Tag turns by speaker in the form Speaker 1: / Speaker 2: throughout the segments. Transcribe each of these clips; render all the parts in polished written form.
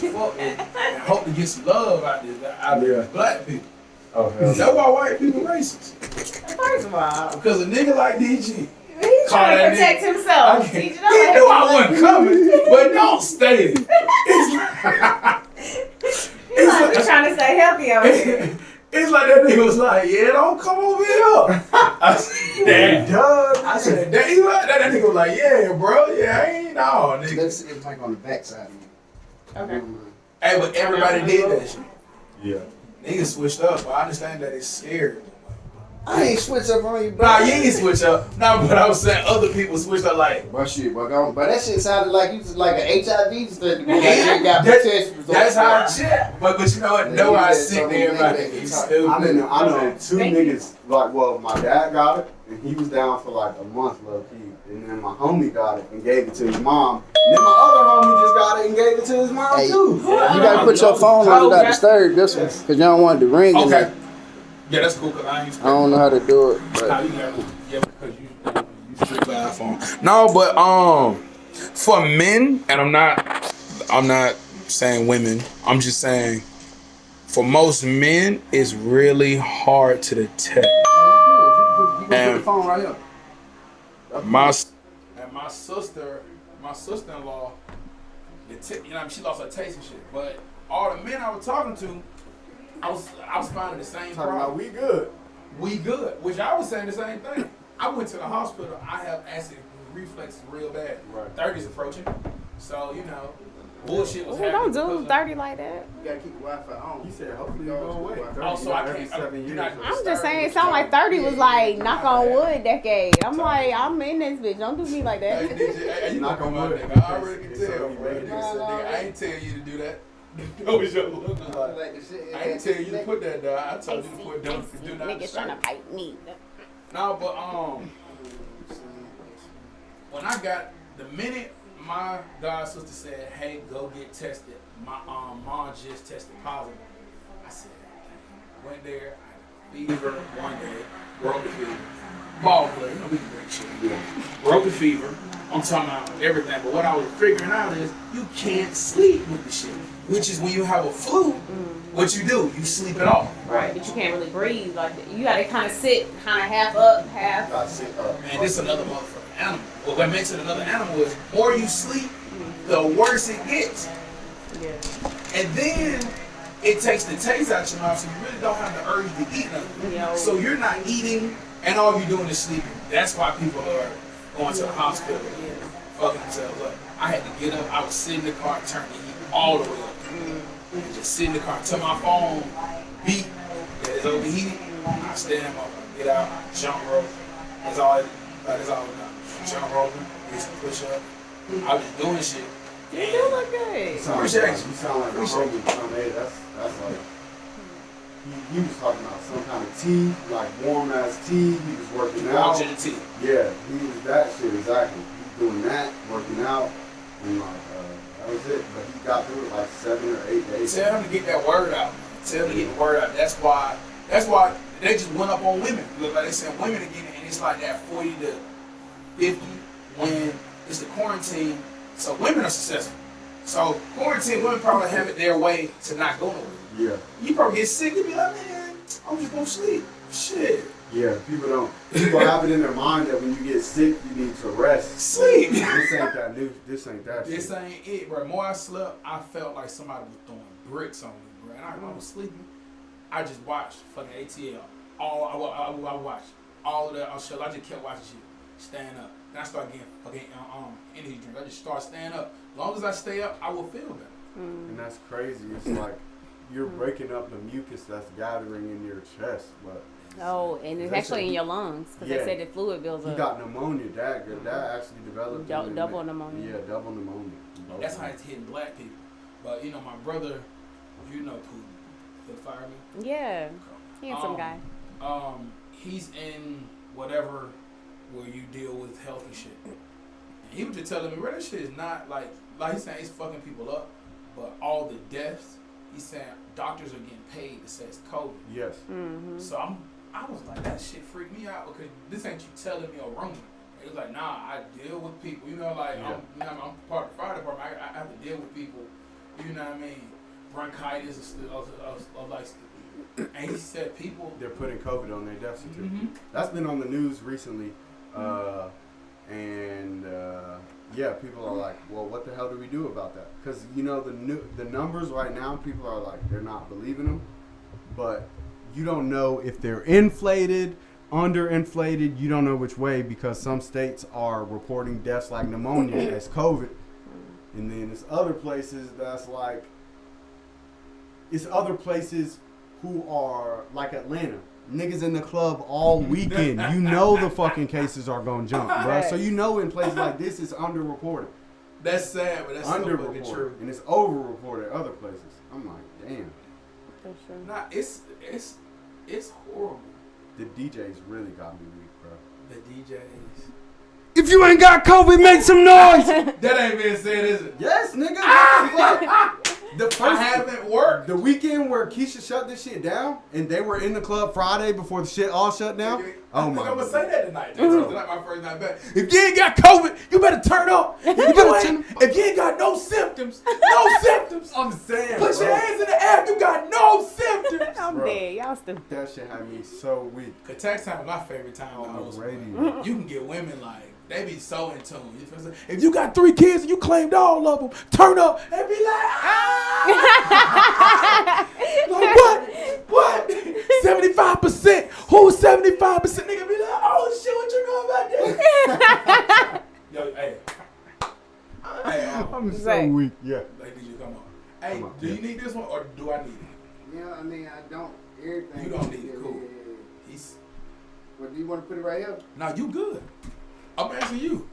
Speaker 1: as fuck and hope to get some love out of these black people.
Speaker 2: Oh, hell.
Speaker 1: That's why white people racist.
Speaker 3: First of all,
Speaker 1: Because a nigga like DG.
Speaker 3: he's trying to protect himself.
Speaker 1: He knew I wasn't coming, but don't state it.
Speaker 3: He's trying to stay healthy over here.
Speaker 1: It's like that nigga was like, yeah, don't come over here. I said, damn. I said, damn. He like that nigga was like, yeah, bro. Yeah, I ain't no, nigga.
Speaker 4: Let's see if like on the backside.
Speaker 3: Okay.
Speaker 1: Hey, but everybody did that shit.
Speaker 2: Yeah.
Speaker 1: Niggas switched up, but I understand that it's scared.
Speaker 4: I ain't switch up on you, bro.
Speaker 1: Nah, you ain't switch up. Nah, but I was saying other people switched up like.
Speaker 4: But shit, but that shit sounded like you was like an HIV study. Got
Speaker 1: That's how it shit. But you know what? No, I sit there like you stupid.
Speaker 2: I know two niggas, like, well, my dad got it, and he was down for like a month, low key. And then my homie got it and gave it to his mom. And then my other homie just got it and gave it to his mom, too.
Speaker 4: You gotta put your phone on Do Not Disturb this one, because you don't want it to ring.
Speaker 1: Okay. Yeah, that's cool, because I ain't.
Speaker 4: I don't know how to do it. But.
Speaker 1: Nah, you got it. Yeah, because you strictly iPhone. No, but for men, and I'm not saying women. I'm just saying for most men, it's really hard to detect.
Speaker 4: You can put the phone right here.
Speaker 1: My sister-in-law, she lost her taste and shit. But all the men I was talking to, I was finding the same problem.
Speaker 2: We good.
Speaker 1: We good, which I was saying the same thing. I went to the hospital. I have acid reflux real bad.
Speaker 2: Right.
Speaker 1: 30's approaching, so bullshit was happening.
Speaker 3: Don't do 30 like that.
Speaker 4: You gotta keep the Wi-Fi on.
Speaker 2: He said, hopefully you go away.
Speaker 1: Also, I can't.
Speaker 3: I'm just saying, it sound like 30 was like knock on wood decade. I'm like, I'm in this bitch. Don't do me like that.
Speaker 1: Hey, you
Speaker 2: Knock on wood.
Speaker 1: nigga. I already can tell,
Speaker 2: So
Speaker 1: bro.
Speaker 2: he
Speaker 1: Nigga, I ain't tell you to do that. That was your look. I ain't tell you to put that down. I told you to put down. Do not
Speaker 3: Niggas trying to fight me.
Speaker 1: No, but when I got the minute my god sister said, "Hey, go get tested," my mom just tested positive. I said, went there. I had a fever one day, broke the fever, ball player, no, we can break shit. Yeah. Broke the fever. I'm talking about everything, but what I was figuring out is you can't sleep with the shit. Which is when you have a flu, what you do, you sleep it off.
Speaker 3: Right, but you can't really breathe. Like you gotta kind of sit, kind of half up, half.
Speaker 1: Man, this is another motherfucking animal. But what makes it another animal is more you sleep, the worse it gets.
Speaker 3: Yeah.
Speaker 1: And then it takes the taste out your mouth, so you really don't have the urge to eat nothing.
Speaker 3: Yo.
Speaker 1: So you're not eating, and all you're doing is sleeping. That's why people are going to the hospital, fucking themselves up. I had to get up. I was sitting in the car, turn the heat all the way up. And just sit in the car until my phone beat. That is overheated. I stand up, I get out, I jump rope. That's all. That's all. Jump rope, get some push up. I was doing shit.
Speaker 3: You do look good.
Speaker 2: You sound like a homie. That's like he was talking about some kind of tea, like warm ass tea. He was working out.
Speaker 1: Watching the tea.
Speaker 2: Yeah, he was that shit exactly. He was doing that, working out, and like that was it. But he got through it like 7 or 8 days.
Speaker 1: Tell him to get that word out. Tell him to get the word out. That's why they just went up on women. Look, like they said women again, and it's like that 40 to 50 when it's the quarantine. So women are successful. So quarantine women probably have it their way to not go nowhere.
Speaker 2: Yeah.
Speaker 1: You probably get sick and be like, man, I'm just gonna sleep. Shit.
Speaker 2: Yeah, people have it in their mind that when you get sick, you need to rest.
Speaker 1: Sleep.
Speaker 2: This ain't that new. This ain't that shit.
Speaker 1: This ain't it, bro. The more I slept, I felt like somebody was throwing bricks on me, bro. And I was sleeping. I just watched fucking ATL. I watched all of that shows. I just kept watching shit, staying up. Then I started getting fucking energy drink. I just started staying up. As long as I stay up, I will feel better.
Speaker 2: And that's crazy. It's like you're breaking up the mucus that's gathering in your chest, but.
Speaker 3: Oh, and it's actually in your lungs because they said the fluid builds up.
Speaker 2: He got pneumonia. That actually developed.
Speaker 3: Double pneumonia.
Speaker 2: Yeah, double pneumonia.
Speaker 1: That's how it's hitting black people. But my brother, you know Putin, the fireman.
Speaker 3: Yeah, handsome guy.
Speaker 1: He's in whatever where you deal with health and shit. And he was just telling me, bro, that shit is not like he's saying it's fucking people up, but all the deaths, he's saying doctors are getting paid to say it's COVID.
Speaker 2: Yes.
Speaker 3: Mm-hmm.
Speaker 1: So I was like, that shit freaked me out because this ain't you telling me a rumor. It was like, nah, I deal with people. I'm part of the fire department. I have to deal with people, You know what I mean? Bronchitis like. And he said people.
Speaker 2: They're putting COVID on their death certificate.
Speaker 1: Mm-hmm.
Speaker 2: That's been on the news recently. Yeah, people are like, well, what the hell do we do about that? Because, you know, the numbers right now, people are like, they're not believing them. But you don't know if they're inflated, underinflated. You don't know which way, because some states are reporting deaths like pneumonia as COVID. And then there's other places that's like, it's other places who are like Atlanta. Niggas in the club all weekend. You know the fucking cases are gonna jump, bro. So you know in places like this it's underreported.
Speaker 1: That's sad, but that's so fucking true.
Speaker 2: And it's overreported other places. I'm like, damn.
Speaker 3: For sure.
Speaker 1: Nah, it's horrible.
Speaker 2: The DJs really got me weak, bro.
Speaker 1: The DJs.
Speaker 2: If you ain't got COVID, make some noise.
Speaker 1: That ain't being said, is it?
Speaker 2: Yes, nigga. The first,
Speaker 1: I haven't worked.
Speaker 2: The weekend where Keisha shut this shit down, and they were in the club Friday before the shit all shut down. Oh my!
Speaker 1: I'm gonna say that tonight. Tonight, my first night back. If you ain't got COVID, you better turn up. If you ain't got no symptoms,
Speaker 2: I'm saying,
Speaker 1: put your hands in the air. If you got no symptoms.
Speaker 3: I'm dead. Y'all stupid.
Speaker 2: That shit had me so weak.
Speaker 1: Cause tax time is my favorite time.
Speaker 2: On
Speaker 1: though.
Speaker 2: the radio.
Speaker 1: You can get women like. They be so in tune. You feel what I'm saying? If you got 3 kids and you claimed all of them, turn up and be like, like what? 75%? Who's 75%? Nigga be like, oh shit, what you know about that? Yo, hey.
Speaker 2: I'm so weak. Yeah.
Speaker 1: Like, did you come on? Hey,
Speaker 2: Come on.
Speaker 1: do you need this one or do I need it?
Speaker 4: Yeah, I mean, I don't. Everything.
Speaker 1: You don't need it. Cool. He's.
Speaker 4: Well, do you want to put it right here?
Speaker 1: Nah, you good. I'm asking you.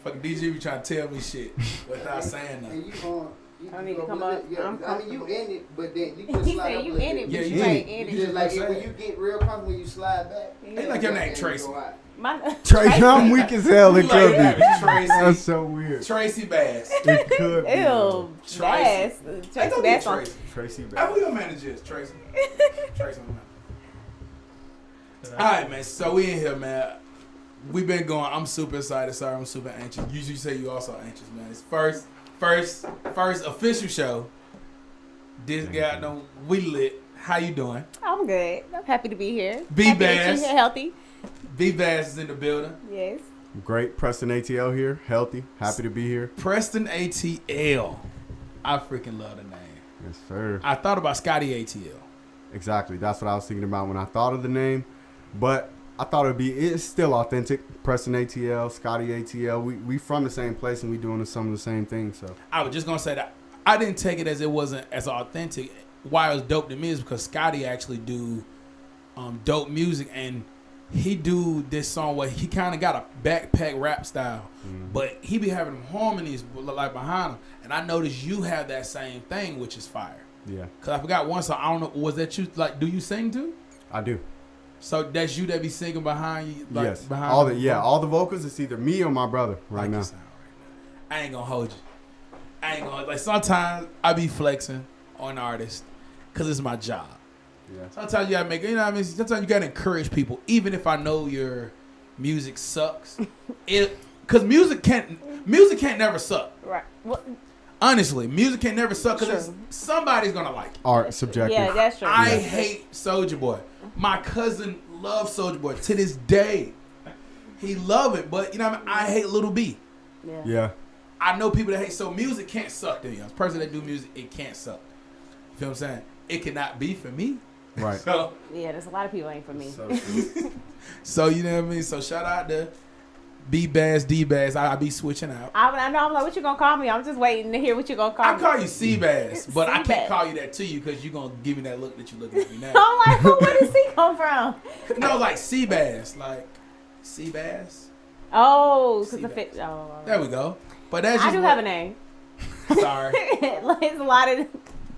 Speaker 1: Fucking DJ be trying to tell me shit without saying nothing.
Speaker 4: And you
Speaker 3: I need to come up.
Speaker 4: Yeah,
Speaker 3: I'm
Speaker 4: I mean, you in it, but then you can
Speaker 3: He
Speaker 4: slide
Speaker 3: said
Speaker 4: up
Speaker 3: you
Speaker 4: a little
Speaker 3: in
Speaker 4: bit.
Speaker 3: it,
Speaker 1: Yeah,
Speaker 3: but
Speaker 1: you
Speaker 3: you
Speaker 1: in
Speaker 3: ain't
Speaker 1: it.
Speaker 3: in
Speaker 4: You
Speaker 3: it.
Speaker 4: just like
Speaker 1: saying.
Speaker 4: when you get real comfortable, when you slide back.
Speaker 1: Ain't like your name
Speaker 4: and
Speaker 1: Tracy.
Speaker 4: go out.
Speaker 2: Tracy, I'm weak as hell. It
Speaker 1: You
Speaker 2: could
Speaker 1: like that,
Speaker 2: be.
Speaker 1: Tracy.
Speaker 2: That's so weird.
Speaker 1: Tracy Bass.
Speaker 2: It could be.
Speaker 3: Ew.
Speaker 1: Tracy.
Speaker 3: Bass.
Speaker 1: Ain't
Speaker 3: Tracy
Speaker 1: no
Speaker 3: Bass.
Speaker 1: Tracy.
Speaker 2: Tracy
Speaker 1: Hey,
Speaker 2: back.
Speaker 1: who your manager is? Tracy. Tracy. All right, man. So we in here, man. We've been going. I'm super excited. Sorry, I'm super anxious. Usually say you also anxious, man. It's first official show. This guy don't. We lit. How you doing?
Speaker 3: I'm good. I'm happy to be here.
Speaker 1: B
Speaker 3: Happy that
Speaker 1: Bass.
Speaker 3: you here, healthy.
Speaker 1: B Bass is in the building.
Speaker 3: Yes.
Speaker 2: Great. Preston ATL here. Healthy. Happy to be here.
Speaker 1: Preston ATL. I freaking love the name.
Speaker 2: Yes, sir.
Speaker 1: I thought about Scotty ATL.
Speaker 2: Exactly. That's what I was thinking about when I thought of the name. But I thought it's still authentic. Preston ATL, Scotty ATL. We from the same place and we doing some of the same things. So
Speaker 1: I was just gonna say that I didn't take it as it wasn't as authentic. Why it was dope to me is because Scotty actually do dope music, and he do this song where he kind of got a backpack rap style, but he be having them harmonies like behind him. And I noticed you have that same thing, which is fire.
Speaker 2: yeah,
Speaker 1: Cause I forgot one song. I don't know. Was that you? Like, do you sing too?
Speaker 2: I do.
Speaker 1: So that's you that be singing behind you. Like,
Speaker 2: Yes.
Speaker 1: Behind
Speaker 2: All the vocals. It's either me or my brother right now.
Speaker 1: I ain't gonna hold you. I ain't gonna, like, sometimes I be flexing on artists because it's my job.
Speaker 2: Yeah.
Speaker 1: Sometimes you gotta make, you know what I mean? Sometimes you gotta encourage people, even if I know your music sucks. Because music can't never suck.
Speaker 3: Right. Well,
Speaker 1: Honestly, music can't never suck because
Speaker 3: True.
Speaker 1: somebody's gonna like it.
Speaker 2: Art subjective.
Speaker 3: yeah, that's true.
Speaker 1: I hate Soulja Boy. My cousin loves Soulja Boy to this day. He love it, but you know what I mean? I hate Lil B.
Speaker 2: Yeah.
Speaker 1: I know people that hate, so music can't suck to me. As a person that do music, it can't suck. You feel what I'm saying? It cannot be for me.
Speaker 2: Right.
Speaker 1: So,
Speaker 3: Yeah, there's a lot of people ain't for me.
Speaker 1: so you know what I mean? So shout out to B Bass, D Bass. I be switching out.
Speaker 3: I know. I'm like, what you gonna call me? I'm just waiting to hear what you gonna call
Speaker 1: I
Speaker 3: me.
Speaker 1: call you C Bass, but I can't
Speaker 3: Seabass.
Speaker 1: call you that to you because you're gonna give me that look that you looking at me now.
Speaker 3: I'm like, where does he come from?
Speaker 1: No, like C Bass, like C Bass.
Speaker 3: Oh, because the
Speaker 1: Seabass.
Speaker 3: fit. Oh,
Speaker 1: There we go. But that's just
Speaker 3: I do have a name.
Speaker 1: Sorry.
Speaker 3: Like, it's a lot of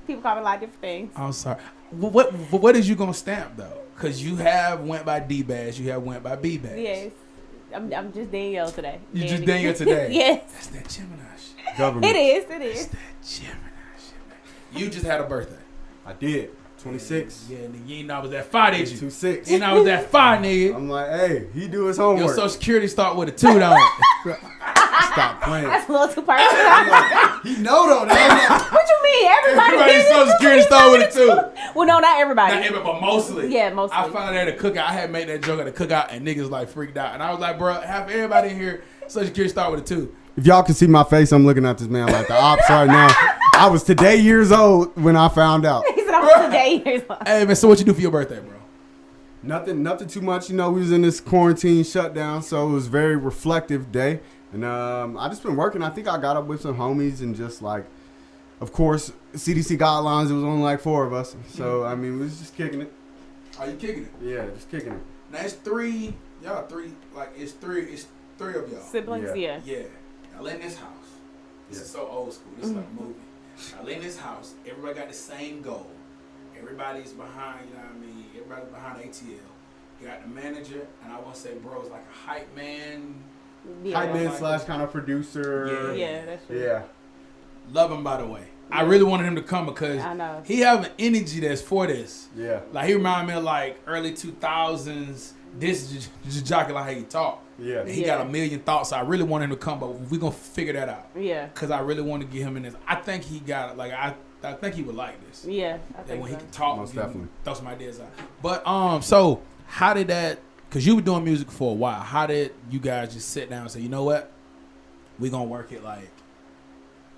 Speaker 3: people call me a lot of different things.
Speaker 1: I'm sorry. What is you gonna stamp though? Because you have went by D Bass, you have went by B Bass.
Speaker 3: Yes, I'm just Danielle today.
Speaker 1: You just Danielle today.
Speaker 3: Yes,
Speaker 1: That's that Gemini shit.
Speaker 2: Government.
Speaker 3: it is. It
Speaker 1: That's
Speaker 3: is.
Speaker 1: that Gemini shit, man. You just had a birthday.
Speaker 2: I did. 26.
Speaker 1: Yeah, nigga, you ain't know I was that far, did you?
Speaker 2: 26.
Speaker 1: You know I was that far, nigga.
Speaker 2: I'm like, hey, he do his
Speaker 1: Your
Speaker 2: homework.
Speaker 1: social security start with a 2, don't it?
Speaker 2: stop playing.
Speaker 3: That's a little too personal.
Speaker 2: He know though. That.
Speaker 3: What you mean? Everybody
Speaker 1: Everybody's
Speaker 3: gets
Speaker 1: Social
Speaker 3: it.
Speaker 1: Security started with it too.
Speaker 3: Well, no, not everybody.
Speaker 1: Not everybody, but mostly.
Speaker 3: Yeah, mostly.
Speaker 1: I found out at a cookout. I had made that joke at a cookout, and niggas like freaked out. And I was like, bro, have everybody in here Social Security start with it too.
Speaker 2: If y'all can see my face, I'm looking at this man like the ops right now. I was today years old when I found out.
Speaker 3: He said I was today years old.
Speaker 1: Hey man, so what you do for your birthday, bro?
Speaker 2: Nothing too much. You know, we was in this quarantine shutdown, so it was a very reflective day. And I just been working. I think I got up with some homies and just like, of course, CDC guidelines. It was only like 4 of us, so I mean, we was just kicking it.
Speaker 1: Are you kicking it?
Speaker 2: Yeah, just kicking it.
Speaker 1: Now it's 3, y'all 3, like it's 3 of y'all.
Speaker 3: Siblings, yeah.
Speaker 1: Yeah. Y'all in this house. This is so old school. This is like a movie. Y'all in this house. Everybody got the same goal. Everybody's behind, you know what I mean? Everybody's behind ATL. You got the manager, and I want to say, bro, it's like a hype man.
Speaker 3: Yeah.
Speaker 2: Hype man slash kind of producer.
Speaker 3: Yeah, that's true.
Speaker 2: Yeah.
Speaker 1: Love him, by the way. I really wanted him to come because
Speaker 3: I know.
Speaker 1: he have an energy that's for this.
Speaker 2: Yeah.
Speaker 1: Like, he reminded me of like early 2000s. This is just jockey like how he talk.
Speaker 2: Yeah.
Speaker 1: And he got a million thoughts. So I really want him to come, but we're going to figure that out.
Speaker 3: Yeah.
Speaker 1: Because I really want to get him in this. I think he got it. Like, I think he would like this.
Speaker 3: Yeah, I
Speaker 1: That
Speaker 3: think
Speaker 1: when
Speaker 3: so.
Speaker 1: he can talk,
Speaker 2: Most
Speaker 1: he can
Speaker 2: definitely.
Speaker 1: throw some ideas out. But so how did that? Because you were doing music for a while. How did you guys just sit down and say, you know what, we gonna work it like?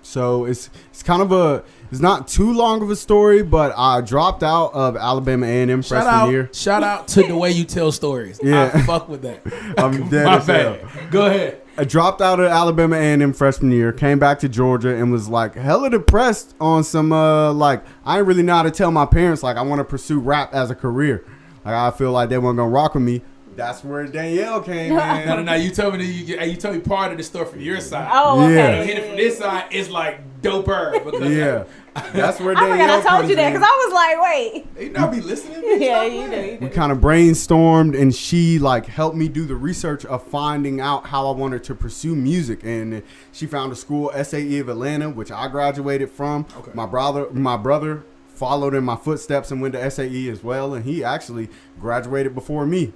Speaker 2: So it's kind of it's not too long of a story, but I dropped out of Alabama A&M freshman year.
Speaker 1: Shout out to the way you tell stories.
Speaker 2: Yeah.
Speaker 1: I fuck with that.
Speaker 2: I'm dead
Speaker 1: My
Speaker 2: as hell.
Speaker 1: bad. Go ahead.
Speaker 2: I dropped out of Alabama A&M freshman year, came back to Georgia, and was like hella depressed on some like I ain't really know how to tell my parents like I want to pursue rap as a career. Like I feel like they weren't gonna rock with me. That's where Danielle came in.
Speaker 1: No. You told me you told me part of the story from your side.
Speaker 3: Oh, okay.
Speaker 2: Yeah.
Speaker 1: And hit it from this side. It's like doper. Because
Speaker 2: Yeah, that's where
Speaker 3: I
Speaker 2: Danielle
Speaker 3: forgot I told
Speaker 2: comes
Speaker 3: you that
Speaker 2: in.
Speaker 3: because I was like, wait.
Speaker 1: They not be listening. Bitch.
Speaker 3: Yeah,
Speaker 1: Stop
Speaker 3: you
Speaker 1: playing.
Speaker 3: do.
Speaker 2: We kind of brainstormed, and she like helped me do the research of finding out how I wanted to pursue music. And she found a school, SAE of Atlanta, which I graduated from.
Speaker 1: Okay.
Speaker 2: My brother followed in my footsteps and went to SAE as well, and he actually graduated before me.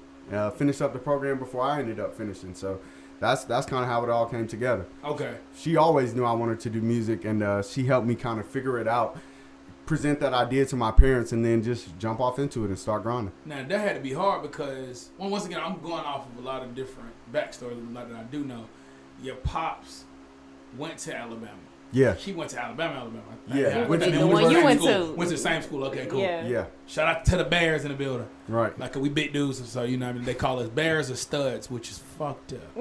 Speaker 2: Finished up the program before I ended up finishing. So that's kind of how it all came together.
Speaker 1: Okay.
Speaker 2: She always knew I wanted to do music, and she helped me kind of figure it out, present that idea to my parents, and then just jump off into it and start grinding.
Speaker 1: Now that had to be hard because once again I'm going off of a lot of different backstories, a lot that I do know. Your pops went to Alabama.
Speaker 2: Yeah.
Speaker 1: He went to Alabama.
Speaker 2: Yeah.
Speaker 3: Went to
Speaker 1: They
Speaker 3: the one you
Speaker 1: same
Speaker 3: went
Speaker 1: school.
Speaker 3: to.
Speaker 1: Went to the same school. Okay, cool.
Speaker 3: Yeah.
Speaker 2: Yeah.
Speaker 1: Shout out to the Bears in the building.
Speaker 2: Right.
Speaker 1: Like we big dudes, so you know what I mean. They call us Bears or Studs, which is fucked up.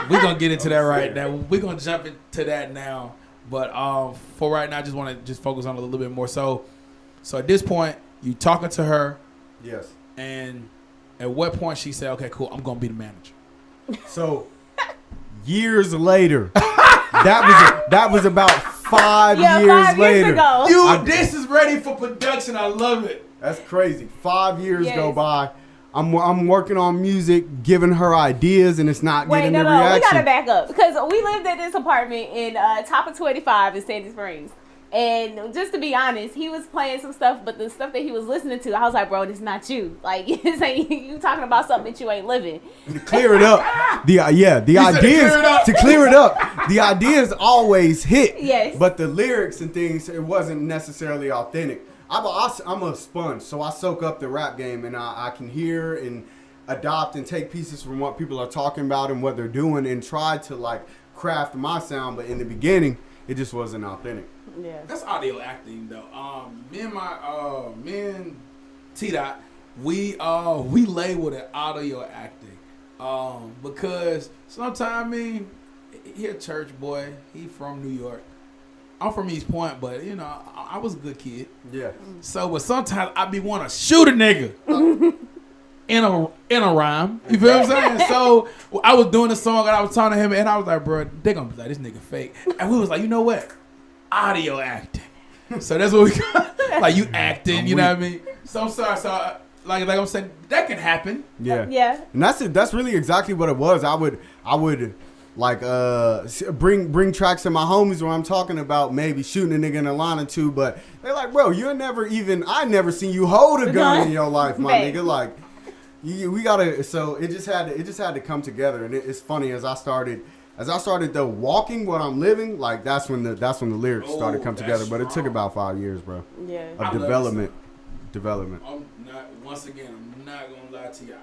Speaker 1: We're gonna get into that right now. We're gonna jump into that now. But for right now, I just want to just focus on it a little bit more. So at this point, you talking to her,
Speaker 2: Yes.
Speaker 1: and at what point she said, "Okay, cool, I'm gonna be the manager."
Speaker 2: So years later, that was about 5
Speaker 3: Yeah,
Speaker 2: years
Speaker 3: 5 years
Speaker 2: later.
Speaker 3: ago.
Speaker 1: Dude, this is ready for production. I love it.
Speaker 2: That's crazy. 5 years
Speaker 3: Yes.
Speaker 2: go by. I'm working on music, giving her ideas, and it's not
Speaker 3: Wait,
Speaker 2: getting
Speaker 3: no,
Speaker 2: the
Speaker 3: we
Speaker 2: reaction.
Speaker 3: gotta back up because we lived at this apartment in top of 285 in Sandy Springs. And just to be honest, he was playing some stuff, but the stuff that he was listening to, I was like, bro, this is not you. Like, this ain't you talking about something that you ain't living.
Speaker 2: To clear it up, the
Speaker 1: said to
Speaker 2: ideas
Speaker 1: clear it up.
Speaker 2: to clear it up, the ideas always hit.
Speaker 3: Yes.
Speaker 2: But the lyrics and things, it wasn't necessarily authentic. I'm a sponge, so I soak up the rap game, and I can hear and adopt and take pieces from what people are talking about and what they're doing, and try to like craft my sound. But in the beginning, it just wasn't authentic.
Speaker 3: Yeah.
Speaker 1: That's audio acting though. Me and T-Dot, we labeled it audio acting. Because sometimes I mean, he a church boy. He from New York. I'm from East Point, but you know, I was a good kid.
Speaker 2: Yeah.
Speaker 1: So, but sometimes I be want to shoot a nigga in a rhyme. You feel what I'm saying? So I was doing the song and I was talking to him, and I was like, bro, they gonna be like, this nigga fake. And we was like, you know what? Audio acting. So that's what we got. Like you acting, you know what I mean? So I'm sorry. So like I'm saying, that can happen.
Speaker 2: Yeah.
Speaker 3: Yeah.
Speaker 2: And that's it. That's really exactly what it was. I would like bring tracks to my homies where I'm talking about maybe shooting a nigga in a line or two, but they're like, bro, I never seen you hold a gun in your life, my
Speaker 3: Right.
Speaker 2: nigga. Like we gotta. So it just had to come together, and it's funny as I started As I started the walking what I'm living, like that's when the lyrics started to come
Speaker 1: that's
Speaker 2: together. But it took
Speaker 1: strong.
Speaker 2: about 5 years, bro,
Speaker 3: Yeah.
Speaker 2: of
Speaker 1: I love
Speaker 2: development.
Speaker 1: I'm not. Once again, I'm not gonna lie to you.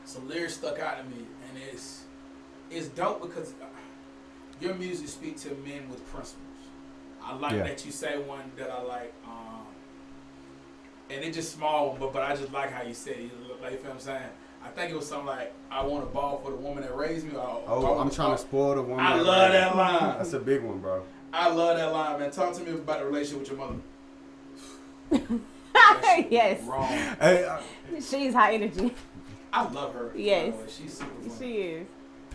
Speaker 1: Some lyrics stuck out to me, and it's dope because your music speaks to men with principles. I like
Speaker 2: Yeah.
Speaker 1: that you say one that I like, and it's just small, but I just like how you said it. Like, you feel what I'm saying? I think it was something like, "I want a ball for the woman that raised me."
Speaker 2: Oh, I'm trying to spoil the woman.
Speaker 1: I love that line.
Speaker 2: That's a big one, bro.
Speaker 1: I love that line, man. Talk to me about the relationship with your mother.
Speaker 3: Yes.
Speaker 1: Wrong.
Speaker 2: Hey,
Speaker 3: She's high energy.
Speaker 1: I love her.
Speaker 3: Yes.
Speaker 1: She's super fun.
Speaker 3: She is.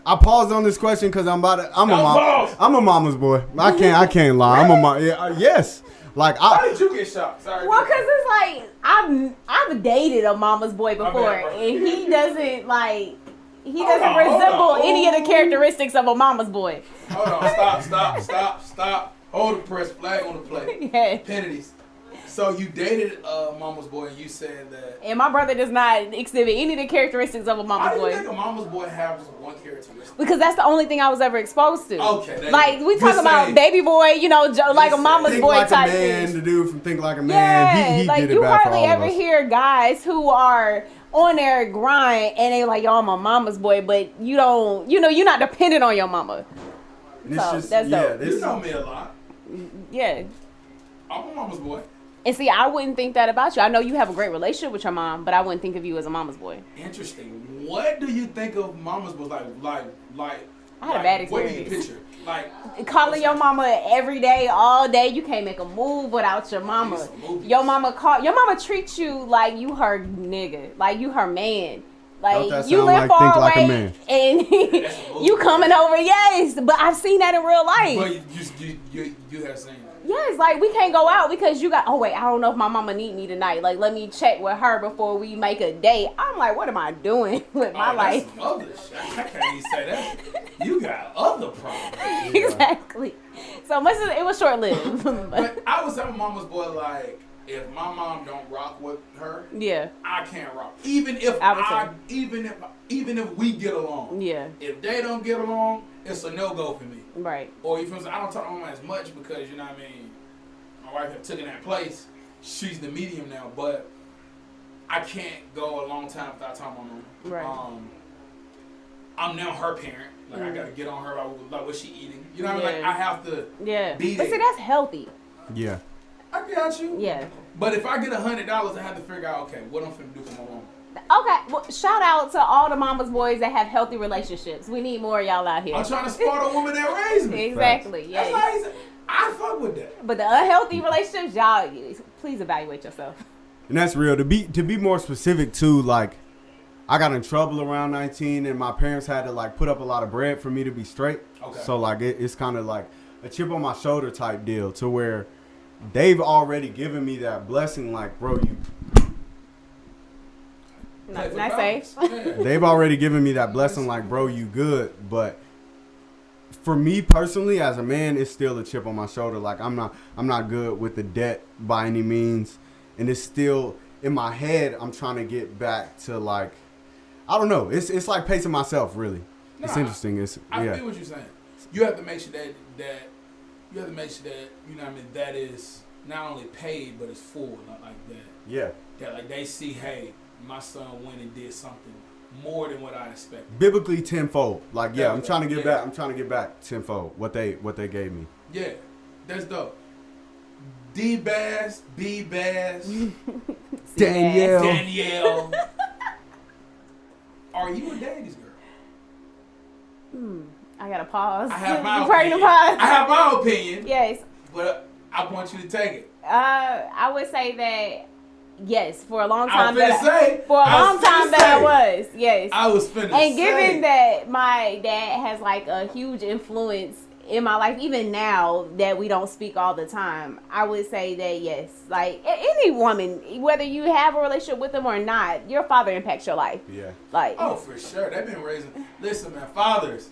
Speaker 2: I paused on this question because I'm
Speaker 1: Don't pause.
Speaker 2: I'm a mama's boy. I can't lie. I'm a mom. Yeah, yes. Like
Speaker 1: How did you get shot? Sorry.
Speaker 3: Well, cause it's like I've dated a mama's boy before,
Speaker 1: bro.
Speaker 3: and he doesn't
Speaker 1: Hold on,
Speaker 3: resemble
Speaker 1: hold on.
Speaker 3: any of the characteristics of a mama's boy.
Speaker 1: Hold on. Stop. Hold the press flag on the play.
Speaker 3: Yeah.
Speaker 1: Penalties. So you dated mama's boy, and you said that.
Speaker 3: And my brother does not exhibit any of the characteristics of a
Speaker 1: Why
Speaker 3: mama's
Speaker 1: do you
Speaker 3: boy.
Speaker 1: think a mama's boy has just one characteristic?
Speaker 3: Because that's the only thing I was ever exposed to.
Speaker 1: Okay. there you
Speaker 3: Like
Speaker 1: go.
Speaker 3: we talk
Speaker 1: Good
Speaker 3: about
Speaker 1: save.
Speaker 3: baby boy, you know, like a
Speaker 1: Good
Speaker 3: mama's
Speaker 2: Think
Speaker 3: boy
Speaker 2: like
Speaker 3: type
Speaker 2: a man.
Speaker 3: thing.
Speaker 2: The dude from Think Like a Man.
Speaker 3: Yeah,
Speaker 2: He
Speaker 3: like
Speaker 2: did it
Speaker 3: you
Speaker 2: bad for
Speaker 3: hardly
Speaker 2: all of
Speaker 3: ever
Speaker 2: us.
Speaker 3: hear guys who are on their grind and they like, yo, I'm a mama's boy, but you're not dependent on your mama.
Speaker 2: And it's
Speaker 3: So,
Speaker 2: just,
Speaker 3: that's
Speaker 2: yeah,
Speaker 3: dope.
Speaker 2: this
Speaker 1: You know me a lot.
Speaker 3: Yeah.
Speaker 1: I'm a mama's boy.
Speaker 3: And see, I wouldn't think that about you. I know you have a great relationship with your mom, but I wouldn't think of you as a mama's boy.
Speaker 1: Interesting. What do you think of mama's boys like?
Speaker 3: I had a bad
Speaker 1: What do you
Speaker 3: experience.
Speaker 1: picture? Like
Speaker 3: Calling your mama every day, all day, you can't make a move without your mama.
Speaker 1: These movies.
Speaker 3: Your mama treats you like you her nigga, like you her man.
Speaker 2: Don't that
Speaker 3: Like you
Speaker 2: sound
Speaker 3: live
Speaker 2: like
Speaker 3: far
Speaker 2: Think Like a
Speaker 3: away,
Speaker 2: Man?
Speaker 3: and
Speaker 1: That's a movie.
Speaker 3: you coming over. Yes, but I've seen that in real life.
Speaker 1: But you have seen that.
Speaker 3: Yes, like we can't go out because you got. Oh wait, I don't know if my mama need me tonight. Like let me check with her before we make a date. I'm like, what am I doing with my life?
Speaker 1: That's some other shit. I can't even say that. You got other problems.
Speaker 3: Exactly. So much as it was short lived.
Speaker 1: But I was telling mama's boy, like, if my mom don't rock with her,
Speaker 3: Yeah,
Speaker 1: I can't rock. Even if
Speaker 3: I would
Speaker 1: even if we get along.
Speaker 3: yeah,
Speaker 1: If they don't get along, it's a no go for me.
Speaker 3: right.
Speaker 1: Or you feel me? I don't talk to my mom as much because you know what I mean. My wife have taken that place. She's the medium now, but I can't go a long time without talking to my mom.
Speaker 3: Right.
Speaker 1: I'm now her parent. Like I gotta get on her about what she eating. You know what I mean? Like
Speaker 3: Yeah.
Speaker 1: I have to.
Speaker 3: Yeah.
Speaker 1: Be
Speaker 3: But see,
Speaker 1: there.
Speaker 3: that's healthy.
Speaker 2: Yeah.
Speaker 1: I got you.
Speaker 3: Yeah.
Speaker 1: But if I get $100, I have to figure out okay, what I'm finna do for my mom.
Speaker 3: Okay. Well, shout out to all the mama's boys that have healthy relationships. We need more of y'all out here.
Speaker 1: I'm trying to support a woman that raised me.
Speaker 3: Exactly.
Speaker 1: That's
Speaker 3: Yeah.
Speaker 1: nice. I fuck with that.
Speaker 3: But the unhealthy relationships, y'all, please evaluate yourself.
Speaker 2: And that's real. To be more specific too, like I got in trouble around 19 and my parents had to like put up a lot of bread for me to be straight.
Speaker 1: Okay.
Speaker 2: So like it's kind of like a chip on my shoulder type deal to where they've already given me that blessing like, bro,
Speaker 1: Play for
Speaker 3: Not
Speaker 1: balance.
Speaker 3: safe.
Speaker 1: Yeah.
Speaker 2: they've already given me that blessing like, bro, you good. But for me personally as a man, it's still a chip on my shoulder. Like I'm not good with the debt by any means. And it's still in my head, I'm trying to get back to like, I don't know. It's like pacing myself really. It's
Speaker 1: Nah,
Speaker 2: interesting.
Speaker 1: I
Speaker 2: Yeah.
Speaker 1: feel what you're saying. You have to make sure that you have to make sure that you know what I mean that is not only paid but it's full, not like that.
Speaker 2: Yeah.
Speaker 1: That like they see, hey, my son went and did something more than what I expected.
Speaker 2: Biblically tenfold. Like yeah, I'm trying to get
Speaker 1: Yeah.
Speaker 2: back. I'm trying to get back tenfold. What they gave me.
Speaker 1: Yeah, that's dope. D Bass, B Bass,
Speaker 2: Danielle.
Speaker 1: Danielle. Are you a daddy's girl?
Speaker 3: I gotta pause.
Speaker 1: I have my
Speaker 3: You ready to
Speaker 1: opinion.
Speaker 3: pause?
Speaker 1: I have my opinion,
Speaker 3: Yes.
Speaker 1: but I want you to take it.
Speaker 3: I would say that yes, for a long
Speaker 1: I
Speaker 3: time
Speaker 1: was finna say.
Speaker 3: for a
Speaker 1: I
Speaker 3: long
Speaker 1: was
Speaker 3: time
Speaker 1: finna
Speaker 3: that I
Speaker 1: say.
Speaker 3: was. Yes.
Speaker 1: I was finna
Speaker 3: And
Speaker 1: say.
Speaker 3: given that my dad has like a huge influence in my life, even now that we don't speak all the time, I would say that yes, like any woman, whether you have a relationship with them or not, your father impacts your life.
Speaker 2: Yeah.
Speaker 3: Like,
Speaker 1: Oh, for sure. They've been raising. Listen, man, fathers,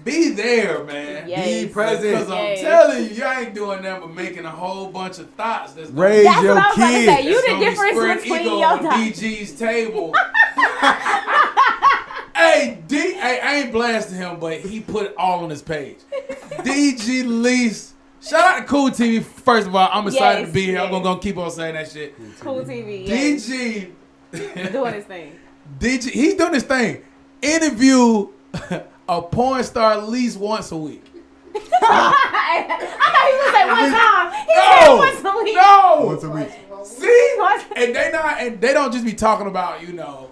Speaker 1: be there, man.
Speaker 3: Yes.
Speaker 2: Be present.
Speaker 1: Because I'm
Speaker 3: Yes.
Speaker 1: telling you, you ain't doing nothing but making a whole bunch of thoughts. That's gonna
Speaker 2: Raise
Speaker 3: that's
Speaker 2: your
Speaker 3: what I was about to
Speaker 2: kids.
Speaker 3: say. You
Speaker 1: that's
Speaker 3: the
Speaker 1: gonna be
Speaker 3: difference
Speaker 1: spread
Speaker 3: between
Speaker 1: ego
Speaker 3: your
Speaker 1: on
Speaker 3: daughters.
Speaker 1: DG's table. Hey, Hey, I ain't blasting him, but he put it all on his page. DG Lease. Shout out to Cool TV. First of all, I'm excited to be here. I'm gonna keep on saying that shit.
Speaker 3: Cool TV. Yes.
Speaker 1: DG
Speaker 3: Doing his thing.
Speaker 1: DG, he's doing his thing. Interview a porn star at least once a week.
Speaker 3: I thought he was like one time. He said once a week.
Speaker 1: No,
Speaker 2: Once a week.
Speaker 1: See, and they don't just be talking about, you know,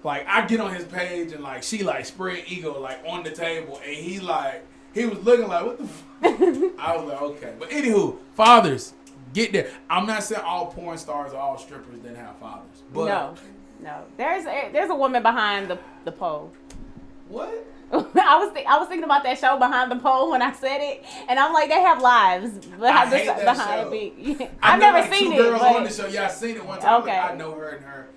Speaker 1: like I get on his page and like she like spread ego like on the table and he was looking like what the I was like, okay. But anywho, fathers, get there. I'm not saying all porn stars or all strippers didn't have fathers. But
Speaker 3: No. There's a woman behind the pole.
Speaker 1: what?
Speaker 3: I was thinking about that show Behind the Pole when I said it, and I'm like, they have lives behind
Speaker 1: I hate that
Speaker 3: behind
Speaker 1: show.
Speaker 3: me.
Speaker 1: I
Speaker 3: I've
Speaker 1: know,
Speaker 3: never
Speaker 1: like,
Speaker 3: seen
Speaker 1: two
Speaker 3: it.
Speaker 1: girls
Speaker 3: But,
Speaker 1: on the show. Yeah, I seen it one time.
Speaker 3: Okay.
Speaker 1: Like, I know her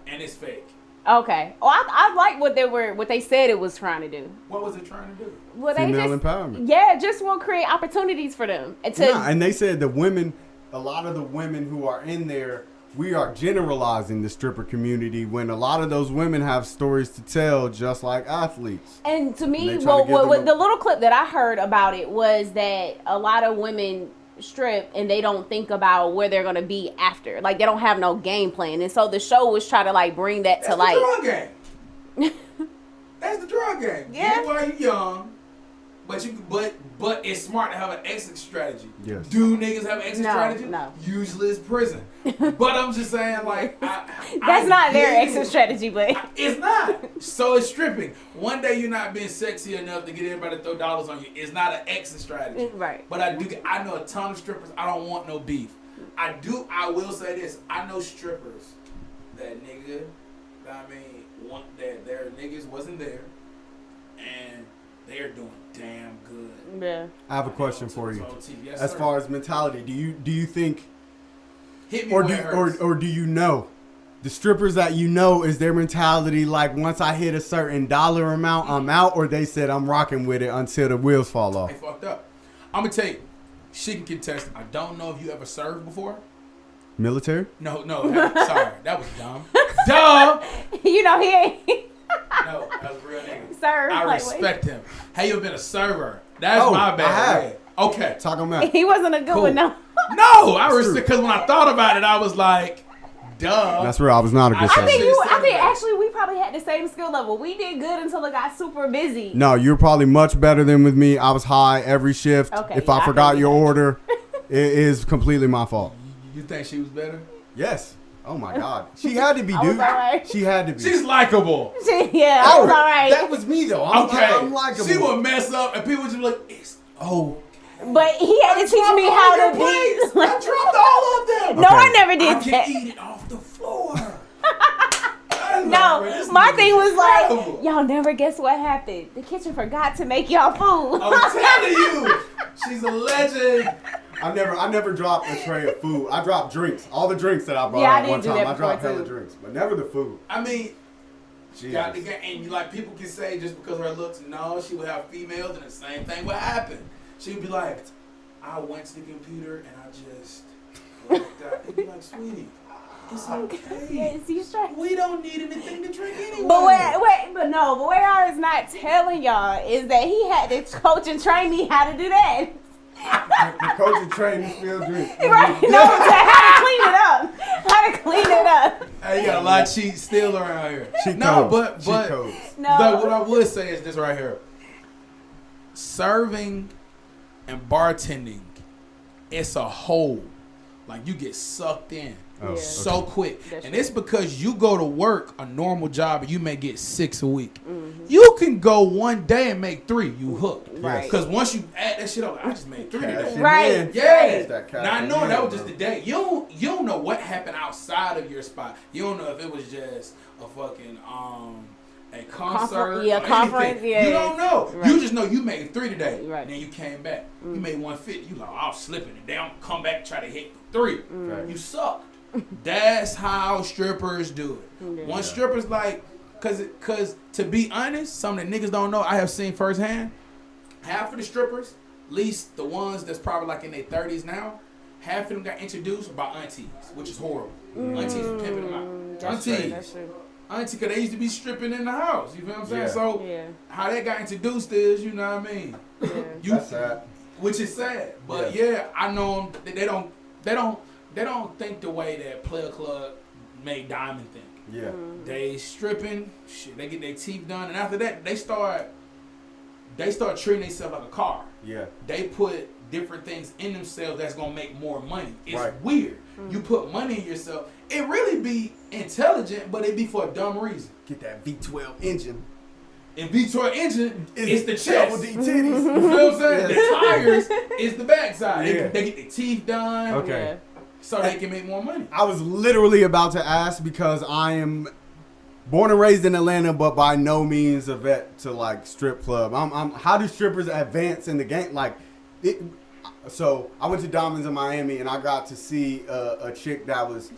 Speaker 1: and it's fake.
Speaker 3: okay. Well, I like what they said it was trying to do.
Speaker 1: What was it trying to do?
Speaker 3: Well, they
Speaker 2: Female
Speaker 3: just,
Speaker 2: empowerment.
Speaker 3: Yeah, just want to create opportunities for them. And to,
Speaker 2: Nah, and they said a lot of the women who are in there, we are generalizing the stripper community when a lot of those women have stories to tell, just like athletes.
Speaker 3: And to
Speaker 2: And
Speaker 3: me,
Speaker 2: they try to give them
Speaker 3: the little clip that I heard about it was that a lot of women strip and they don't think about where they're gonna be after. Like they don't have no game plan. And so the show was trying to like bring that
Speaker 1: That's
Speaker 3: to
Speaker 1: the
Speaker 3: like.
Speaker 1: drug game. That's the drug game.
Speaker 3: Yeah.
Speaker 1: Get it while you young, but it's smart to have an exit strategy.
Speaker 2: Yes.
Speaker 1: Do niggas have an exit
Speaker 3: No,
Speaker 1: strategy?
Speaker 3: no.
Speaker 1: Usually it's prison. But I'm just saying, like,
Speaker 3: That's not their
Speaker 1: get
Speaker 3: exit
Speaker 1: it.
Speaker 3: strategy, but
Speaker 1: It's not. So it's stripping. One day you're not being sexy enough to get everybody to throw dollars on you. It's not an exit strategy.
Speaker 3: Right.
Speaker 1: But I know a ton of strippers. I don't want no beef. I will say this. I know strippers that their niggas wasn't there, and they're doing damn good.
Speaker 3: yeah.
Speaker 2: I have a question for you.
Speaker 1: Yes,
Speaker 2: As
Speaker 1: sir.
Speaker 2: far as mentality, do you think,
Speaker 1: Hit me
Speaker 2: or
Speaker 1: where it hurts.
Speaker 2: do you know, the strippers that you know, is their mentality like once I hit a certain dollar amount, I'm out, or they said I'm rocking with it until the wheels fall off?
Speaker 1: They fucked up. I'm gonna tell you, she can contest. I don't know if you ever served before.
Speaker 2: Military?
Speaker 1: No, sorry, that was dumb. Dumb.
Speaker 3: You know he ain't
Speaker 1: No, that was a real nigga.
Speaker 3: served.
Speaker 1: I
Speaker 3: like,
Speaker 1: respect him. Have you ever been a server? That's
Speaker 2: Oh,
Speaker 1: my
Speaker 2: I
Speaker 1: bad.
Speaker 2: have.
Speaker 1: Yeah. Okay.
Speaker 2: Talk on
Speaker 3: wait.
Speaker 2: that.
Speaker 3: He wasn't a good
Speaker 1: Cool.
Speaker 3: one, no.
Speaker 1: No, I
Speaker 2: That's
Speaker 1: respect because when I thought about it, I was like, duh.
Speaker 2: That's real. I was not a good
Speaker 1: I
Speaker 3: I
Speaker 2: server.
Speaker 3: think
Speaker 1: should've said
Speaker 3: I think
Speaker 1: that.
Speaker 3: actually we probably had the same skill level. We did good until it got super busy.
Speaker 2: No, you're probably much better than with me. I was high every shift.
Speaker 3: Okay,
Speaker 2: If
Speaker 3: yeah,
Speaker 2: I
Speaker 3: I
Speaker 2: forgot
Speaker 3: feel
Speaker 2: your
Speaker 3: you.
Speaker 2: order, it is completely my fault.
Speaker 1: You think she was better?
Speaker 2: Yes. Oh my God. She had to be,
Speaker 3: I was
Speaker 2: dude.
Speaker 3: alright.
Speaker 2: She had to be.
Speaker 1: She's likable.
Speaker 3: Yeah, I was all right.
Speaker 2: That was me though. I'm,
Speaker 1: Okay.
Speaker 2: I'm likable.
Speaker 1: She would mess up and people would just be like, it's
Speaker 3: But he had to teach
Speaker 1: dropped
Speaker 3: me
Speaker 1: all
Speaker 3: how
Speaker 1: your
Speaker 3: to
Speaker 1: plates.
Speaker 3: be.
Speaker 1: I dropped all of them.
Speaker 3: No,
Speaker 2: Okay.
Speaker 3: I never
Speaker 1: I
Speaker 3: did
Speaker 1: can
Speaker 3: that.
Speaker 1: eat it off the floor.
Speaker 3: No, my thing was like,
Speaker 1: incredible.
Speaker 3: y'all never guess what happened. The kitchen forgot to make y'all food.
Speaker 1: I'm telling you, she's a legend.
Speaker 2: I never dropped a tray of food. I dropped drinks. All the drinks that I brought
Speaker 3: Yeah, I
Speaker 2: out
Speaker 3: did
Speaker 2: one
Speaker 3: do
Speaker 2: time.
Speaker 3: that
Speaker 2: I dropped
Speaker 3: before,
Speaker 2: hella
Speaker 3: too.
Speaker 2: drinks, but never the food.
Speaker 1: I mean,
Speaker 2: Jeez.
Speaker 1: got the game, and you like people can say just because her looks, no, she would have females, and the same thing would happen. She'd be like, I went to the computer and I just looked out. They'd be like, sweetie, it's okay.
Speaker 3: Yes, you straight.
Speaker 1: We don't need anything to drink anyway.
Speaker 3: But what I was not telling y'all is that he had to coach and train me how to do that.
Speaker 2: The coach and trainer still drinks.
Speaker 3: Right? No, how to clean it up. How to clean it up.
Speaker 1: Hey, you got a lot of cheats still around here.
Speaker 2: Cheat
Speaker 1: No,
Speaker 2: codes. Cheat
Speaker 1: but
Speaker 2: codes.
Speaker 3: No.
Speaker 1: what I would say is this right here. Serving and bartending, it's a whole. Like you get sucked in
Speaker 2: Oh,
Speaker 3: Yeah.
Speaker 1: so quick.
Speaker 3: That's
Speaker 1: And
Speaker 3: true.
Speaker 1: it's because you go to work a normal job and you may get 6 a week.
Speaker 3: Mm-hmm.
Speaker 1: You can go one day and make 3. You hooked.
Speaker 3: Right.
Speaker 1: Because once you add that shit up, I just made 3
Speaker 2: Cash
Speaker 1: today.
Speaker 2: it
Speaker 3: Right.
Speaker 2: in.
Speaker 1: Yeah,
Speaker 2: It's that cash
Speaker 1: not
Speaker 2: in,
Speaker 1: knowing that was
Speaker 2: bro.
Speaker 1: just the day. You don't know what happened outside of your spot. You don't know if it was just a fucking a concert,
Speaker 3: Yeah,
Speaker 1: or
Speaker 3: conference,
Speaker 1: anything.
Speaker 3: yeah.
Speaker 1: You don't know.
Speaker 3: Right.
Speaker 1: You just know you made 3 today.
Speaker 3: Right.
Speaker 1: And then you came back. You made 150. You like, I was slipping it down. Come back, try to hit 3.
Speaker 2: Right.
Speaker 1: You suck. That's how strippers do it.
Speaker 3: Yeah.
Speaker 1: One stripper's like, cause to be honest, some of the niggas don't know. I have seen firsthand. Half of the strippers, at least the ones that's probably like in their 30s now, half of them got introduced by aunties, which is horrible. Aunties are pimping them out.
Speaker 3: That's true.
Speaker 1: Aunties.
Speaker 3: That's true.
Speaker 1: auntie, because they used to be stripping in the house. You feel what I'm saying?
Speaker 2: Yeah.
Speaker 1: So
Speaker 3: Yeah.
Speaker 1: how that got introduced is, you know what I mean?
Speaker 3: Yeah.
Speaker 2: That's sad.
Speaker 1: Which is sad. But yeah, I know them, they don't think the way that Player Club made Diamond think.
Speaker 2: Yeah.
Speaker 1: They stripping, shit, they get their teeth done, and after that they start treating themselves like a car.
Speaker 2: Yeah.
Speaker 1: They put different things in themselves that's gonna make more money. It's
Speaker 2: Right.
Speaker 1: weird. You put money in yourself. It really be intelligent, but it be for a dumb reason.
Speaker 2: Get that V12 engine.
Speaker 1: In V12 engine, it's the
Speaker 2: Double
Speaker 1: chest.
Speaker 2: D
Speaker 1: You
Speaker 2: titties.
Speaker 1: feel what I'm saying? The tires is the backside.
Speaker 2: Yeah.
Speaker 1: They get their teeth done
Speaker 2: Okay.
Speaker 1: so they can make more money.
Speaker 2: I was literally about to ask because I am born and raised in Atlanta, but by no means a vet to like strip club. How do strippers advance in the game? Like, so I went to Diamonds in Miami and I got to see a chick that was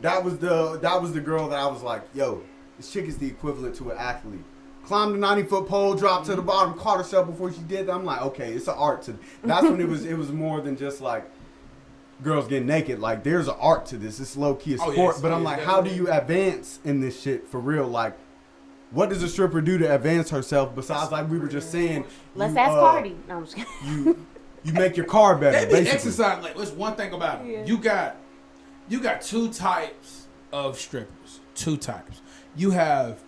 Speaker 2: the girl that I was like, yo, this chick is the equivalent to an athlete. Climbed the 90-foot pole, dropped to the bottom, caught herself before she did that. I'm like, okay, it's an art to. That's when it was more than just like girls getting naked. Like, there's an art to this. It's low key a sport.
Speaker 1: yes.
Speaker 2: But I'm
Speaker 1: Yeah,
Speaker 2: like, how do
Speaker 1: definitely.
Speaker 2: you advance in this shit for real? Like, what does a stripper do to advance herself besides like we were just saying?
Speaker 3: Let's
Speaker 2: you,
Speaker 3: ask Cardi. No, I'm just kidding.
Speaker 2: You make your car better.
Speaker 1: They be
Speaker 2: basically.
Speaker 1: exercising. Like, there's one thing about it.
Speaker 3: Yeah.
Speaker 1: You got two types of strippers. Two types. You have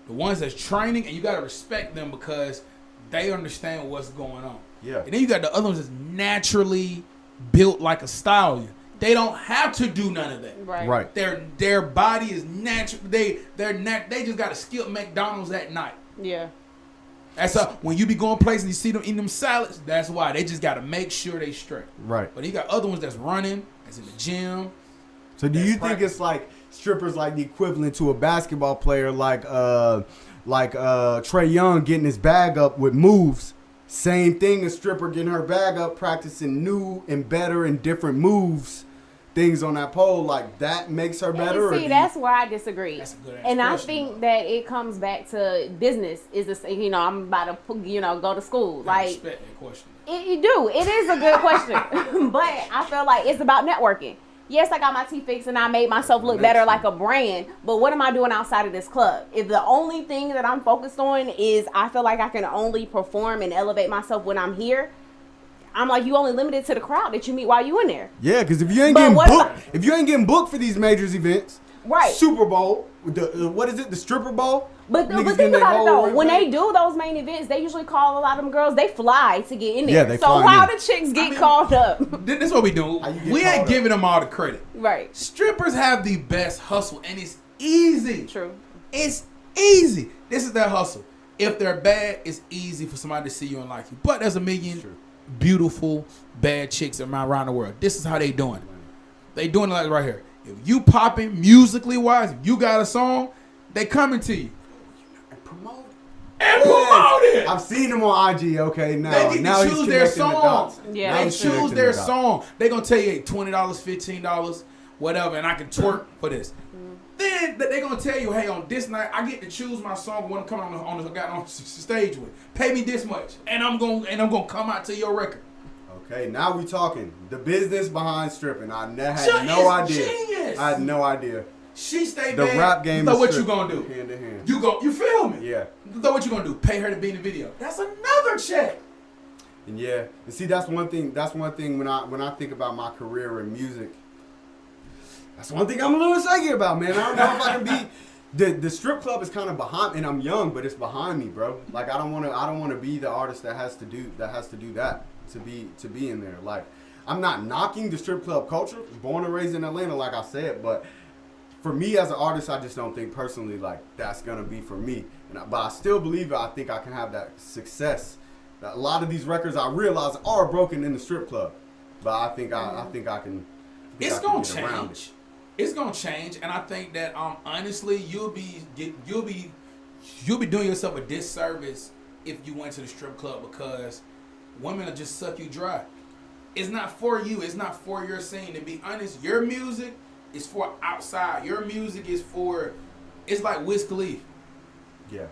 Speaker 1: the ones that's training, and you got to respect them because they understand what's going on.
Speaker 2: Yeah.
Speaker 1: And then you got the other ones that's naturally built like a stallion. They don't have to do none of that.
Speaker 2: Right.
Speaker 1: Their body is natural. They just got to skip McDonald's at night.
Speaker 3: Yeah.
Speaker 1: That's when you be going places and you see them eating them salads. That's why they just got to make sure they straight.
Speaker 2: Right.
Speaker 1: But you got other ones that's running, that's in the gym.
Speaker 2: So do you think
Speaker 1: practice.
Speaker 2: it's like strippers like the equivalent to a basketball player like Trey Young getting his bag up with moves? Same thing, a stripper getting her bag up, practicing new and better and different moves, things on that pole. Like that makes her better.
Speaker 3: And see, that's where I disagree.
Speaker 1: That's a good-ass
Speaker 3: and I
Speaker 1: question,
Speaker 3: think
Speaker 1: though.
Speaker 3: that it comes back to business. Is this, I'm about to, go to school.
Speaker 1: I
Speaker 3: Like,
Speaker 1: respect that question.
Speaker 3: you do. It is a good question. But I feel like it's about networking. Yes, I got my teeth fixed and I made myself look better like a brand. But what am I doing outside of this club? If the only thing that I'm focused on is I feel like I can only perform and elevate myself when I'm here, I'm like, you only limited to the crowd that you meet while you in there.
Speaker 2: Yeah, because if you ain't
Speaker 3: But
Speaker 2: getting
Speaker 3: what
Speaker 2: booked, if you ain't getting booked for these majors events,
Speaker 3: Right.
Speaker 2: Super Bowl, what is it? The stripper bowl.
Speaker 3: But
Speaker 2: Niggas
Speaker 3: think
Speaker 2: getting their
Speaker 3: about it
Speaker 2: whole
Speaker 3: though.
Speaker 2: ring
Speaker 3: When
Speaker 2: back.
Speaker 3: they do those main events, they usually call a lot of them girls. They fly to get in there.
Speaker 2: Yeah, they
Speaker 3: so
Speaker 2: fly
Speaker 3: how
Speaker 2: in.
Speaker 3: the chicks get
Speaker 1: I mean-
Speaker 3: called up?
Speaker 1: This is what we do.
Speaker 2: How you get
Speaker 1: We ain't
Speaker 2: called
Speaker 1: giving them all the credit.
Speaker 3: Right.
Speaker 1: Strippers have the best hustle, and it's easy.
Speaker 3: True.
Speaker 1: It's easy. This is their hustle. If they're bad, it's easy for somebody to see you and like you. But there's a million
Speaker 2: True.
Speaker 1: beautiful bad chicks around the world. This is how they doing. They doing it like right here. If you popping musically wise, if you got a song, they coming to you.
Speaker 2: Promote.
Speaker 1: And promote it.
Speaker 2: I've seen them on IG. Okay, now
Speaker 1: They get
Speaker 2: now
Speaker 1: to
Speaker 2: he's
Speaker 1: choose their
Speaker 2: connecting the
Speaker 1: song.
Speaker 2: dots.
Speaker 3: Yeah,
Speaker 2: Now
Speaker 1: They
Speaker 2: he's
Speaker 1: choose
Speaker 2: connecting
Speaker 1: their
Speaker 2: the dots.
Speaker 1: song. They gonna tell you, hey, $20, $15, whatever, and I can twerk for this. Then they gonna tell you, hey, on this night I get to choose my song when I'm coming on stage with. Pay me this much, and I'm gonna come out to your record.
Speaker 2: Okay, now we talking the business behind stripping. I had
Speaker 1: Sure,
Speaker 2: no
Speaker 1: it's
Speaker 2: idea.
Speaker 1: genius.
Speaker 2: I had no idea.
Speaker 1: She stay
Speaker 2: The
Speaker 1: bad.
Speaker 2: rap game.
Speaker 1: So
Speaker 2: is
Speaker 1: what you
Speaker 2: stripping,
Speaker 1: gonna do?
Speaker 2: Hand to hand.
Speaker 1: You feel me?
Speaker 2: Yeah.
Speaker 1: So what you gonna do? Pay her to be in the video. That's another check.
Speaker 2: And yeah, and see that's one thing. That's one thing when I think about my career in music. That's one thing I'm a little shaky about, man. I don't know if I can be. The strip club is kind of behind, and I'm young, but it's behind me, bro. Like I don't want to be the artist that has to do that to be in there. Like I'm not knocking the strip club culture. Born and raised in Atlanta, like I said, but for me as an artist, I just don't think personally like that's gonna be for me. But I still believe it. I think I can have that success. A lot of these records I realize are broken in the strip club, but I think I can.
Speaker 1: It's gonna change. It's gonna change, and I think that honestly, you'll be doing yourself a disservice if you went to the strip club because women will just suck you dry. It's not for you. It's not for your scene. To be honest, your music is for outside. Your music is for. It's like Wiz Khalifa.
Speaker 2: Yeah.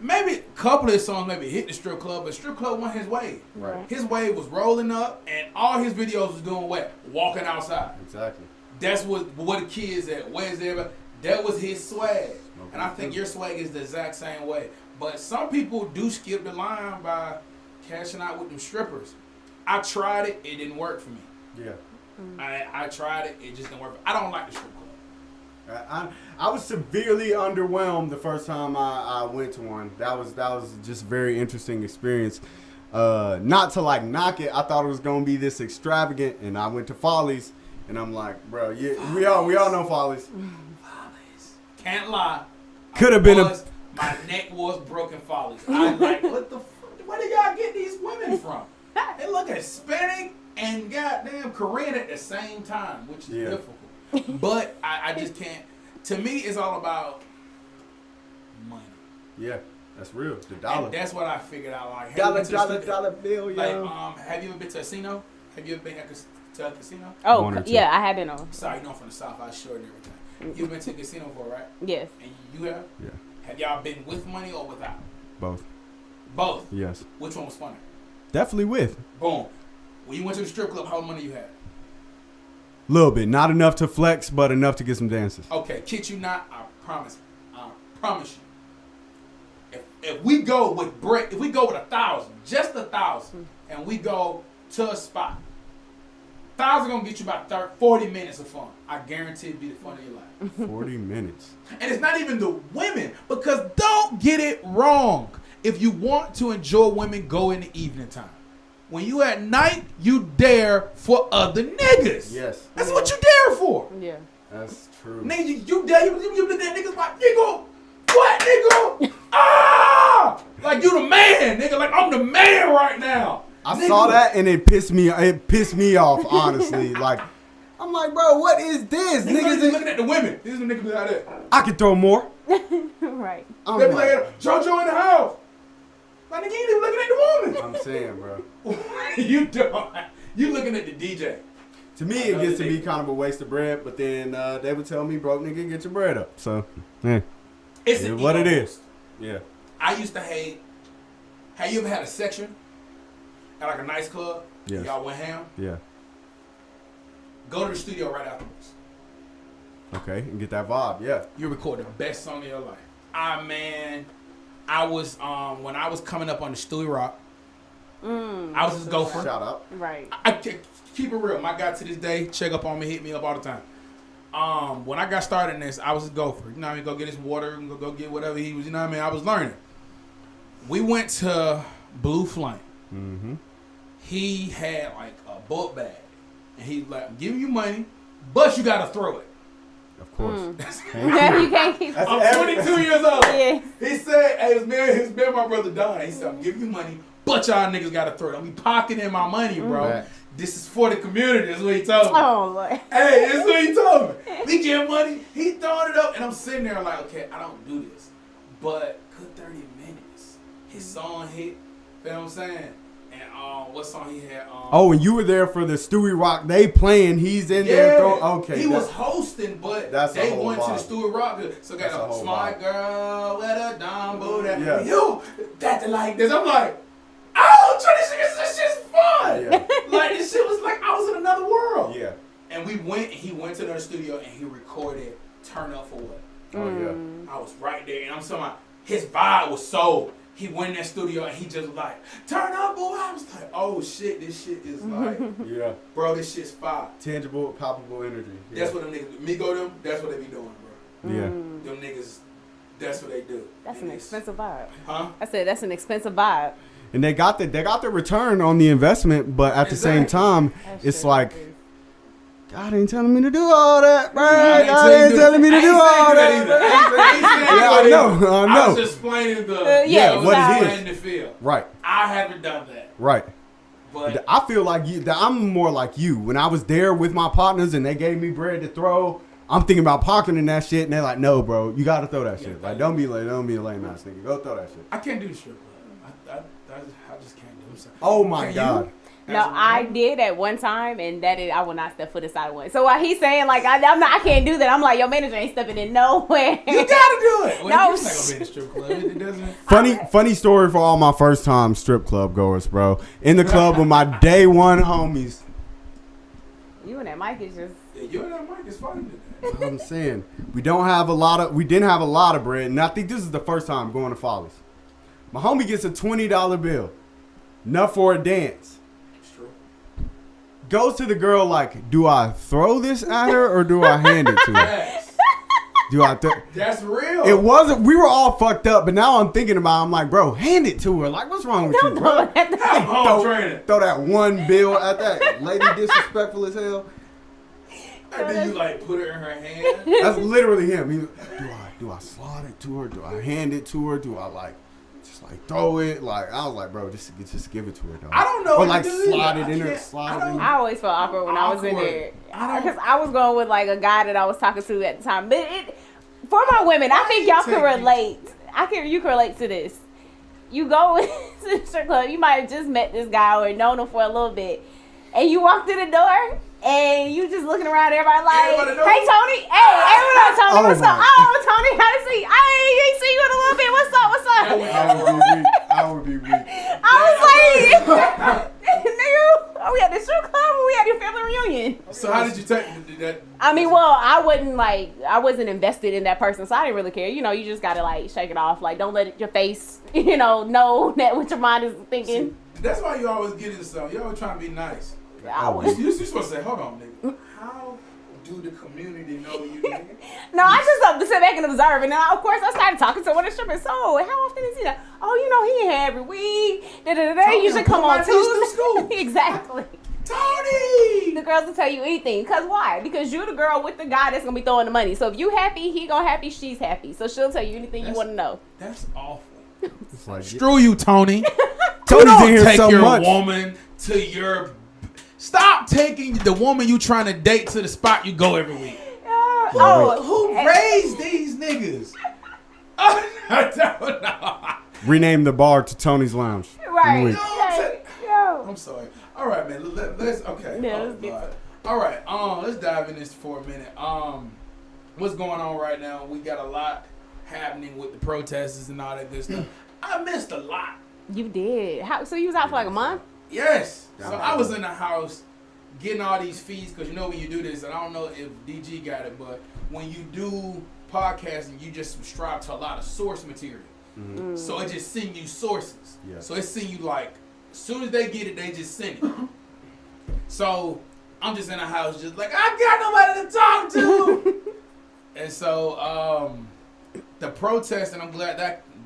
Speaker 1: Maybe a couple of his songs maybe hit the strip club, but strip club wasn't his wave.
Speaker 2: Right.
Speaker 1: His wave was rolling up, and all his videos was doing what? Walking outside.
Speaker 2: Exactly.
Speaker 1: That's what the kids at. Where's everybody? That was his swag. And I think your swag is the exact same way. But some people do skip the line by cashing out with them strippers. I tried it. It didn't work for me.
Speaker 2: Yeah.
Speaker 1: I tried it. It just didn't work. I don't like the strip club.
Speaker 2: I was severely underwhelmed the first time I went to one. That was just a very interesting experience. Not to like knock it, I thought it was gonna be this extravagant, and I went to Follies, and I'm like, bro, yeah, we all know Follies.
Speaker 1: Follies. Can't lie.
Speaker 2: Could have been
Speaker 1: my neck was broken. Follies. I like what the where did y'all get these women from? They look at Hispanic and goddamn Korean at the same time, which is difficult. But I just can't. To me, it's all about money.
Speaker 2: Yeah, that's real. The dollar.
Speaker 1: And that's what I figured out. Like,
Speaker 2: dollar bill,
Speaker 1: like,
Speaker 2: yo.
Speaker 1: have you ever been to a casino? Have you ever been to a casino?
Speaker 3: Oh, yeah, I have been on.
Speaker 1: Sorry, you know I'm from the South. I was short and everything. You've been to a casino before, right?
Speaker 3: Yes.
Speaker 1: And you have?
Speaker 2: Yeah.
Speaker 1: Have y'all been with money or without?
Speaker 2: Both.
Speaker 1: Both?
Speaker 2: Yes.
Speaker 1: Which one was funner?
Speaker 2: Definitely with.
Speaker 1: Boom. When you went to the strip club, how much money you had?
Speaker 2: Little bit. Not enough to flex, but enough to get some dances.
Speaker 1: Okay, kid you not, I promise you. If we go with break, if we go with 1,000, just 1,000, and we go to a spot, 1,000 gonna get you about 40 minutes of fun. I guarantee it'll be the fun of your life.
Speaker 2: 40 minutes.
Speaker 1: And it's not even the women, because don't get it wrong. If you want to enjoy women, go in the evening time. When you at night, you there for other niggas.
Speaker 2: Yes.
Speaker 1: That's what you there for.
Speaker 3: Yeah.
Speaker 2: That's true.
Speaker 1: Nigga, you there, you look at niggas like, nigga, what, nigga? Ah! Like you the man, nigga. Like I'm the man right now.
Speaker 2: I saw that and it pissed me off, honestly. Like, I'm like, bro, what is this?
Speaker 1: Niggas looking at the women. These are the niggas be like that.
Speaker 2: I could throw more.
Speaker 3: Right.
Speaker 1: They be like, JoJo in the house. Like, nigga, you ain't even looking at the woman.
Speaker 2: I'm saying, bro.
Speaker 1: You don't. You looking at the DJ.
Speaker 2: To me, it gets to be kind of a waste of bread, but then they would tell me, broke nigga, get your bread up. So, yeah.
Speaker 1: It's
Speaker 2: what it is. Yeah.
Speaker 1: I used to hate. Have you ever had a section at like a nice club?
Speaker 2: Yes.
Speaker 1: Y'all went ham?
Speaker 2: Yeah.
Speaker 1: Go to the studio right afterwards.
Speaker 2: Okay, and get that vibe, yeah.
Speaker 1: You record the best song of your life. I was when I was coming up on the Stewie Rock. I was his gopher.
Speaker 2: Shout out.
Speaker 3: Right.
Speaker 1: I keep it real. My guy to this day check up on me, hit me up all the time. When I got started in this, I was his gopher. You know what I mean? Go get his water and go get whatever he was. You know what I mean? I was learning. We went to Blue Flame.
Speaker 2: Mm-hmm.
Speaker 1: He had like a book bag, and he's like, "I'm giving you money, but you gotta throw it."
Speaker 2: Of course.
Speaker 3: You can't keep.
Speaker 1: I'm 22 years old.
Speaker 3: Yeah.
Speaker 1: He said, "Hey, it's me and my brother Don." He said, "I'm giving you money, but y'all niggas gotta throw it. I'm be pocketing my money, bro.
Speaker 2: Right.
Speaker 1: This is for the community." That's what he told me.
Speaker 3: Oh Lord.
Speaker 1: Hey, that's what he told me. We get money. He throwing it up, and I'm sitting there like, okay, I don't do this, but good 30 minutes. His song hit. You know what I'm saying? And what song he had?
Speaker 2: Oh, and you were there for the Stewie Rock. They playing. He's in there. Okay.
Speaker 1: He was hosting, but they went to the Stewie Rock. So got a smart girl with a dumb booty.
Speaker 2: Yeah.
Speaker 1: Yo, that like this. I'm like, oh, this shit's fun.
Speaker 2: Yeah.
Speaker 1: Like this shit was like I was in another world.
Speaker 2: Yeah.
Speaker 1: And he went to the studio and he recorded "Turn Up for What."
Speaker 2: Oh yeah.
Speaker 1: I was right there, and I'm talking about his vibe was so. He went in that studio and he just like, turn up, boy. I was like, oh shit, this shit is like,
Speaker 2: yeah,
Speaker 1: bro, this shit's fire.
Speaker 2: Tangible, palpable energy. Yeah.
Speaker 1: That's what them niggas, me go them, that's what they be doing, bro.
Speaker 2: Yeah.
Speaker 1: Them niggas, that's what they do.
Speaker 3: That's an expensive vibe.
Speaker 1: Huh?
Speaker 3: I said that's an expensive vibe.
Speaker 2: And they got the return on the investment, but at the same time, it's like, God ain't telling me to do all that, bro. God ain't telling me to do all that. Yeah, I know.
Speaker 1: I was just explaining
Speaker 2: what it is.
Speaker 1: The feel.
Speaker 2: Right.
Speaker 1: I haven't done that.
Speaker 2: Right.
Speaker 1: But
Speaker 2: I feel like I'm more like you. When I was there with my partners and they gave me bread to throw, I'm thinking about pocketing that shit, and they're like, "No, bro, you got to throw that shit. Like, don't be a lame ass nigga. Go throw that shit."
Speaker 1: I can't do the strip club. I just can't do it.
Speaker 2: Oh my God.
Speaker 3: No, I did at one time, and I will not step foot inside of one. So while he's saying like I can't do that, I'm like, your manager ain't stepping in nowhere.
Speaker 1: You gotta do it.
Speaker 3: No,
Speaker 1: not gonna be in a strip club. It doesn't.
Speaker 2: Funny story for all my first time strip club goers, bro. In the club with my day one homies.
Speaker 3: You and that mic is just.
Speaker 1: Yeah, you and that mic is funny today.
Speaker 2: I'm saying we didn't have a lot of bread, and I think this is the first time going to Follies. My homie gets a $20 bill, enough for a dance.
Speaker 1: It's true.
Speaker 2: Goes to the girl like, do I throw this at her or do I hand it to her?
Speaker 1: Yes.
Speaker 2: Do I?
Speaker 1: That's real.
Speaker 2: It wasn't. We were all fucked up, but now I'm thinking about. I'm like, bro, hand it to her. Like, what's wrong with you, bro?
Speaker 1: Have home training.
Speaker 2: Throw that one bill at that lady, disrespectful as hell.
Speaker 1: And then you like put it in her hand.
Speaker 2: That's literally him. He, do I slide it to her? Do I hand it to her? Do I like just like throw it? Like I was like, bro, just give it to her, dog.
Speaker 1: I don't know.
Speaker 2: Or
Speaker 1: what
Speaker 2: like
Speaker 1: to do.
Speaker 2: slide it
Speaker 1: I
Speaker 2: in her.
Speaker 1: can't-
Speaker 2: Slide it in.
Speaker 3: I always felt awkward when I was in there.
Speaker 1: I don't-
Speaker 3: Because I was going with like a guy that I was talking to at the time. But for my women, I think y'all can relate. You can relate to this. You go into the strip club, you might have just met this guy or known him for a little bit. And you walk through the door and you just looking around, everybody like,
Speaker 1: Everybody knows.
Speaker 3: hey Tony, hey, what up, Tony?
Speaker 2: Oh,
Speaker 3: What's up?
Speaker 2: my.
Speaker 3: Oh, Tony, how to see? I ain't seen you in a little bit. What's up?
Speaker 2: I would be weak.
Speaker 3: I was like, nigga, we at the strip club or we at your family reunion?
Speaker 1: So how did you take that?
Speaker 3: I mean, well, I wasn't invested in that person, so I didn't really care. You know, you just gotta like shake it off. Like, don't let your face, know that what your mind is thinking.
Speaker 1: That's why you always get into something. You always trying to be nice. You're supposed to say, hold on, nigga. How do the community know you, nigga?
Speaker 3: No, I just sit back and observe, and then of course I started talking to one of the strippers. So, how often is he there? Oh, he in here every week. You should come on
Speaker 1: put my niece through
Speaker 3: Tuesday.
Speaker 1: school.
Speaker 3: Exactly.
Speaker 1: Tony!
Speaker 3: The girls will tell you anything. Cause why? Because you're the girl with the guy that's gonna be throwing the money. So if you happy, he gonna happy, she's happy. So she'll tell you anything you want to know.
Speaker 1: That's awful.
Speaker 2: It's like,
Speaker 1: Screw you, Tony.
Speaker 2: Tony's
Speaker 1: Don't
Speaker 2: in here
Speaker 1: take
Speaker 2: so
Speaker 1: your
Speaker 2: much.
Speaker 1: woman to your... Stop taking the woman you trying to date to the spot you go every week. Who raised these niggas? I don't know.
Speaker 2: rename the bar to Tony's Lounge.
Speaker 3: Right.
Speaker 2: Wait.
Speaker 3: Yo.
Speaker 1: I'm sorry. All right, man. Let's okay.
Speaker 3: Yeah,
Speaker 1: Oh,
Speaker 3: let's get
Speaker 1: God. All right. Let's dive in this for a minute. What's going on right now? We got a lot happening with the protesters and all that good stuff. I missed a lot.
Speaker 3: You did. So you was out for like a month?
Speaker 1: Yes. So I was in the house getting all these feeds because when you do this, and I don't know if DG got it, but when you do podcasting, you just subscribe to a lot of source material.
Speaker 2: Mm-hmm.
Speaker 1: So it just send you sources.
Speaker 2: Yeah.
Speaker 1: So it send you like, as soon as they get it, they just send it. So I'm just in the house, just like, I got nobody to talk to. And so the protest, and I'm glad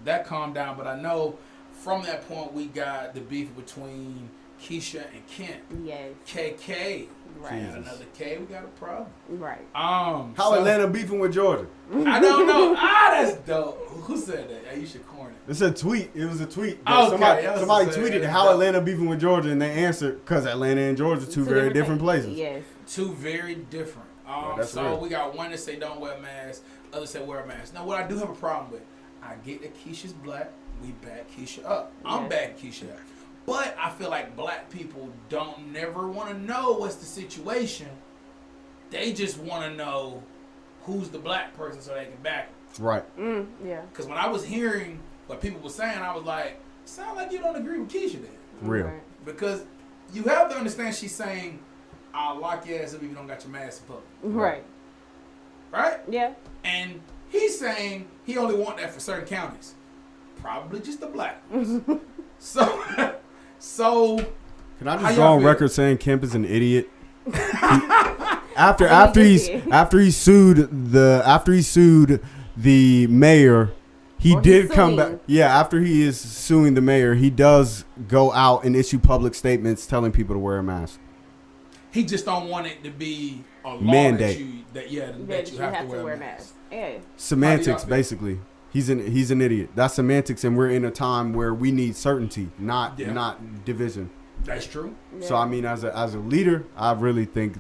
Speaker 1: that calmed down. But I know from that point we got the beef between Keisha and Kent.
Speaker 3: Yes.
Speaker 1: KK.
Speaker 3: Right.
Speaker 1: Got another K. We got a problem.
Speaker 3: Right.
Speaker 2: How
Speaker 1: so-
Speaker 2: Atlanta beefing with Georgia?
Speaker 1: I don't know. That's dope. Who said that? Hey, you should corn it.
Speaker 2: It's a tweet. It was a tweet.
Speaker 1: Okay,
Speaker 2: Somebody
Speaker 1: I was
Speaker 2: tweeted
Speaker 1: saying,
Speaker 2: how
Speaker 1: yeah.
Speaker 2: Atlanta beefing with Georgia, and they answered because Atlanta and Georgia two very different places.
Speaker 3: Yes.
Speaker 1: Two very different.
Speaker 2: that's
Speaker 1: So
Speaker 2: real.
Speaker 1: we got one that say don't wear a mask, others say wear a mask. Now what I do have a problem with, I get that Keisha's black, we back Keisha up. I'm
Speaker 3: Yes.
Speaker 1: back Keisha up. But I feel like black people don't never want to know what's the situation. They just want to know who's the black person so they can back them.
Speaker 2: Right.
Speaker 3: Yeah.
Speaker 1: Because when I was hearing what people were saying, I was like, sound like you don't agree with Keisha then.
Speaker 2: Real.
Speaker 3: Right.
Speaker 1: Because you have to understand she's saying, I'll lock your ass up if you don't got your mask in public.
Speaker 3: Right.
Speaker 1: Right?
Speaker 3: Yeah.
Speaker 1: And he's saying he only want that for certain counties. Probably just the black ones. So
Speaker 2: Can I
Speaker 1: How
Speaker 2: just
Speaker 1: y'all
Speaker 2: go on
Speaker 1: feel?
Speaker 2: record saying Kemp is an idiot? After he sued the mayor, he
Speaker 3: Or
Speaker 2: did
Speaker 3: he's
Speaker 2: come
Speaker 3: suing.
Speaker 2: back. Yeah, after he is suing the mayor, he does go out and issue public statements telling people to wear a mask.
Speaker 1: he just don't want it to be a law
Speaker 2: Mandate.
Speaker 1: that you have to wear a mask.
Speaker 3: Yeah.
Speaker 2: Semantics,
Speaker 1: feel?
Speaker 2: basically. He's an idiot. That's semantics, and we're in a time where we need certainty, not division.
Speaker 1: That's true.
Speaker 2: So I mean, as a leader, I really think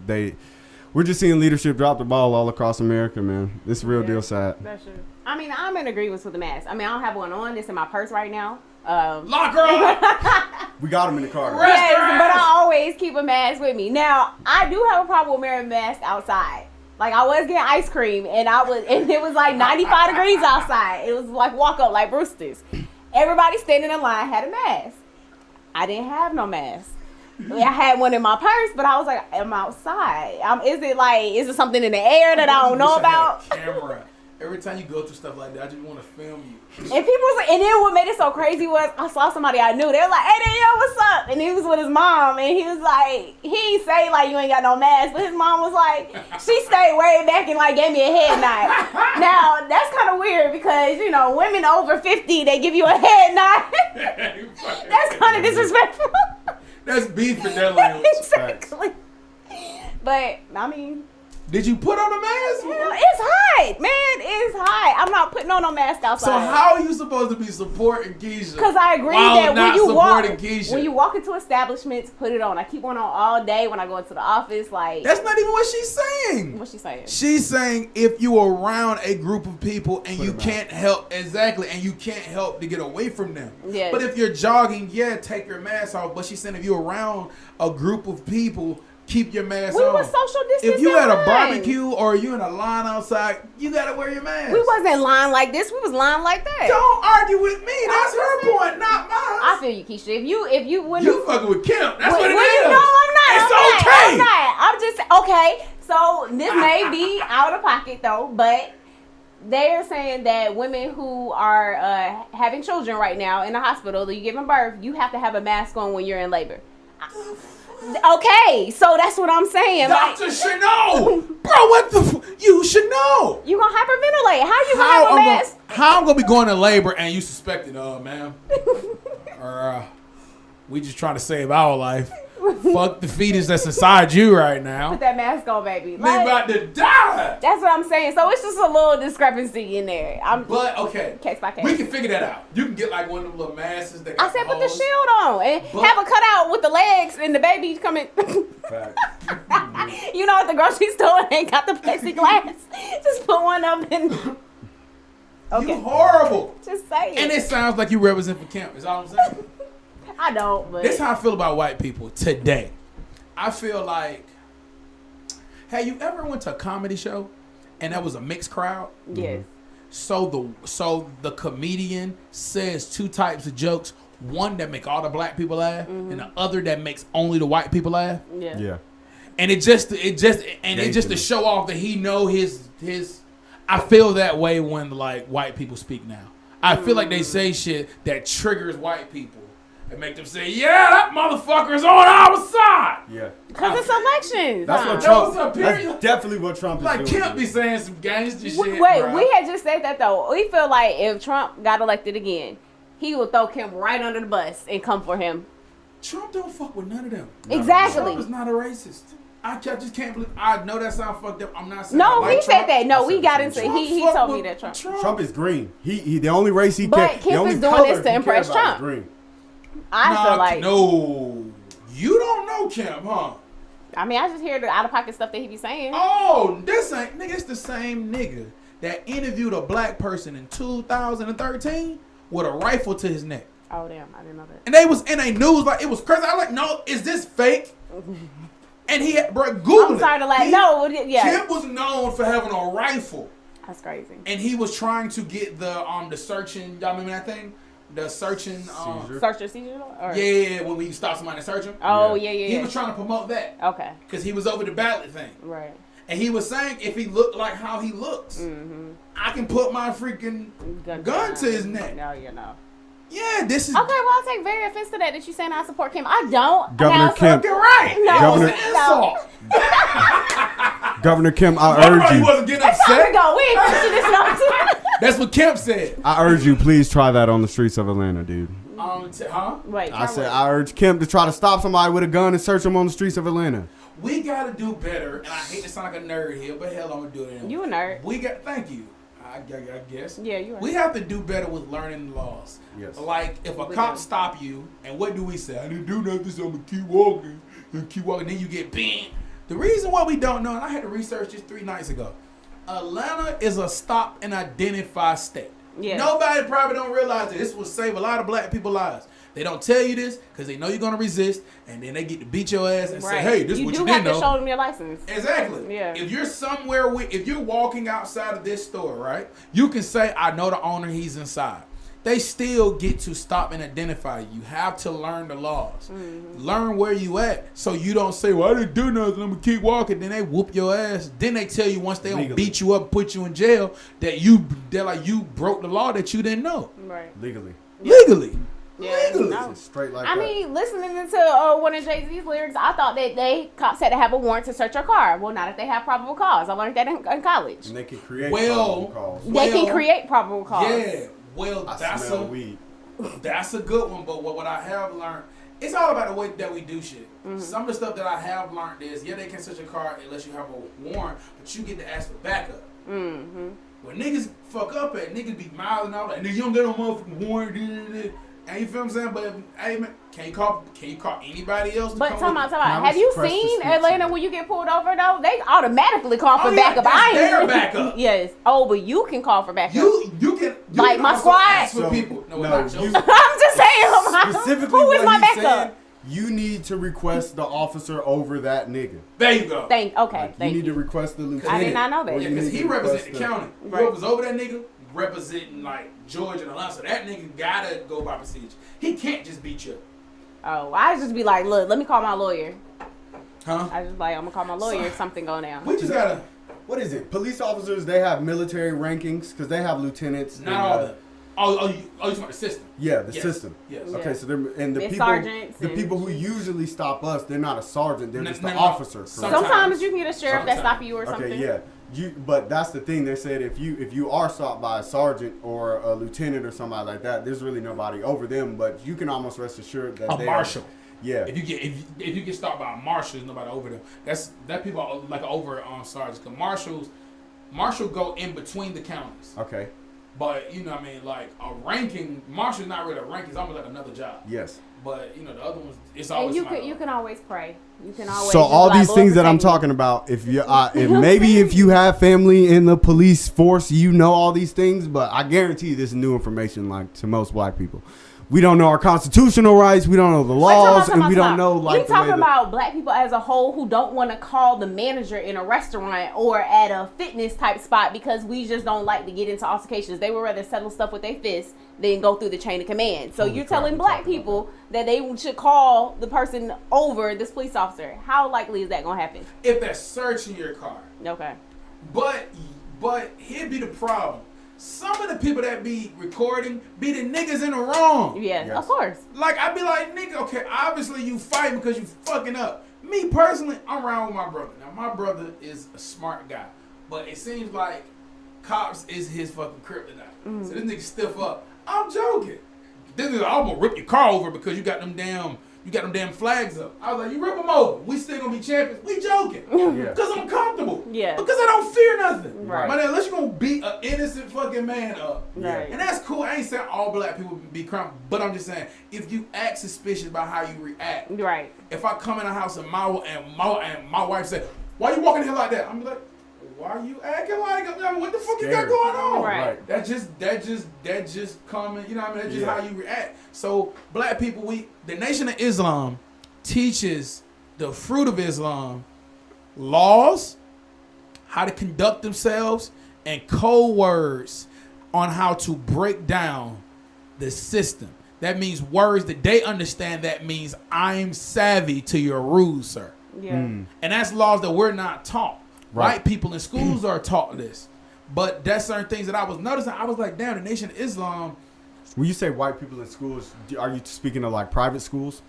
Speaker 2: we're just seeing leadership drop the ball all across America, man. It's real deal sad.
Speaker 3: That's true. I mean, I'm in agreement with the mask. I mean, I don't have one on. It's in my purse right now.
Speaker 1: Lock her up.
Speaker 2: We got him in the car.
Speaker 1: Right.
Speaker 3: Yes,
Speaker 1: Restaurant.
Speaker 3: but I always keep a mask with me. Now, I do have a problem with wearing a mask outside. Like, I was getting ice cream, and it was like 95 degrees outside. It was like walk up like Brewster's. Everybody standing in line had a mask. I didn't have no mask. I had one in my purse, but I was like, I'm outside. Is it something in the air that I don't know about?
Speaker 1: Camera. Every time you go through stuff like that, I just want to film you.
Speaker 3: And people was like, and then what made it so crazy was I saw somebody I knew. They were like, "Hey, Danielle, what's up?" And he was with his mom, and he was like, he ain't say like you ain't got no mask, but his mom was like, she stayed way back and like gave me a head nod. Now that's kind of weird because you know women over 50 they give you a head nod. That's kind of disrespectful.
Speaker 1: That's beef in their language.
Speaker 3: Exactly. But I mean.
Speaker 1: Did you put on a mask?
Speaker 3: It's hot, man. It's hot. I'm not putting on no mask outside.
Speaker 1: So how are you supposed to be supporting Keisha?
Speaker 3: Because I agree
Speaker 1: while
Speaker 3: that
Speaker 1: not
Speaker 3: when you walk into establishments, put it on. I keep one on all day when I go into the office. Like
Speaker 1: that's not even what she's saying.
Speaker 3: What's she saying?
Speaker 1: She's saying if you are around a group of people and you can't help and you can't help to get away from them.
Speaker 3: Yeah.
Speaker 1: But if you're jogging, take your mask off. But she's saying if you're around a group of people, keep your mask on.
Speaker 3: We were social distancing.
Speaker 1: If you at a barbecue or you in a line outside, you gotta wear your mask.
Speaker 3: We wasn't lying like this. We was lying like that.
Speaker 1: Don't argue with me. That's her point, not mine.
Speaker 3: I feel you, Keisha. If you wouldn't,
Speaker 1: you fucking with Kim. That's what it
Speaker 3: is.
Speaker 1: is.
Speaker 3: No, I'm not.
Speaker 1: It's
Speaker 3: I'm
Speaker 1: okay.
Speaker 3: not. I'm just okay. So this may be out of pocket though, but they're saying that women who are having children right now in the hospital, that you giving birth, you have to have a mask on when you're in labor. Okay, so that's what I'm saying.
Speaker 1: Doctor should know. Bro, what the you should know.
Speaker 3: You gonna hyperventilate. How you gonna have a mask?
Speaker 1: How I'm gonna be going to labor and you suspecting, ma'am? Or we just trying to save our life. Fuck the fetus that's inside you right now.
Speaker 3: Put that mask on, baby.
Speaker 1: They about to die.
Speaker 3: That's what I'm saying. So it's just a little discrepancy in there.
Speaker 1: But okay,
Speaker 3: case by case.
Speaker 1: We can figure that out. You can get like one of them little masks that got
Speaker 3: I said put the
Speaker 1: holes.
Speaker 3: shield on and have a cutout with the legs and the baby coming. You know at the grocery store ain't got the plexiglass. Just put one up and. Okay.
Speaker 1: You horrible.
Speaker 3: Just saying.
Speaker 1: And it sounds like you represent for Kemp. Is all I'm saying.
Speaker 3: I don't, but
Speaker 1: this is how I feel about white people today. I feel like, have you ever went to a comedy show and that was a mixed crowd?
Speaker 3: Yes.
Speaker 1: So the comedian says two types of jokes, one that make all the black people laugh, and the other that makes only the white people laugh.
Speaker 3: Yeah.
Speaker 2: Yeah.
Speaker 1: And it just to show off that he know his. I feel that way when like white people speak now. I feel like they say shit that triggers white people. And make them say, yeah, that motherfucker's on our side.
Speaker 2: Yeah.
Speaker 3: Because it's elections.
Speaker 2: That's what Trump. That's definitely what Trump is doing.
Speaker 1: Like Kemp be saying some gangster shit.
Speaker 3: Wait,
Speaker 1: bro.
Speaker 3: we had just said that though. We feel like if Trump got elected again, he would throw Kemp right under the bus and come for him.
Speaker 1: Trump don't fuck with none of them.
Speaker 3: Exactly.
Speaker 1: Trump is not a racist. I just can't believe. I know that sound fucked up. I'm not saying.
Speaker 3: No, he
Speaker 1: Trump.
Speaker 3: said that. No, we got into. He told me that
Speaker 2: Trump is green. He the only race he
Speaker 3: but
Speaker 2: cares.
Speaker 3: Kemp
Speaker 2: the only
Speaker 3: is doing
Speaker 2: color
Speaker 3: this to
Speaker 2: he
Speaker 3: impress
Speaker 2: cares about
Speaker 3: Trump.
Speaker 2: is green.
Speaker 3: I feel like
Speaker 1: no, you don't know Kemp, huh?
Speaker 3: I mean, I just hear the out of pocket stuff that he be saying.
Speaker 1: Oh, this ain't nigga. It's the same nigga that interviewed a black person in 2013 with a rifle to his neck.
Speaker 3: Oh damn, I didn't know that.
Speaker 1: And they was in a news like it was crazy. I was like, no, is this fake? And he had, bro, Google
Speaker 3: I'm sorry to laugh.
Speaker 1: No,
Speaker 3: yeah.
Speaker 1: Kemp was known for having a rifle.
Speaker 3: That's crazy.
Speaker 1: And he was trying to get the searching. Y'all remember that thing? The searching.
Speaker 3: Search or seizure? Or?
Speaker 1: Yeah, when we stop somebody and search him.
Speaker 3: Oh yeah.
Speaker 1: He was trying to promote that.
Speaker 3: Okay.
Speaker 1: Because he was over the ballot thing.
Speaker 3: Right.
Speaker 1: And he was saying if he looked like how he looks, I can put my freaking gun to his neck.
Speaker 3: No, you know.
Speaker 1: Yeah, this is
Speaker 3: okay. Well, I'll take very offense to that you saying I support Kemp. I don't.
Speaker 2: Governor Kemp.
Speaker 1: You're right.
Speaker 3: No,
Speaker 2: Governor, Governor Kemp, I urge
Speaker 1: He
Speaker 2: you.
Speaker 1: wasn't getting
Speaker 3: That's how we
Speaker 1: upset.
Speaker 3: go. We ain't pushing this up.
Speaker 1: That's what Kemp said.
Speaker 2: I urge you, please try that on the streets of Atlanta, dude.
Speaker 1: Huh?
Speaker 3: Wait.
Speaker 2: I said I urge Kemp to try to stop somebody with a gun and search them on the streets of Atlanta.
Speaker 1: We gotta do better, and I hate to sound like a nerd here, but hell, I'm gonna do it anyway.
Speaker 3: You a nerd.
Speaker 1: Thank you. I guess.
Speaker 3: Yeah, you are.
Speaker 1: We have to do better with learning the laws.
Speaker 2: Yes.
Speaker 1: Like, if a cop stop you, and what do we say? I didn't do nothing, so I'm going to keep walking. And keep walking. Then you get banned. The reason why we don't know, and I had to research this 3 nights ago, Atlanta is a stop and identify state.
Speaker 3: Yeah.
Speaker 1: Nobody probably don't realize that this will save a lot of black people's lives. They don't tell you this because they know you're going to resist, and then they get to beat your ass and say, hey, this is what you didn't know.
Speaker 3: You do have to show them your license.
Speaker 1: Exactly.
Speaker 3: Yeah.
Speaker 1: If you're somewhere, if you're walking outside of this store, right, you can say, I know the owner, he's inside. they still get to stop and identify you. You have to learn the laws. Learn where you at so you don't say, well, I didn't do nothing, I'm going to keep walking. Then they whoop your ass. Then they tell you once they don't
Speaker 2: Legally.
Speaker 1: beat you up and put you in jail that they're like, you broke the law that you didn't know.
Speaker 3: Right.
Speaker 2: Legally.
Speaker 1: Legally.
Speaker 3: Yeah,
Speaker 1: Legally.
Speaker 3: no.
Speaker 2: It's straight like
Speaker 3: I
Speaker 2: that.
Speaker 3: mean, listening to one of Jay-Z's lyrics, I thought that cops had to have a warrant to search your car. Well, not if they have probable cause. I learned that in college.
Speaker 2: And they can create
Speaker 1: Well,
Speaker 2: probable cause.
Speaker 3: They can
Speaker 1: Well,
Speaker 3: create probable cause.
Speaker 1: Yeah. Well,
Speaker 2: I
Speaker 1: that's
Speaker 2: smell
Speaker 1: a
Speaker 2: weed.
Speaker 1: that's a good one. But what I have learned, it's all about the way that we do shit. Some of the stuff that I have learned is, yeah, they can search your car unless you have a warrant, but you get to ask for backup.
Speaker 3: Mm-hmm.
Speaker 1: When niggas fuck up at, niggas be miling out like, nigga, you don't get no motherfucking warrant. And you feel what I'm saying? But hey, man, can you call anybody else? To
Speaker 3: But
Speaker 1: come
Speaker 3: time
Speaker 1: with
Speaker 3: out.
Speaker 1: you?
Speaker 3: Have you
Speaker 2: press the
Speaker 3: seen
Speaker 2: speech
Speaker 3: Atlanta
Speaker 2: button.
Speaker 3: when you get pulled over though? They automatically call for
Speaker 1: Oh, yeah,
Speaker 3: backup.
Speaker 1: that's their
Speaker 3: ain't
Speaker 1: backup.
Speaker 3: Yes. Oh, but you can call for backup.
Speaker 1: You can
Speaker 3: Like my
Speaker 1: also
Speaker 3: squad?
Speaker 1: ask for
Speaker 2: So,
Speaker 1: people. No,
Speaker 2: no,
Speaker 1: not yours.
Speaker 2: you-
Speaker 3: I'm just saying.
Speaker 2: Specifically,
Speaker 3: Who is
Speaker 2: what
Speaker 3: my
Speaker 2: he's
Speaker 3: backup?
Speaker 2: saying, you need to request the officer over that nigga.
Speaker 1: There you go.
Speaker 3: Okay,
Speaker 2: Like,
Speaker 3: thank
Speaker 2: you need
Speaker 3: you.
Speaker 2: to request the lieutenant.
Speaker 3: I did not know that.
Speaker 2: or
Speaker 1: Yeah,
Speaker 2: you
Speaker 1: because
Speaker 2: need
Speaker 1: he
Speaker 2: to
Speaker 1: represent
Speaker 2: request
Speaker 1: the county.
Speaker 3: Right.
Speaker 1: Whoever's over that nigga representing like Georgia and Atlanta. So that nigga gotta go by procedure. He can't just beat you up.
Speaker 3: Oh, I just be like, look, let me call my lawyer.
Speaker 1: Huh?
Speaker 3: I just like, I'm gonna call my lawyer if something go down.
Speaker 1: We just gotta
Speaker 2: What is it? Police officers, they have military rankings because they have lieutenants.
Speaker 1: not all the you talking about the system.
Speaker 2: Yeah, the
Speaker 1: Yes.
Speaker 2: system.
Speaker 1: Yes.
Speaker 3: Yeah.
Speaker 2: Okay, so they're and the
Speaker 3: They're
Speaker 2: people,
Speaker 3: sergeants
Speaker 2: the
Speaker 3: and-
Speaker 2: people who usually stop us, they're not a sergeant. They're
Speaker 1: No,
Speaker 2: just
Speaker 1: no,
Speaker 2: the
Speaker 1: no.
Speaker 2: officer. correct?
Speaker 3: Sometimes you can get a sheriff that
Speaker 1: Sometimes.
Speaker 3: stop you or something.
Speaker 2: Okay, yeah. But that's the thing. They said if you are stopped by a sergeant or a lieutenant or somebody like that, there's really nobody over them. But you can almost rest assured that
Speaker 1: A
Speaker 2: they
Speaker 1: marshal.
Speaker 2: Yeah.
Speaker 1: If you get stopped by a marshal, there's nobody over them. That people are like over on sergeants. Cause marshal go in between the counties.
Speaker 2: Okay.
Speaker 1: But you know what I mean, like a ranking, marshal's not really a rank, it's almost like another job.
Speaker 2: Yes.
Speaker 1: But you know, the other ones, it's
Speaker 3: And
Speaker 1: always
Speaker 3: you can always pray. You can always.
Speaker 2: So
Speaker 3: just
Speaker 2: all
Speaker 3: like,
Speaker 2: these
Speaker 3: Lord,
Speaker 2: things that I'm
Speaker 3: protect me.
Speaker 2: talking about, if you if you have family in the police force, you know all these things. But I guarantee you, this is new information. Like to most black people, we don't know our constitutional rights. We don't know the laws, and we don't know like
Speaker 3: we
Speaker 2: the way
Speaker 3: talking
Speaker 2: that-
Speaker 3: about black people as a whole who don't want to call the manager in a restaurant or at a fitness type spot because we just don't like to get into altercations. They would rather settle stuff with their fists than go through the chain of command. So
Speaker 2: Holy
Speaker 3: you're
Speaker 2: crap,
Speaker 3: telling
Speaker 2: we
Speaker 3: black
Speaker 2: talking about
Speaker 3: people that they should call the person over this police officer. How likely is that gonna happen?
Speaker 1: if they're searching your car.
Speaker 3: Okay.
Speaker 1: But here be the problem. Some of the people that be recording be the niggas in the wrong.
Speaker 3: Yes,
Speaker 2: Yes.
Speaker 3: of course.
Speaker 1: Like I be like, nigga, okay, obviously you fighting because you fucking up. Me personally, I'm around with my brother. Now my brother is a smart guy, but it seems like cops is his fucking kryptonite. So this nigga stiff up. I'm joking. This nigga, I'm gonna rip your car over because you got them damn flags up. I was like, you rip them over. We still gonna be champions. We joking.
Speaker 2: Yeah.
Speaker 1: Because I'm comfortable.
Speaker 3: Yeah.
Speaker 1: Because I don't fear nothing.
Speaker 3: Right.
Speaker 1: But unless you're gonna beat an innocent fucking man up.
Speaker 3: Right.
Speaker 1: And that's cool. I ain't saying all black people be crime, but I'm just saying if you act suspicious about how you react.
Speaker 3: Right.
Speaker 1: If I come in a house and my wife said, "Why you walking here like that?" I'm like, "Why you acting like what the fuck you got
Speaker 2: Scared.
Speaker 1: going on?"
Speaker 3: Right.
Speaker 1: That just coming. You know what I mean? That's just
Speaker 2: Yeah.
Speaker 1: how you react. So black people, the Nation of Islam teaches the fruit of Islam, laws, how to conduct themselves, and code words on how to break down the system. That means words that they understand. That means I'm savvy to your rules, sir.
Speaker 3: Yeah.
Speaker 1: And that's laws that we're not taught.
Speaker 2: Right.
Speaker 1: White people in schools are taught this. But that's certain things that I was noticing. I was like, damn, the Nation of Islam.
Speaker 2: When you say white people in schools, are you speaking of like private schools?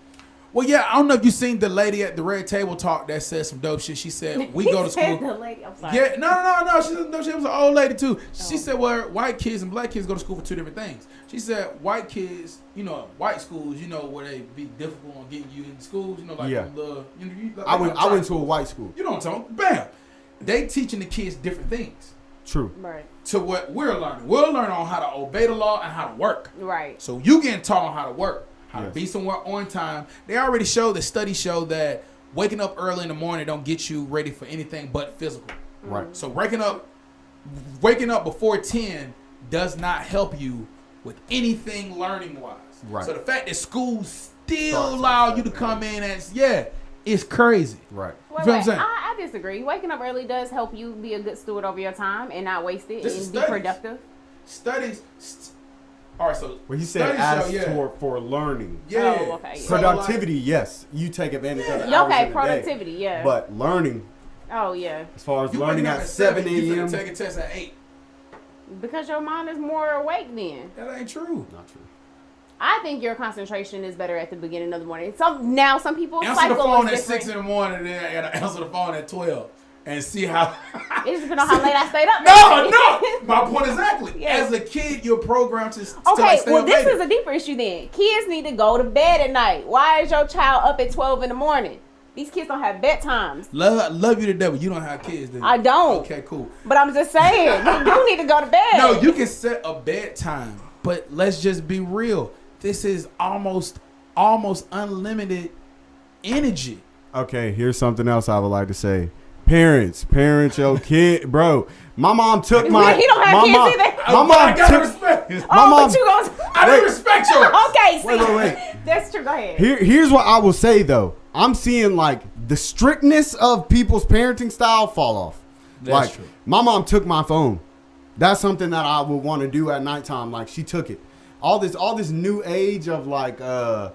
Speaker 1: Well, yeah, I don't know if you seen the lady at the Red Table Talk that said some dope shit. She said, we go to
Speaker 3: Said
Speaker 1: school.
Speaker 3: the lady- I'm sorry.
Speaker 1: Yeah, no. She was an old lady too. She said, well, white kids and black kids go to school for two different things. She said, white kids, white schools, where they be difficult on getting you in schools, like
Speaker 2: Yeah.
Speaker 1: I
Speaker 2: I went to a white school.
Speaker 1: You know what I'm talking about? Bam. They teaching the kids different things
Speaker 2: True.
Speaker 3: Right.
Speaker 1: to what we're learning. We're learning on how to obey the law and how to work.
Speaker 3: Right.
Speaker 1: So you getting taught on how to work, how to
Speaker 2: Yes.
Speaker 1: be somewhere on time. They already showed, the studies show that waking up early in the morning don't get you ready for anything but physical.
Speaker 2: Right.
Speaker 1: So waking up before 10 does not help you with anything learning wise.
Speaker 2: Right.
Speaker 1: So the fact that schools still
Speaker 2: Starts
Speaker 1: allow
Speaker 2: at
Speaker 1: you to
Speaker 2: 7,
Speaker 1: come in as, it's crazy.
Speaker 2: Right.
Speaker 3: Wait,
Speaker 1: feel what I'm saying?
Speaker 3: I disagree. Waking up early does help you be a good steward over your time and not waste it
Speaker 1: This is
Speaker 3: and be
Speaker 1: studies.
Speaker 3: productive.
Speaker 1: Studies, All right, so
Speaker 2: Well, he said
Speaker 1: studies
Speaker 2: as
Speaker 1: show,
Speaker 2: for learning.
Speaker 1: yeah.
Speaker 3: Oh, okay.
Speaker 1: So,
Speaker 2: Productivity, yes. You take advantage of the
Speaker 3: Yeah,
Speaker 2: hours
Speaker 3: okay,
Speaker 2: in the
Speaker 3: productivity,
Speaker 2: day.
Speaker 3: yeah.
Speaker 2: But learning,
Speaker 3: Oh yeah,
Speaker 2: as far as
Speaker 1: you
Speaker 2: learning
Speaker 1: waking up
Speaker 2: at 7
Speaker 1: you
Speaker 2: a.m.
Speaker 1: finna take a test at 8.
Speaker 3: because your mind is more awake then.
Speaker 1: That ain't true.
Speaker 2: Not true.
Speaker 3: I think your concentration is better at the beginning of the morning. Some people
Speaker 1: Answer
Speaker 3: cycle
Speaker 1: the phone
Speaker 3: is
Speaker 1: at
Speaker 3: different.
Speaker 1: 6 in the morning, and then I gotta answer the phone at 12 and see how.
Speaker 3: It just depends on how late I stayed up.
Speaker 1: No. My point exactly.
Speaker 3: Yeah.
Speaker 1: As a kid, you're programmed to.
Speaker 3: Okay,
Speaker 1: stay
Speaker 3: well,
Speaker 1: up
Speaker 3: this
Speaker 1: later.
Speaker 3: is a deeper issue then. Kids need to go to bed at night. Why is your child up at 12 in the morning? These kids don't have bedtimes.
Speaker 1: Love you to death, but you don't have kids, do you?
Speaker 3: I don't.
Speaker 1: Okay, cool.
Speaker 3: But I'm just saying, you need to go to bed.
Speaker 1: No, you can set a bedtime, but let's just be real. This is almost unlimited energy.
Speaker 2: Okay, here's something else I would like to say. Parents, your kid, bro. My mom took my.
Speaker 3: He don't have
Speaker 2: my
Speaker 3: kids
Speaker 2: mom,
Speaker 3: either.
Speaker 2: My mom
Speaker 1: I gotta
Speaker 2: took.
Speaker 1: respect.
Speaker 2: My
Speaker 3: Oh,
Speaker 2: mom.
Speaker 3: but you gonna...
Speaker 1: I didn't
Speaker 2: Wait.
Speaker 1: respect yours.
Speaker 3: Okay, see.
Speaker 2: Wait.
Speaker 3: That's true. Go ahead.
Speaker 2: Here's what I will say though. I'm seeing like the strictness of people's parenting style fall off.
Speaker 1: That's
Speaker 2: like
Speaker 1: true.
Speaker 2: my mom took my phone. That's something that I would want to do at nighttime. Like she took it. All this new age of like I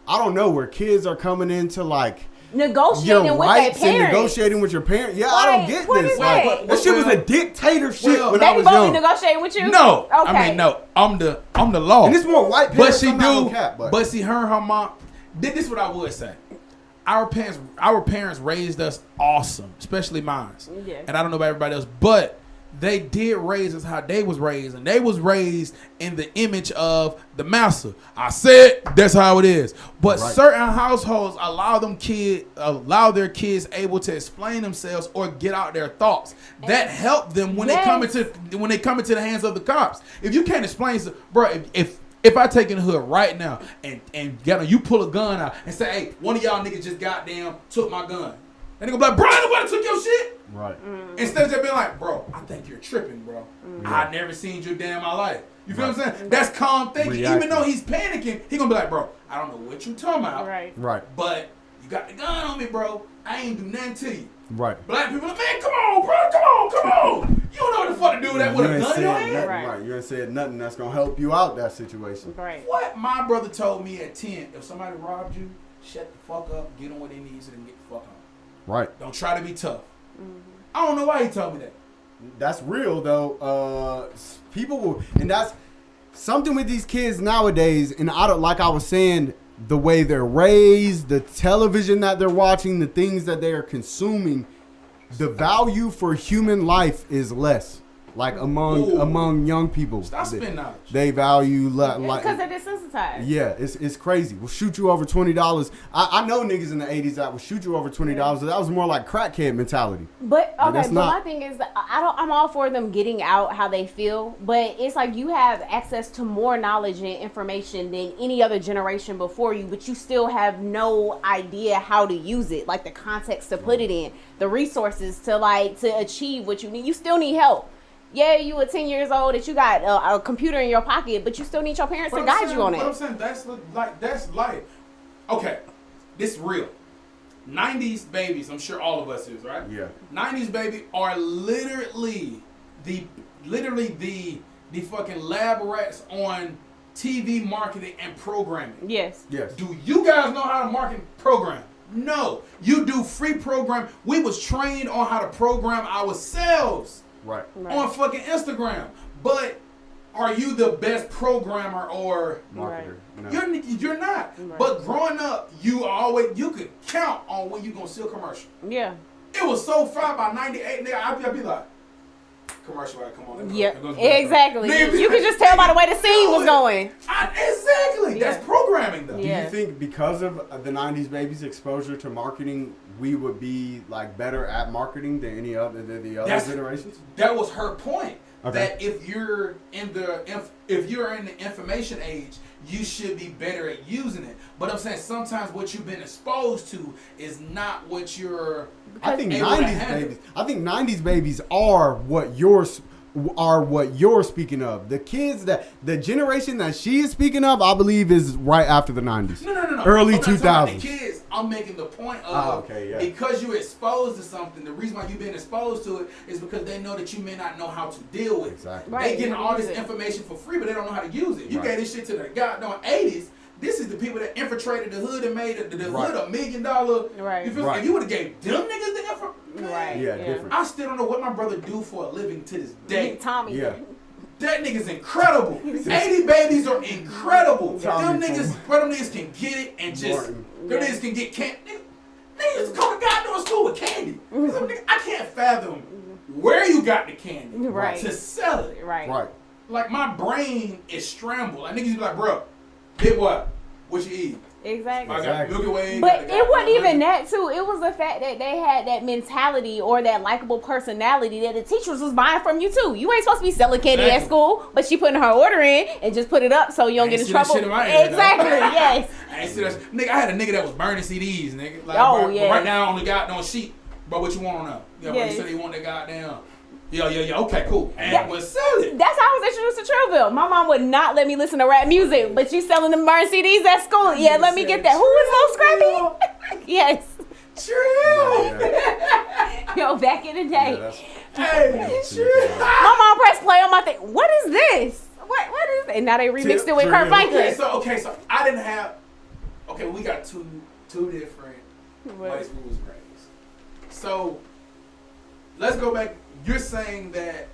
Speaker 2: don't know, where kids are coming into like
Speaker 3: Negotiating
Speaker 2: your
Speaker 3: with their
Speaker 2: rights and
Speaker 3: parents.
Speaker 2: negotiating with your parents. Yeah, I don't
Speaker 3: Like,
Speaker 2: get
Speaker 3: what
Speaker 2: this.
Speaker 3: is
Speaker 2: Like
Speaker 3: that?
Speaker 2: that shit was a dictatorship
Speaker 1: Well,
Speaker 2: when I
Speaker 3: They
Speaker 2: was
Speaker 3: both
Speaker 2: young.
Speaker 3: negotiating with you?
Speaker 1: No,
Speaker 3: Okay.
Speaker 1: I mean no. I'm the law.
Speaker 2: And it's more white
Speaker 1: But
Speaker 2: parents.
Speaker 1: she
Speaker 2: I'm not
Speaker 1: do.
Speaker 2: gonna cap,
Speaker 1: but see, her and her mom. This is what I would say. Our parents raised us awesome, especially mine.
Speaker 3: Yeah.
Speaker 1: And I don't know about everybody else, but they did raise us how they was raised, and they was raised in the image of the master. I said that's how it is. But
Speaker 2: Right.
Speaker 1: certain households allow their kids able to explain themselves or get out their thoughts. That help them when they come into the hands of the cops. If you can't explain, bro, if I take in the hood right now and you pull a gun out and say, hey, one of y'all niggas just goddamn took my gun. And they gonna be like, bro, nobody took your shit.
Speaker 2: Right.
Speaker 1: Instead of just being like, bro, I think you're tripping, bro. I never seen you a day in my life. You feel what I'm saying? That's calm thinking.
Speaker 2: Reacting.
Speaker 1: Even though he's panicking, he gonna be like, bro, I don't know what you talking about.
Speaker 3: Right.
Speaker 2: Right.
Speaker 1: But you got the gun on me, bro. I ain't do nothing to you.
Speaker 2: Right.
Speaker 1: Black people like, man, come on, bro. Come on. You don't know what the fuck to do with that with
Speaker 2: You
Speaker 1: a
Speaker 2: ain't
Speaker 1: gun in your
Speaker 2: said
Speaker 1: hand.
Speaker 2: nothing,
Speaker 3: Right.
Speaker 2: right. You ain't said nothing that's gonna help you out that situation.
Speaker 3: Right.
Speaker 1: What my brother told me at 10, if somebody robbed you, shut the fuck up, get on what they need so they can get the fuck on.
Speaker 2: Right.
Speaker 1: Don't try to be tough. I don't know why he told me that.
Speaker 2: That's real though. People will, and that's something with these kids nowadays. And I don't, like I was saying, the way they're raised, the television that they're watching, the things that they are consuming, the value for human life is less. Like among young people,
Speaker 1: Stop spending knowledge.
Speaker 2: they value like.
Speaker 3: Because they're desensitized.
Speaker 2: Yeah, it's crazy. We'll shoot you over $20. I know niggas in the 80s that would shoot you over $20. That was more like crackhead mentality.
Speaker 3: But
Speaker 2: Like,
Speaker 3: okay,
Speaker 2: that's
Speaker 3: but
Speaker 2: not-
Speaker 3: my thing is that I'm all for them getting out how they feel, but it's like you have access to more knowledge and information than any other generation before you, but you still have no idea how to use it, like the context to put it in, the resources to achieve what you need. You still need help. Yeah, you were 10 years old that you got a computer in your pocket, but you still need your parents to guide you on
Speaker 1: But I'm
Speaker 3: it.
Speaker 1: saying that's like, okay, this is real. 90s babies, I'm sure all of us is, right?
Speaker 2: Yeah.
Speaker 1: 90s baby are literally the fucking lab rats on TV marketing and programming.
Speaker 3: Yes.
Speaker 2: Yes.
Speaker 1: Do you guys know how to market and program? No. You do free program. We was trained on how to program ourselves
Speaker 2: Right.
Speaker 1: on fucking Instagram. But are you the best programmer or
Speaker 2: Marketer. No.
Speaker 1: you're not.
Speaker 3: Right.
Speaker 1: But growing up, you could count on when you gonna see a commercial.
Speaker 3: Yeah.
Speaker 1: It was so far by 98, nigga, I'd be like, commercial gotta come on.
Speaker 3: Yeah.
Speaker 1: It goes back.
Speaker 3: Exactly.
Speaker 1: Nigga,
Speaker 3: You could just tell by the way the scene was going.
Speaker 1: Exactly.
Speaker 3: Yeah.
Speaker 1: That's programming though.
Speaker 2: Do
Speaker 3: Yeah.
Speaker 2: you think because of the 90s babies' exposure to marketing, we would be like better at marketing than the other generations?
Speaker 1: That was her point.
Speaker 2: Okay.
Speaker 1: That if you're in the information age, you should be better at using it. But I'm saying sometimes what you've been exposed to is not what you're.
Speaker 2: I think
Speaker 1: able to
Speaker 2: 90s
Speaker 1: handle.
Speaker 2: babies. I think 90s babies are what are what you're speaking of. The kids the generation that she is speaking of, I believe, is right after the 90s.
Speaker 1: No.
Speaker 2: Early
Speaker 1: I'm not talking about
Speaker 2: 2000s.
Speaker 1: the kids, I'm making the point of because you're exposed to something, the reason why you've been exposed to it is because they know that you may not know how to deal with it.
Speaker 2: Exactly.
Speaker 3: Right.
Speaker 1: They getting all this information for free, but they don't know how to use it. You gave this shit to the goddamn 80s. This is the people that infiltrated the hood and made the hood $1 million.
Speaker 3: Right.
Speaker 1: You feel
Speaker 2: Right.
Speaker 1: If you would have gave them niggas the info,
Speaker 3: Right.
Speaker 2: Yeah, different.
Speaker 1: I still don't know what my brother do for a living to this day.
Speaker 3: Tommy.
Speaker 2: Yeah.
Speaker 1: That nigga's incredible. 80 babies are incredible.
Speaker 2: Tommy
Speaker 1: Them niggas, bro, them niggas can get it and just,
Speaker 2: Martin.
Speaker 1: them niggas can get candy. Niggas go to goddamn school with candy. I can't fathom where you got the candy
Speaker 3: Right.
Speaker 1: to sell it.
Speaker 2: Right.
Speaker 1: Like my brain is scrambled. Like niggas be like, bro, get what you eat?
Speaker 3: Exactly.
Speaker 1: I got Milky Way.
Speaker 3: But
Speaker 1: got the
Speaker 3: it wasn't
Speaker 1: goddamn
Speaker 3: even that too. It was the fact that they had that mentality or that likable personality that the teachers was buying from you too. You ain't supposed to be selling candy at
Speaker 1: Exactly.
Speaker 3: school, but she putting her order in and just put it up so you don't
Speaker 1: I
Speaker 3: get
Speaker 1: ain't
Speaker 3: in
Speaker 1: see that
Speaker 3: trouble.
Speaker 1: shit in my head,
Speaker 3: Exactly.
Speaker 1: though.
Speaker 3: Yes.
Speaker 1: I ain't see that shit. Nigga, I had a nigga that was burning CDs, nigga. Like,
Speaker 3: Oh,
Speaker 1: bro,
Speaker 3: yeah.
Speaker 1: right now on the goddamn sheet. Bro, what you want on that? Yeah, bro,
Speaker 3: Yes.
Speaker 1: you said you want that goddamn. Yeah. Okay, cool. And
Speaker 3: Yeah.
Speaker 1: we'll sell it.
Speaker 3: That's how I was introduced to Trillville. My mom would not let me listen to rap music, but you selling them burn CDs at school. Yeah, let me get that. Who is Lil Scrappy? Yes.
Speaker 1: Trill.
Speaker 3: Yo, back in the day.
Speaker 2: Yeah, that's
Speaker 1: Hey, Trill.
Speaker 3: My mom pressed play on my thing. What is this? What is it? And now they remixed it with Kurt
Speaker 2: Trill.
Speaker 3: Franklin.
Speaker 1: Okay, so I didn't have. Okay, we got two different ways we was raised. So let's go back. You're saying that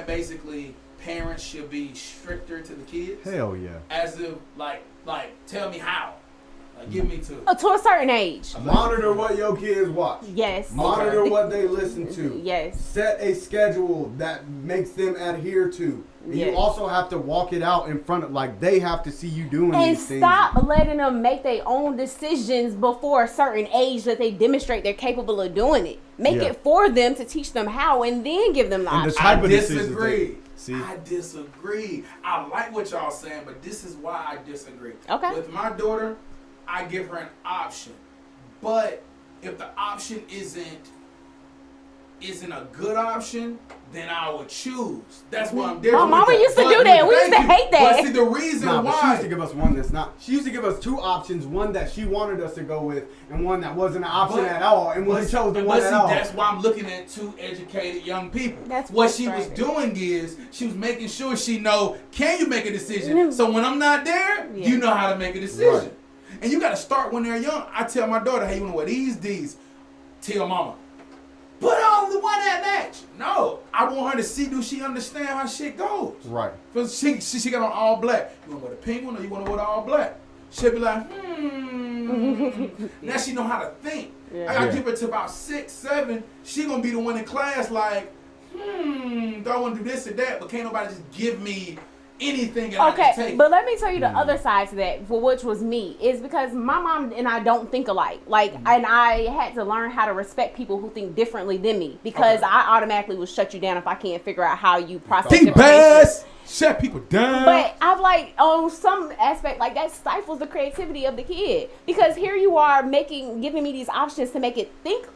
Speaker 1: basically parents should be stricter to the kids,
Speaker 2: hell yeah.
Speaker 1: as if like tell me how, like give me to.
Speaker 3: To a certain age.
Speaker 2: Monitor what your kids watch.
Speaker 3: Yes.
Speaker 2: Monitor
Speaker 1: Okay.
Speaker 2: what they listen to.
Speaker 3: Yes.
Speaker 2: Set a schedule that makes them adhere to. And
Speaker 3: Yes.
Speaker 2: you also have to walk it out in front of, like, they have to see you doing
Speaker 3: And
Speaker 2: these things.
Speaker 3: stop letting them make their own decisions before a certain age that they demonstrate they're capable of doing it. Make
Speaker 2: Yeah.
Speaker 3: it for them to teach them how and then give them the
Speaker 2: And the
Speaker 3: option.
Speaker 2: type
Speaker 1: I
Speaker 2: of decisions
Speaker 1: disagree.
Speaker 2: they- see?
Speaker 1: I disagree. I like what y'all saying, but this is why I disagree.
Speaker 3: Okay.
Speaker 1: With my daughter, I give her an option. But if the option isn't a good option, then I would choose. That's what I'm different.
Speaker 3: My mama
Speaker 1: with
Speaker 3: used to
Speaker 1: But-
Speaker 3: do that. We
Speaker 1: thank
Speaker 3: used to
Speaker 1: you.
Speaker 3: hate that.
Speaker 1: But see, the reason
Speaker 2: Nah, but she
Speaker 1: why.
Speaker 2: used to give us one that's not. She used to give us two options, one that she wanted us to go with, and one that wasn't an option
Speaker 1: But-
Speaker 2: at all, and we chose the
Speaker 1: But
Speaker 2: one
Speaker 1: see,
Speaker 2: at all.
Speaker 1: that's why I'm looking at two educated young people.
Speaker 3: That's
Speaker 1: what she was
Speaker 3: frustrating.
Speaker 1: doing is she was making sure she know, can you make a decision? So when I'm not there,
Speaker 3: Yeah.
Speaker 1: you know how to make a decision.
Speaker 2: Right.
Speaker 1: And you got to start when they're young. I tell my daughter, hey, you want to wear these? Tell mama, put on the one that match. No, I want her to see, do she understand how shit goes?
Speaker 2: Right.
Speaker 1: Cause she got on all black. You want to wear the pink one or you want to wear the all black? She'll be like, Now she know how to think.
Speaker 3: Yeah.
Speaker 1: I gotta
Speaker 2: Yeah.
Speaker 1: give her to about 6, 7. She gonna be the one in class like, do I want to do this or that? But can't nobody just give me anything and I can
Speaker 3: Okay,
Speaker 1: take.
Speaker 3: but let me tell you the other side to that, for which was me, is because my mom and I don't think alike. Like, and I had to learn how to respect people who think differently than me, because
Speaker 1: Okay.
Speaker 3: I automatically will shut you down if I can't figure out how you process
Speaker 1: Think
Speaker 3: information.
Speaker 1: bass, shut people down.
Speaker 3: But I've like on some aspect like that stifles the creativity of the kid, because here you are giving me these options to make it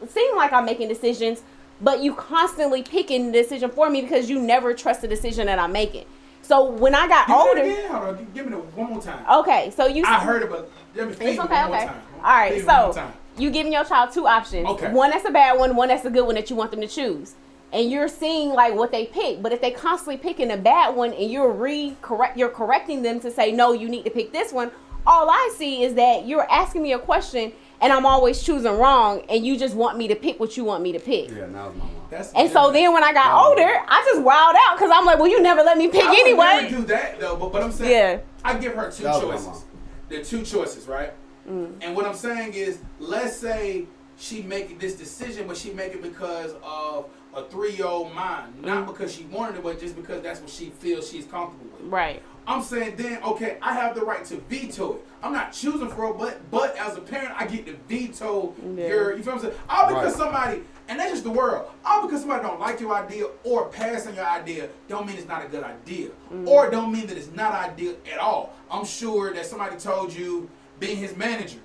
Speaker 3: seem like I'm making decisions, but you constantly picking the decision for me because you never trust the decision that I'm making. So when I got
Speaker 1: Give me that
Speaker 3: older,
Speaker 1: again. Hold on, give me that one more time.
Speaker 3: okay, so you
Speaker 1: I heard it, but let me feed
Speaker 3: it's
Speaker 1: me
Speaker 3: okay,
Speaker 1: one more
Speaker 3: okay.
Speaker 1: time.
Speaker 3: All right,
Speaker 1: Feed me one more
Speaker 3: so
Speaker 1: time.
Speaker 3: you giving your child two options.
Speaker 1: Okay.
Speaker 3: One that's a bad one that's a good one that you want them to choose. And you're seeing like what they pick, but if they constantly picking a bad one and you're correcting them to say no, you need to pick this one. All I see is that you're asking me a question and I'm always choosing wrong, and you just want me to pick what you want me to pick.
Speaker 2: Yeah, now it's my mom.
Speaker 1: That's
Speaker 3: And so then when I got
Speaker 2: Oh.
Speaker 3: older, I just wowed out because I'm like, well, you never let me pick
Speaker 1: I would
Speaker 3: anyway.
Speaker 1: never do that though, but I'm saying
Speaker 3: Yeah.
Speaker 1: I give her two
Speaker 2: That was my
Speaker 1: choices.
Speaker 2: mom.
Speaker 1: There are two choices, right? And what I'm saying is, let's say she make this decision, but she make it because of a 3-year-old mind, not because she wanted it, but just because that's what she feels she's comfortable with.
Speaker 3: Right.
Speaker 1: I'm saying then, okay, I have the right to veto it. I'm not choosing for it, but as a parent, I get to veto
Speaker 3: Yeah.
Speaker 1: your, you feel what I'm saying? All because
Speaker 2: Right.
Speaker 1: somebody, and that's just the world, all because somebody don't like your idea or pass on your idea, don't mean it's not a good idea. Or don't mean that it's not ideal at all. I'm sure that somebody told you, being his manager,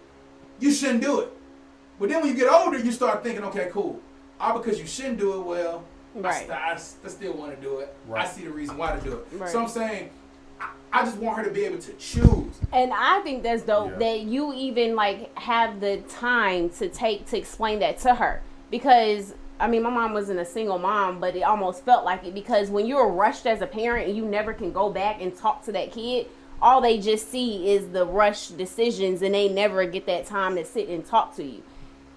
Speaker 1: you shouldn't do it. But then when you get older, you start thinking, okay, cool. All because you shouldn't do it, well,
Speaker 3: Right.
Speaker 1: I still want to do it.
Speaker 2: Right.
Speaker 1: I see the reason why to do it.
Speaker 3: Right.
Speaker 1: So I'm saying, I just want her to be able to choose.
Speaker 3: And I think that's dope
Speaker 2: Yeah.
Speaker 3: that you even like have the time to take to explain that to her, because I mean my mom wasn't a single mom, but it almost felt like it, because when you're rushed as a parent and you never can go back and talk to that kid, all they just see is the rush decisions and they never get that time to sit and talk to you.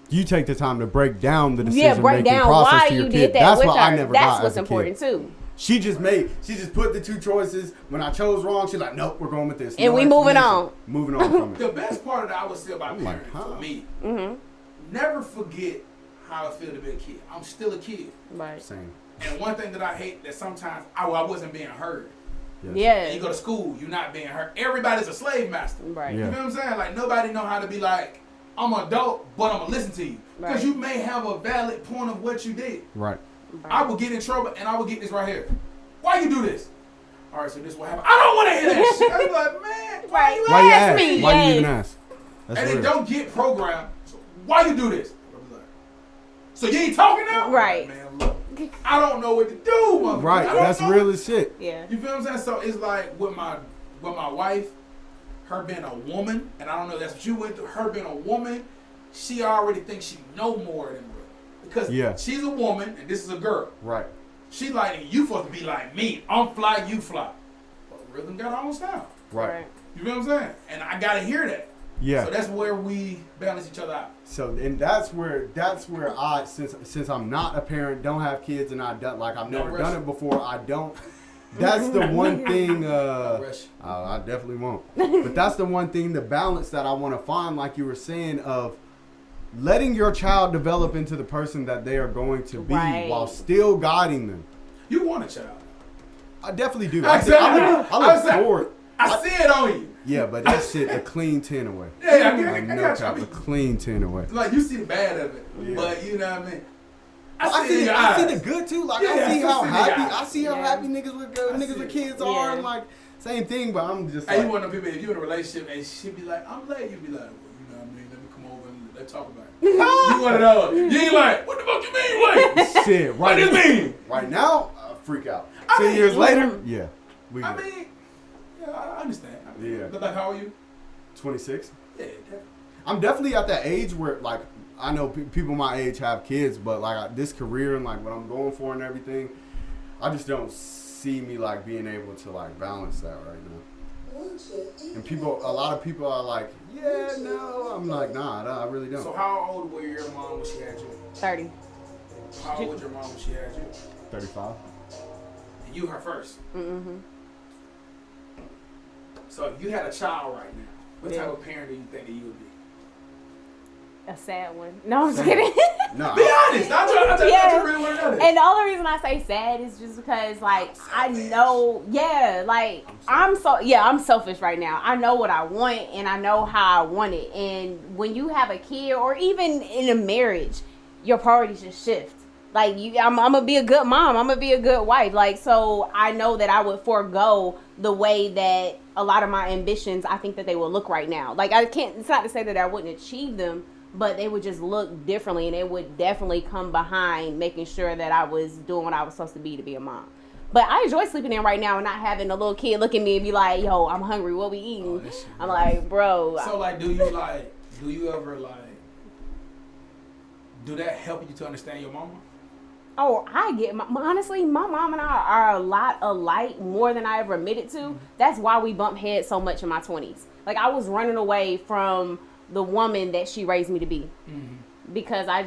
Speaker 2: You take the time to break down the decision
Speaker 3: Yeah, break
Speaker 2: making
Speaker 3: down
Speaker 2: process
Speaker 3: why
Speaker 2: to your
Speaker 3: you
Speaker 2: kid.
Speaker 3: did that
Speaker 2: That's
Speaker 3: with
Speaker 2: what
Speaker 3: her.
Speaker 2: I never
Speaker 3: That's
Speaker 2: got
Speaker 3: what's
Speaker 2: as a
Speaker 3: important
Speaker 2: kid.
Speaker 3: too.
Speaker 2: She just put the two choices. When I chose wrong, she's like, nope, we're going with this.
Speaker 3: And we moving
Speaker 2: explanation.
Speaker 3: on.
Speaker 2: Moving on from
Speaker 1: The
Speaker 2: it.
Speaker 1: best part that I would say about
Speaker 2: I'm like,
Speaker 1: parenting
Speaker 2: huh?
Speaker 1: for me,
Speaker 3: Mm-hmm.
Speaker 1: never forget how I feel to be a kid. I'm still a kid.
Speaker 3: Right.
Speaker 2: Same.
Speaker 1: And one thing that I hate that sometimes I wasn't being heard.
Speaker 2: Yes.
Speaker 3: Yeah.
Speaker 1: And you go to school, you're not being heard. Everybody's a slave master.
Speaker 3: Right.
Speaker 2: Yeah.
Speaker 1: You know what I'm saying? Like nobody know how to be like, I'm an adult, but I'm gonna listen to you. Because
Speaker 3: Right.
Speaker 1: you may have a valid point of what you did.
Speaker 2: Right.
Speaker 1: I would get in trouble and I would get this right here. Why you do this? All right, so this what happened. I don't want to hear that shit. I'm like, man, why you
Speaker 2: Why you
Speaker 3: Ask
Speaker 2: ask?
Speaker 3: me,
Speaker 2: Why you
Speaker 3: yes.
Speaker 2: even ask? That's
Speaker 1: and
Speaker 2: real.
Speaker 1: it don't get programmed. So why you do this? I'm like, so you ain't talking now?
Speaker 3: Right.
Speaker 1: Man, look, I don't know what to do, motherfucker.
Speaker 2: Right.
Speaker 1: I don't
Speaker 2: That's
Speaker 1: know.
Speaker 2: real as shit.
Speaker 3: Yeah.
Speaker 1: You feel what I'm saying? So it's like with my wife, her being a woman, and I don't know if that's what you went through, her being a woman, she already thinks she know more than real. Because
Speaker 2: Yeah.
Speaker 1: she's a woman and this is a girl.
Speaker 2: Right.
Speaker 1: She like, you supposed to be like me. I'm fly, you fly. But rhythm got her own style.
Speaker 2: Right.
Speaker 1: You feel what I'm saying? And I gotta hear that.
Speaker 2: Yeah.
Speaker 1: So that's where we balance each other out.
Speaker 2: So and that's where I since I'm not a parent, don't have kids, and I've
Speaker 1: No
Speaker 2: never
Speaker 1: rush.
Speaker 2: done it before. I don't. That's the one thing.
Speaker 1: Rush.
Speaker 2: I definitely won't. But that's the one thing, the balance that I want to find, like you were saying, of letting your child develop into the person that they are going to be
Speaker 3: Right.
Speaker 2: while still guiding them.
Speaker 1: You want a child.
Speaker 2: I definitely do.
Speaker 1: I said-
Speaker 2: I look forward.
Speaker 1: I see it on you.
Speaker 2: Yeah, but that shit a clean 10 away.
Speaker 1: Yeah, I
Speaker 2: Like, no
Speaker 1: got you. I
Speaker 2: cap, a
Speaker 1: mean,
Speaker 2: clean 10 away.
Speaker 1: like you see the bad of it,
Speaker 2: Yeah.
Speaker 1: but you know what I mean.
Speaker 2: I
Speaker 1: see it in your
Speaker 2: I see
Speaker 1: eyes.
Speaker 2: the good too. Like
Speaker 1: Yeah,
Speaker 2: I see
Speaker 1: I
Speaker 2: how
Speaker 1: see the
Speaker 2: happy
Speaker 1: eyes.
Speaker 2: I see how
Speaker 3: Yeah.
Speaker 2: happy niggas with
Speaker 1: I
Speaker 2: niggas
Speaker 1: see
Speaker 2: with
Speaker 1: it.
Speaker 2: kids
Speaker 3: Yeah.
Speaker 2: are, and like same thing. But I'm just
Speaker 1: Hey,
Speaker 2: like,
Speaker 1: you one of the people, if you in a relationship and she be like, I'm late, you be like, well, you know what I mean, let me come over and let's talk about it. You one of those. You ain't like, what the fuck you mean, wait?
Speaker 2: shit.
Speaker 1: What
Speaker 2: Right,
Speaker 1: do you mean?
Speaker 2: right now, freak out.
Speaker 1: I
Speaker 2: 10
Speaker 1: mean,
Speaker 2: years later, yeah, we
Speaker 1: I
Speaker 2: good.
Speaker 1: mean, yeah, I understand. I mean,
Speaker 2: Yeah.
Speaker 1: But like, how are you?
Speaker 2: 26.
Speaker 1: Yeah, definitely.
Speaker 2: I'm definitely at that age where like I know people my age have kids, but like this career and like what I'm going for and everything, I just don't see me like being able to like balance that right now. And a lot of people are like, yeah, no. I'm like, nah, I really don't.
Speaker 1: So how old were your mom when she had you?
Speaker 3: 30.
Speaker 1: How old was your mom when she had you?
Speaker 2: 35.
Speaker 1: And you her first.
Speaker 3: Mm-hmm.
Speaker 1: So if you had a child right now, what
Speaker 3: Yeah.
Speaker 1: type of parent do you think that you would be?
Speaker 3: A sad one. No, I'm just kidding.
Speaker 2: No,
Speaker 1: Be honest. Not trying
Speaker 3: Yeah.
Speaker 1: to really want to know this.
Speaker 3: And the only reason I say sad is just because, like, I know, yeah, like, I'm selfish right now. I know what I want, and I know how I want it. And when you have a kid, or even in a marriage, your priorities just shift. Like, I'm gonna be a good mom. I'm gonna be a good wife. Like, so I know that I would forego the way that a lot of my ambitions, I think that they will look right now. Like, it's not to say that I wouldn't achieve them, but they would just look differently, and it would definitely come behind making sure that I was doing what I was supposed to be a mom. But I enjoy sleeping in right now and not having a little kid look at me and be like, yo, I'm hungry, what we eating?
Speaker 1: that shit
Speaker 3: I'm
Speaker 1: right.
Speaker 3: like, bro.
Speaker 1: So like, do you ever like, do that help you to understand your mama?
Speaker 3: Oh, I get honestly, my mom and I are a lot alike, more than I ever admitted to. That's why we bump heads so much in my 20s. Like, I was running away from the woman that she raised me to be, because I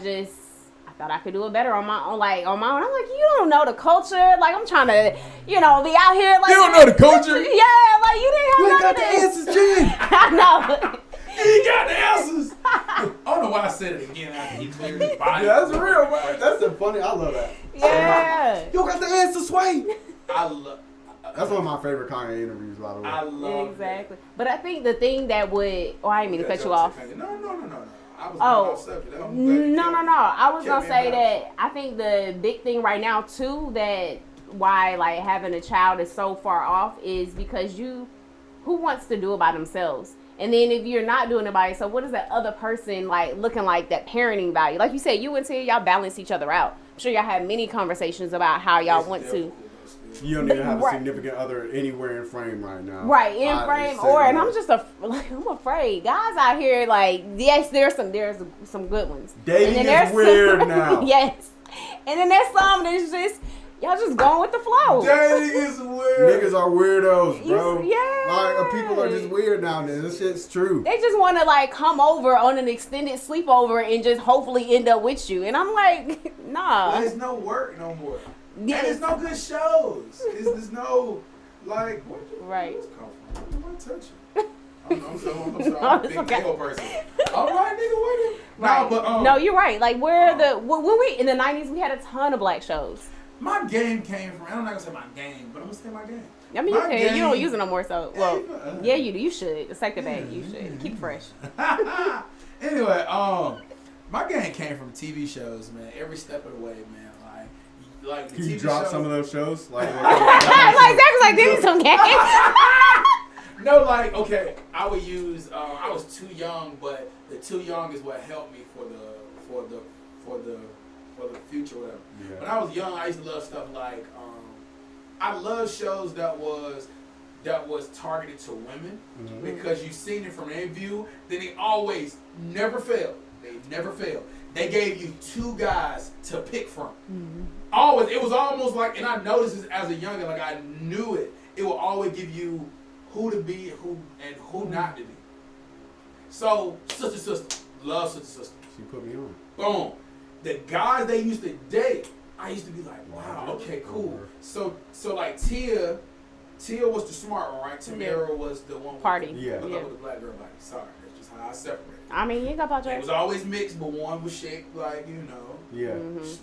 Speaker 3: thought I could do it better on my own. Like, I'm like, you don't know the culture. Like, I'm trying to, be out here. Like,
Speaker 2: You don't know the culture?
Speaker 3: Yeah, like, you didn't have
Speaker 2: You ain't
Speaker 3: none
Speaker 2: got
Speaker 3: of
Speaker 2: the
Speaker 3: this.
Speaker 2: answers, Jen.
Speaker 3: I know.
Speaker 1: He got the answers. I don't know why I said it again after he cleared his body.
Speaker 2: Yeah, that's real, man. That's the funny. I love that.
Speaker 3: Yeah.
Speaker 2: You don't got the answers, Sway.
Speaker 1: I love.
Speaker 2: That's one of my favorite Kanye interviews, by the way.
Speaker 1: I love.
Speaker 3: Exactly. But I think the thing that would, I didn't mean to cut you off.
Speaker 1: No. I was
Speaker 3: Oh,
Speaker 1: going off subject. I'm glad you
Speaker 3: No.
Speaker 1: kept-
Speaker 3: I was
Speaker 1: kept
Speaker 3: gonna
Speaker 1: me
Speaker 3: say
Speaker 1: in
Speaker 3: that I think the big thing right now too, that why like having a child is so far off, is because who wants to do it by themselves? And then if you're not doing it by yourself, what is that other person like looking like, that parenting value? Like you said, you and Tia, y'all balance each other out. I'm sure y'all had many conversations about how y'all
Speaker 1: It's
Speaker 3: want to.
Speaker 1: difficult, though, still.
Speaker 2: You don't even have a
Speaker 3: Right.
Speaker 2: significant other anywhere in frame right now.
Speaker 3: Right, in
Speaker 2: I
Speaker 3: frame,
Speaker 2: say
Speaker 3: or and
Speaker 2: that.
Speaker 3: I'm just I'm afraid. Guys out here, like, yes, there's some good ones.
Speaker 2: Dating
Speaker 3: and then
Speaker 2: is weird now.
Speaker 3: Yes, and then there's some that's just y'all just going with the flow.
Speaker 1: Dating is weird.
Speaker 2: Niggas are weirdos, bro.
Speaker 3: Yeah.
Speaker 2: Like, people are just weird nowadays. This shit's true.
Speaker 3: They just want to like come over on an extended sleepover and just hopefully end up with you. And I'm like, nah.
Speaker 1: There's no work no more.
Speaker 3: Yes.
Speaker 1: And there's no good shows. There's no, like, where did
Speaker 3: Right.
Speaker 1: this come from? Where did I touch it? I'm sorry,
Speaker 3: No,
Speaker 1: I'm a
Speaker 3: it's
Speaker 1: big
Speaker 3: okay.
Speaker 1: KO person. All right, nigga, where did?
Speaker 3: Right.
Speaker 1: No, but
Speaker 3: no, you're right. Like when we in the 90s, we had a ton of black shows.
Speaker 1: my game came from. I'm not gonna say my game, but I'm gonna say my game.
Speaker 3: I mean,
Speaker 1: My
Speaker 3: you don't
Speaker 1: game-
Speaker 3: use it no more. So, well, yeah, you do. You should. The sector bag, you should keep it fresh.
Speaker 1: Anyway, my game came from TV shows, man. Every step of the way, man. Like the
Speaker 2: Can
Speaker 1: TV
Speaker 2: you drop
Speaker 1: shows.
Speaker 2: some of those shows? Like
Speaker 3: Like Zach was like, "Give me some game."
Speaker 1: No, like, okay, I would use. I was too young, but the too young is what helped me for the future, whatever.
Speaker 2: Yeah.
Speaker 1: When I was young, I used to love stuff like. I love shows that was targeted to women because you've seen it from their view. Then they always never failed. They never failed. They gave you two guys to pick from. Always, it was almost like, and I noticed this as a youngin', like I knew it. It will always give you who to be, who not to be. So, sister, love sister.
Speaker 2: She put me on.
Speaker 1: Boom. The guys they used to date, I used to be like, wow, okay, cool. So like Tia was the smart one, right? Tamara was the one with
Speaker 3: Party.
Speaker 2: Yeah.
Speaker 1: with the black girl body. Sorry, that's just how I separated.
Speaker 3: I mean, you ain't got about
Speaker 1: It
Speaker 3: your.
Speaker 1: was always mixed, but one was shaped like,
Speaker 2: Yeah.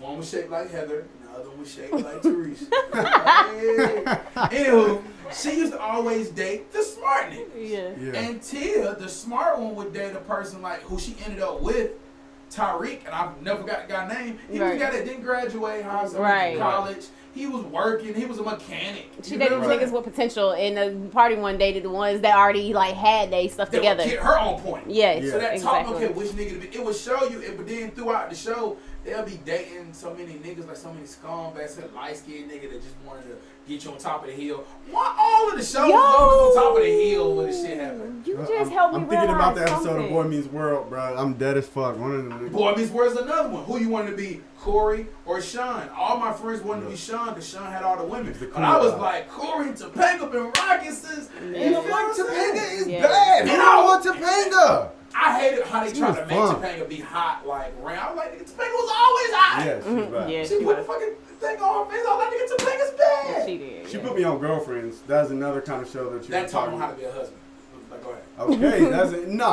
Speaker 1: one was shaped like Heather, and the other was shaped like Teresa. Hey. Anywho, she used to always date the smart niggas.
Speaker 3: Yeah.
Speaker 2: Yeah.
Speaker 1: And Tia, the smart one, would date a person like who she ended up with, Tyreek, and I've never got the guy's name. He was the guy that didn't graduate high school,
Speaker 3: Right.
Speaker 1: college. He was working. He was a mechanic.
Speaker 3: She
Speaker 1: You
Speaker 3: dated
Speaker 1: know what I'm
Speaker 3: niggas
Speaker 1: saying?
Speaker 3: with potential, and the party one dated the ones that already like had they stuff
Speaker 1: That would
Speaker 3: together.
Speaker 1: get her on point.
Speaker 3: Yes,
Speaker 2: Yeah.
Speaker 1: So that
Speaker 3: exactly.
Speaker 1: talk, okay, which nigga to be? It would show you, but then throughout the show, they'll be dating so many niggas, like so many scumbags, that light skinned nigga that just wanted to get you on top of the hill. Why all of the shows
Speaker 3: Yo!
Speaker 1: go to the top of the hill when this shit happened?
Speaker 3: You just helped me
Speaker 2: I'm thinking about the
Speaker 3: realize
Speaker 2: episode
Speaker 3: something.
Speaker 2: of Boy Meets World, bro. I'm dead as fuck. One of them.
Speaker 1: Boy Meets World's another one. Who you wanted to be, Corey or Sean? All my friends wanted to be Sean because Sean had all the women.
Speaker 2: The
Speaker 1: But I was
Speaker 2: cool guy.
Speaker 1: like, Corey and Topanga been rocking since.
Speaker 3: Yeah.
Speaker 1: You know what I'm saying?
Speaker 2: Topanga is
Speaker 3: Yeah.
Speaker 2: bad. Who don't want Topanga?
Speaker 1: I hated how they
Speaker 2: She
Speaker 1: tried
Speaker 2: was
Speaker 1: to make
Speaker 2: fun.
Speaker 1: Topanga be hot like Ram. I was like, nigga, Topanga was always hot.
Speaker 2: Yeah, she's bad.
Speaker 3: Yeah,
Speaker 1: She
Speaker 3: she
Speaker 1: put the
Speaker 3: was.
Speaker 1: fucking thing on her face. I was like, nigga, Topanga's bad.
Speaker 3: She did.
Speaker 2: She
Speaker 3: yeah.
Speaker 2: put me on Girlfriends. That's another kind of show that you
Speaker 1: That
Speaker 2: were
Speaker 1: taught
Speaker 2: talking
Speaker 1: him how to
Speaker 2: about.
Speaker 1: be a husband. Like, go ahead.
Speaker 2: Okay,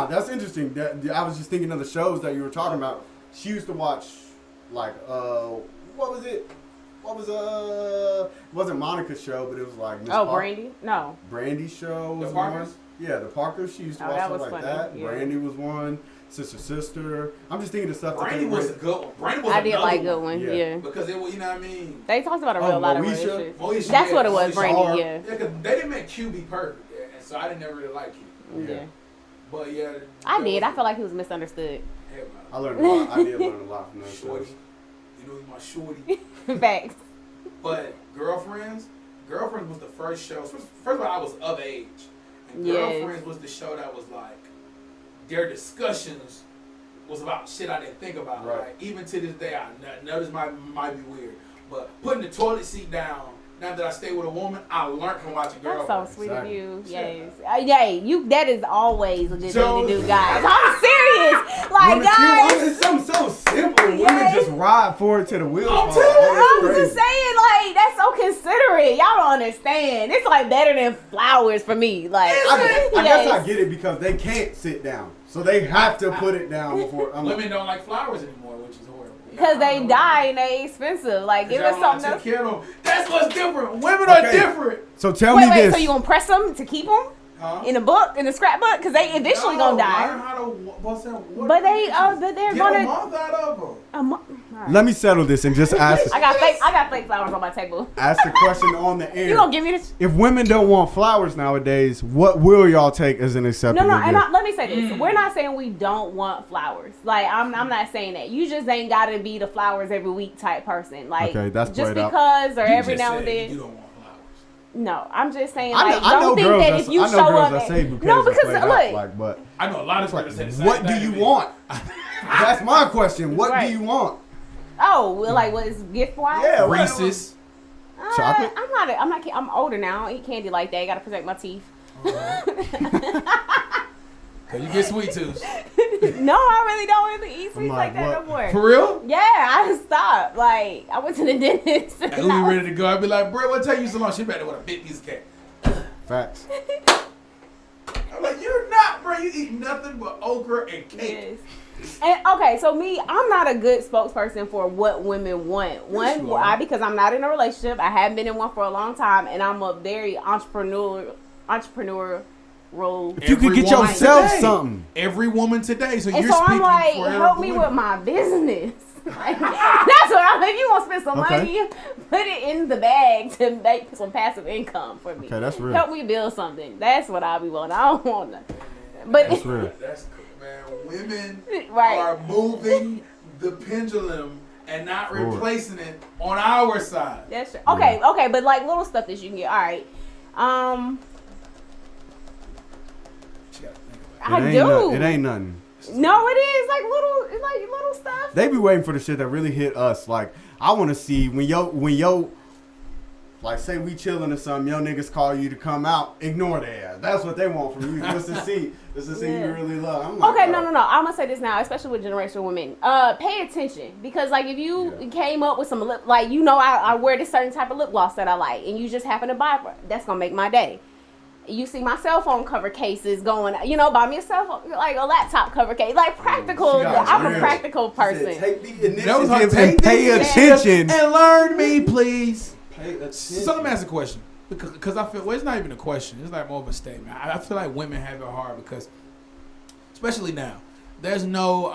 Speaker 2: that's interesting. I was just thinking of the shows that you were talking about. She used to watch, like, what was it? It wasn't Monica's show, but it was like Miss
Speaker 3: Oh,
Speaker 2: Park-
Speaker 3: Brandy? No.
Speaker 2: Brandy's show was
Speaker 1: The Parkers?
Speaker 2: one. Yeah, the Parkers. She used to
Speaker 3: Oh,
Speaker 2: watch
Speaker 3: that
Speaker 2: stuff
Speaker 3: was
Speaker 2: like
Speaker 3: funny,
Speaker 2: that.
Speaker 3: yeah.
Speaker 2: Brandy was one. Sister. I'm just thinking of stuff
Speaker 1: Brandy
Speaker 2: that they
Speaker 1: was a good one. Brandy was
Speaker 3: I did
Speaker 1: another
Speaker 3: like good one,
Speaker 2: Yeah.
Speaker 3: yeah.
Speaker 1: Because it was, you know what I mean?
Speaker 3: They talked about a
Speaker 2: Oh,
Speaker 3: real lot of
Speaker 2: Moesha?
Speaker 3: relationships.
Speaker 1: Moesha,
Speaker 3: That's
Speaker 1: yeah,
Speaker 3: what it was,
Speaker 1: Moesha.
Speaker 3: Brandy,
Speaker 2: Hard.
Speaker 3: yeah.
Speaker 1: Yeah, because they didn't make Q be perfect. Yeah, and so I didn't never really like Q.
Speaker 3: Yeah.
Speaker 1: But yeah.
Speaker 3: I did. I felt like he was misunderstood.
Speaker 2: I learned a lot. I did learn a lot from those
Speaker 1: Shorty.
Speaker 2: shows.
Speaker 1: You know, he's my shorty.
Speaker 3: Facts.
Speaker 1: But Girlfriends was the first show. First of all, I was of age. And
Speaker 3: Yes.
Speaker 1: Girlfriends was the show that was like, their discussions was about shit I didn't think about.
Speaker 2: Right.
Speaker 1: Like, even to this day, I know this might be weird, but putting the toilet seat down, now that I stay with a woman, I learned from watching
Speaker 3: That's
Speaker 1: Girlfriends.
Speaker 3: so sweet of
Speaker 2: Exactly.
Speaker 3: you.
Speaker 1: Shut
Speaker 3: Yes. That is always a good thing
Speaker 1: Joe-
Speaker 3: to do, guys. I'm serious. Like,
Speaker 2: Women,
Speaker 3: guys.
Speaker 2: it's something so simple. Women
Speaker 3: Yes.
Speaker 2: just ride forward to the wheels.
Speaker 1: I'm
Speaker 2: fall.
Speaker 1: telling you,
Speaker 2: That's
Speaker 3: I was
Speaker 2: crazy.
Speaker 3: just saying, like, that's so considerate. Y'all don't understand. It's like better than flowers for me. Like,
Speaker 2: I guess
Speaker 3: yes.
Speaker 2: I get it because they can't sit down, so they have to put it down before.
Speaker 1: Women don't like flowers anymore, which is horrible.
Speaker 3: Because they die and they expensive. Like, give us something else.
Speaker 1: That's what's different. Women are
Speaker 2: Okay.
Speaker 1: different.
Speaker 2: So tell
Speaker 3: Wait,
Speaker 2: me this.
Speaker 3: so you gonna press them to keep them
Speaker 1: Huh?
Speaker 3: in a book, in the scrapbook? Because they eventually gonna
Speaker 1: Learn
Speaker 3: die.
Speaker 1: how to, what's that? What
Speaker 3: But they, but they're
Speaker 1: get
Speaker 3: gonna.
Speaker 1: a month out of them.
Speaker 3: A month. right.
Speaker 2: Let me settle this and just ask.
Speaker 3: I got fake flowers on my table.
Speaker 2: Ask the question on the air.
Speaker 3: You gonna give me this?
Speaker 2: If women don't want flowers nowadays, what will y'all take as an acceptable
Speaker 3: No, and
Speaker 2: gift?
Speaker 3: let me say this. We're not saying we don't want flowers. Like, I'm not saying that. You just ain't got to be the flowers every week type person. Like,
Speaker 2: Okay, that's
Speaker 3: just
Speaker 2: played out.
Speaker 3: because or
Speaker 1: You
Speaker 3: every
Speaker 1: just
Speaker 3: now
Speaker 1: said
Speaker 3: and then.
Speaker 1: You don't want flowers.
Speaker 3: No, I'm just saying,
Speaker 2: I
Speaker 3: like,
Speaker 2: know- I know
Speaker 3: don't think
Speaker 2: girls
Speaker 3: that
Speaker 2: that's-
Speaker 3: if you
Speaker 2: I know
Speaker 3: show
Speaker 2: girls
Speaker 3: up.
Speaker 2: that say bouquets
Speaker 3: No,
Speaker 2: are
Speaker 3: because
Speaker 2: played out,
Speaker 3: look.
Speaker 2: like, but
Speaker 1: I know a lot of
Speaker 2: like,
Speaker 1: people that say the same
Speaker 2: what do
Speaker 1: thing
Speaker 2: you
Speaker 1: to me.
Speaker 2: want? That's my question. What
Speaker 3: Right.
Speaker 2: do you want?
Speaker 3: Oh, well, like, what is gift wise?
Speaker 2: Yeah, what-
Speaker 1: Reese's.
Speaker 2: Chocolate?
Speaker 3: I'm older now. I don't eat candy like that. I gotta protect my teeth.
Speaker 1: Cause you get sweet tooth.
Speaker 3: No, I really don't really eat sweets
Speaker 2: like,
Speaker 3: like that
Speaker 2: what?
Speaker 3: no more.
Speaker 1: For real?
Speaker 3: Yeah, I just stopped. Like, I went to the dentist.
Speaker 1: And we ready to go. I'd be like, bro, what take you so long? She better with a big piece of cake.
Speaker 2: Facts.
Speaker 1: I'm like, you're not, bro. You eat nothing but okra and cake.
Speaker 3: Yes. And okay, so me, I'm not a good spokesperson for what women want. One,
Speaker 1: you
Speaker 3: why?
Speaker 1: are.
Speaker 3: Because I'm not in a relationship. I haven't been in one for a long time, and I'm a very entrepreneurial role.
Speaker 2: If you could get
Speaker 1: woman
Speaker 2: yourself
Speaker 1: today.
Speaker 2: something.
Speaker 1: Every woman today. So
Speaker 3: And
Speaker 1: you're
Speaker 3: so I'm
Speaker 1: speaking
Speaker 3: like,
Speaker 1: for every
Speaker 3: help me
Speaker 1: woman.
Speaker 3: with my business. Like, that's what I'm. If you want to spend some
Speaker 2: Okay.
Speaker 3: money, put it in the bag to make some passive income for me.
Speaker 2: Okay, that's real.
Speaker 3: Help me build something. That's what I be wanting. I don't want nothing. But
Speaker 2: That's real.
Speaker 1: That's man. Women
Speaker 3: Right.
Speaker 1: are moving the pendulum and not
Speaker 2: Lord.
Speaker 1: replacing it on our side.
Speaker 3: That's true. Okay, but like little stuff that you can get. All right.
Speaker 1: She gotta think about
Speaker 3: I
Speaker 2: It ain't
Speaker 3: do.
Speaker 2: It ain't nothing.
Speaker 3: No, it is like little stuff.
Speaker 2: They be waiting for the shit that really hit us. Like, I want to see when yo, like, say we chilling or something, yo niggas call you to come out, ignore their ass. That's what they want from you, just to see
Speaker 3: Yeah.
Speaker 2: you really love. I'm like,
Speaker 3: Okay,
Speaker 2: bro.
Speaker 3: no. I'm gonna say this now, especially with generational women. Pay attention because, like, if you came up with some lip, like, I wear this certain type of lip gloss that I like, and you just happen to buy it, that's gonna make my day. You see my cell phone cover cases going, buy me a cell phone, like a laptop cover case, like practical.
Speaker 2: She got
Speaker 3: I'm a
Speaker 2: real.
Speaker 3: practical
Speaker 2: She said,
Speaker 3: person.
Speaker 2: take the
Speaker 1: That was her
Speaker 2: initiative and
Speaker 1: take
Speaker 2: pay
Speaker 1: the
Speaker 2: attention.
Speaker 1: and learn me, please.
Speaker 2: Pay attention.
Speaker 1: So let me ask a question. Because I feel, well, it's not even a question. It's like more of a statement. I feel like women have it hard because, especially now, there's no,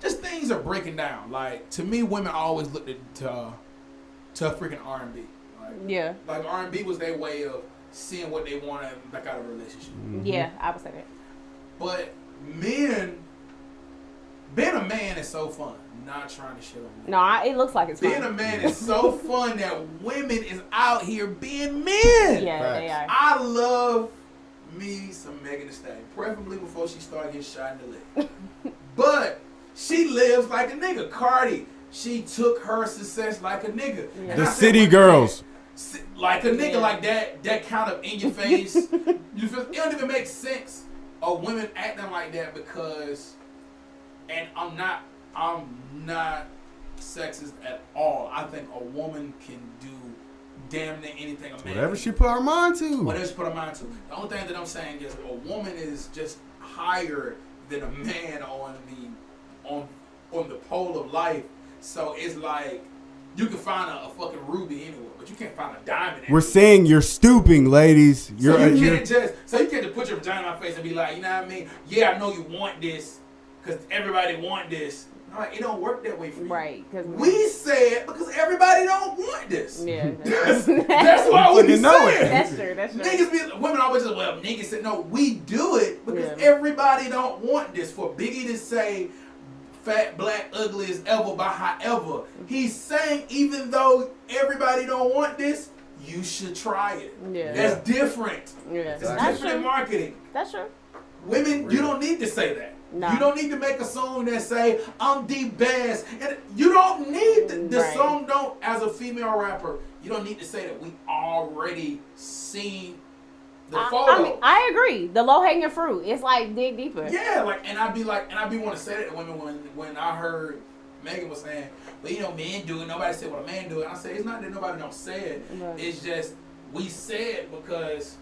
Speaker 1: just things are breaking down. Like, to me, women always looked to freaking R&B.
Speaker 3: Yeah,
Speaker 1: Like, R&B was their way of seeing what they wanted, like, out of a relationship.
Speaker 3: yeah, I would say that.
Speaker 1: But men, being a man is so fun. Not trying to shit on men.
Speaker 3: No, it looks like it's
Speaker 1: Being a
Speaker 3: fun.
Speaker 1: man is so fun that women is out here being men.
Speaker 3: Yeah, they are.
Speaker 1: I love me some Megan Thee Stallion, preferably before she started getting shot in the leg. But she lives like a nigga. Cardi, she took her success like a nigga.
Speaker 3: Yeah.
Speaker 1: And
Speaker 2: The
Speaker 1: I said,
Speaker 2: city
Speaker 1: "What
Speaker 2: girls.
Speaker 1: like a nigga,
Speaker 3: Yeah.
Speaker 1: like that kind of in your face. You feel, it don't even make sense of women acting like that because, and I'm not sexist at all. I think a woman can do damn near anything a man
Speaker 2: Whatever
Speaker 1: can
Speaker 2: she
Speaker 1: do.
Speaker 2: put her mind to.
Speaker 1: Whatever she put her mind to. The only thing that I'm saying is a woman is just higher than a man on the pole of life. So it's like you can find a fucking ruby anywhere, but you can't find a diamond.
Speaker 2: We're
Speaker 1: anywhere.
Speaker 2: saying you're stooping, ladies.
Speaker 1: So
Speaker 2: You're,
Speaker 1: you
Speaker 2: you're
Speaker 1: can't just put your vagina in my face and be like, you know what I mean? Yeah, I know you want this because everybody want this. No, it don't work that way for you.
Speaker 3: Right, because
Speaker 1: We said because everybody don't want this.
Speaker 3: yeah,
Speaker 1: That's why we
Speaker 2: fucking know
Speaker 1: say
Speaker 2: it.
Speaker 1: it.
Speaker 3: that's true. That's true.
Speaker 1: Niggas be, women always say, well, niggas said, no, we do it because
Speaker 3: Yeah.
Speaker 1: everybody don't want this. For Biggie to say, fat, black, ugly as ever, by however, he's saying even though everybody don't want this, you should try it.
Speaker 3: Yeah.
Speaker 1: That's different.
Speaker 3: Yeah,
Speaker 1: It's
Speaker 3: that's
Speaker 1: different in
Speaker 3: true.
Speaker 1: marketing.
Speaker 3: That's true.
Speaker 1: Women, you don't need to say that.
Speaker 3: No.
Speaker 1: You don't need to make a song that say, I'm the best. And you don't need, the
Speaker 3: Right.
Speaker 1: song don't, as a female rapper, you don't need to say that we already seen the photo.
Speaker 3: I mean, I agree. The low hanging fruit. It's like dig deeper.
Speaker 1: Yeah, like, and I'd be want to say that to women when I heard Megan was saying, well, men do it. Nobody said what a man do it. I say it's not that nobody don't say it.
Speaker 3: Right.
Speaker 1: It's just we say it because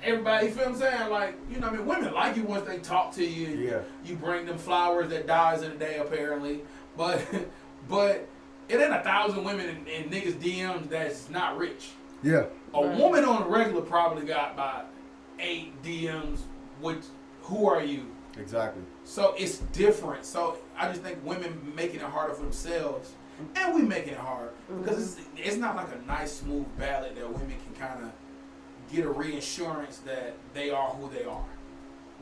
Speaker 1: everybody, you feel what I'm saying? Like, what I mean, women like you once they talk to you.
Speaker 2: Yeah.
Speaker 1: You bring them flowers that dies in a day apparently, but it ain't 1,000 women in niggas DMs that's not rich.
Speaker 2: yeah.
Speaker 1: A
Speaker 3: Right.
Speaker 1: woman on the regular probably got about 8 DMs. Which, who are you?
Speaker 2: Exactly.
Speaker 1: So it's different. So I just think women making it harder for themselves, and we making it hard because it's not like a nice smooth ballad that women can kind of get a reassurance that they are who they are.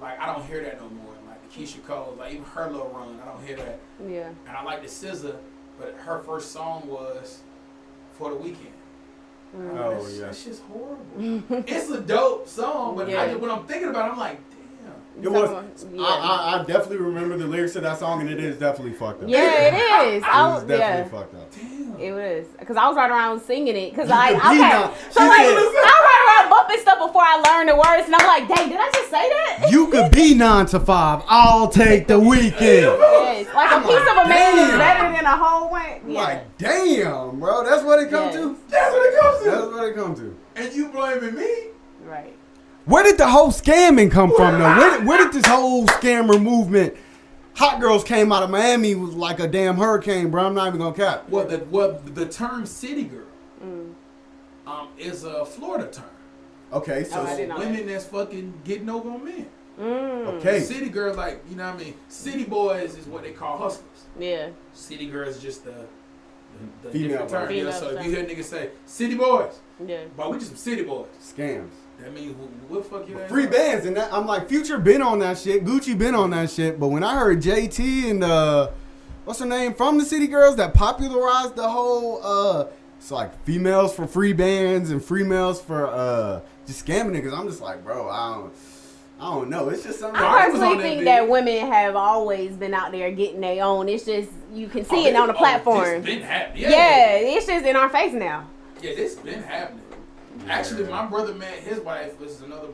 Speaker 1: Like I don't hear that no more. Like the Keisha Cole, like even her little run, I don't hear that.
Speaker 3: Yeah.
Speaker 1: And I like the SZA, but her first song was For the Weekend.
Speaker 2: Oh yeah.
Speaker 1: That shit's horrible. It's a dope song, but
Speaker 3: Yeah.
Speaker 1: when I'm thinking about it, I'm like, damn.
Speaker 2: It was. I definitely remember the lyrics to that song, and it is definitely fucked up.
Speaker 3: Yeah, it is.
Speaker 2: It was definitely fucked up.
Speaker 1: Damn.
Speaker 3: It was because I was right around singing it because
Speaker 2: You
Speaker 3: I
Speaker 2: could be not-
Speaker 3: so
Speaker 2: she
Speaker 3: like
Speaker 2: said-
Speaker 3: I right around bumping stuff before I learned the words and I'm like, dang, did I just say that?
Speaker 2: You could be 9 to 5. I'll take the weekend.
Speaker 3: Yes, like a piece of a man is
Speaker 2: damn.
Speaker 3: better than a whole one. Yeah.
Speaker 2: Like, damn, bro. That's what it comes
Speaker 3: Yes.
Speaker 2: to.
Speaker 1: That's what it comes to.
Speaker 2: That's what it comes to.
Speaker 1: And you blaming me?
Speaker 3: Right.
Speaker 2: Where did the whole scamming come from, though? Where did this whole scammer movement? Hot girls came out of Miami was like a damn hurricane, bro. I'm not even gonna cap.
Speaker 1: Well, the term city girl is a Florida term.
Speaker 2: Okay,
Speaker 3: Oh, I
Speaker 2: so
Speaker 3: didn't know
Speaker 1: Women that's fucking getting over on men.
Speaker 2: okay,
Speaker 1: City girl, like, you know what I mean? City boys is what they call hustlers.
Speaker 3: Yeah.
Speaker 1: City girls is just the
Speaker 2: Female
Speaker 1: different term.
Speaker 3: Female
Speaker 1: Yeah, so if
Speaker 3: term.
Speaker 1: you hear niggas say city boys,
Speaker 3: Yeah.
Speaker 1: but we just some city boys.
Speaker 2: scams.
Speaker 1: That means what fuck you?
Speaker 2: Free bands and that. I'm like, Future been on that shit. Gucci been on that shit. But when I heard JT and what's her name from the City Girls that popularized the whole it's like females for free bands and free males for just scamming niggas. I'm just like, bro, I don't know. It's just something.
Speaker 3: I
Speaker 1: was on
Speaker 3: personally
Speaker 1: that
Speaker 3: think
Speaker 1: video.
Speaker 3: that women have always been out there getting their own. It's just you can see it on the platform.
Speaker 1: It's been happening.
Speaker 3: Yeah, it's just in our face now.
Speaker 1: Yeah, this been happening. Actually, my brother met his wife, which is another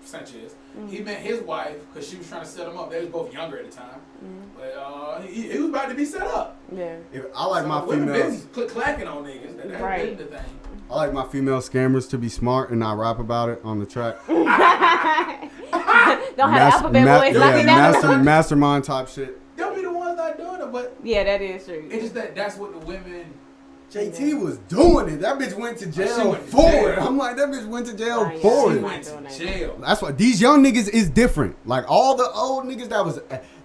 Speaker 1: Sanchez. He met his wife because she was trying to set him up. They was both younger at the time. But he was about to be set up.
Speaker 3: Yeah.
Speaker 2: I like
Speaker 1: So
Speaker 2: my
Speaker 1: women
Speaker 2: females.
Speaker 1: been clacking on niggas. That's
Speaker 3: Right.
Speaker 1: been the thing.
Speaker 2: I like my female scammers to be smart and not rap about it on the track.
Speaker 3: Don't have the alphabet voice like
Speaker 2: yeah,
Speaker 3: that.
Speaker 2: mastermind type shit.
Speaker 1: They'll be the ones not doing it, but
Speaker 3: Yeah, that is true.
Speaker 1: it's just that's what the women.
Speaker 2: JT was doing it. That bitch went to
Speaker 1: She
Speaker 2: jail
Speaker 1: went to
Speaker 2: for
Speaker 1: jail.
Speaker 2: it. I'm like, that bitch went to jail
Speaker 3: Oh, yeah.
Speaker 2: for
Speaker 1: She
Speaker 2: it.
Speaker 1: went to jail.
Speaker 2: That's why these young niggas is different. Like all the old niggas that was,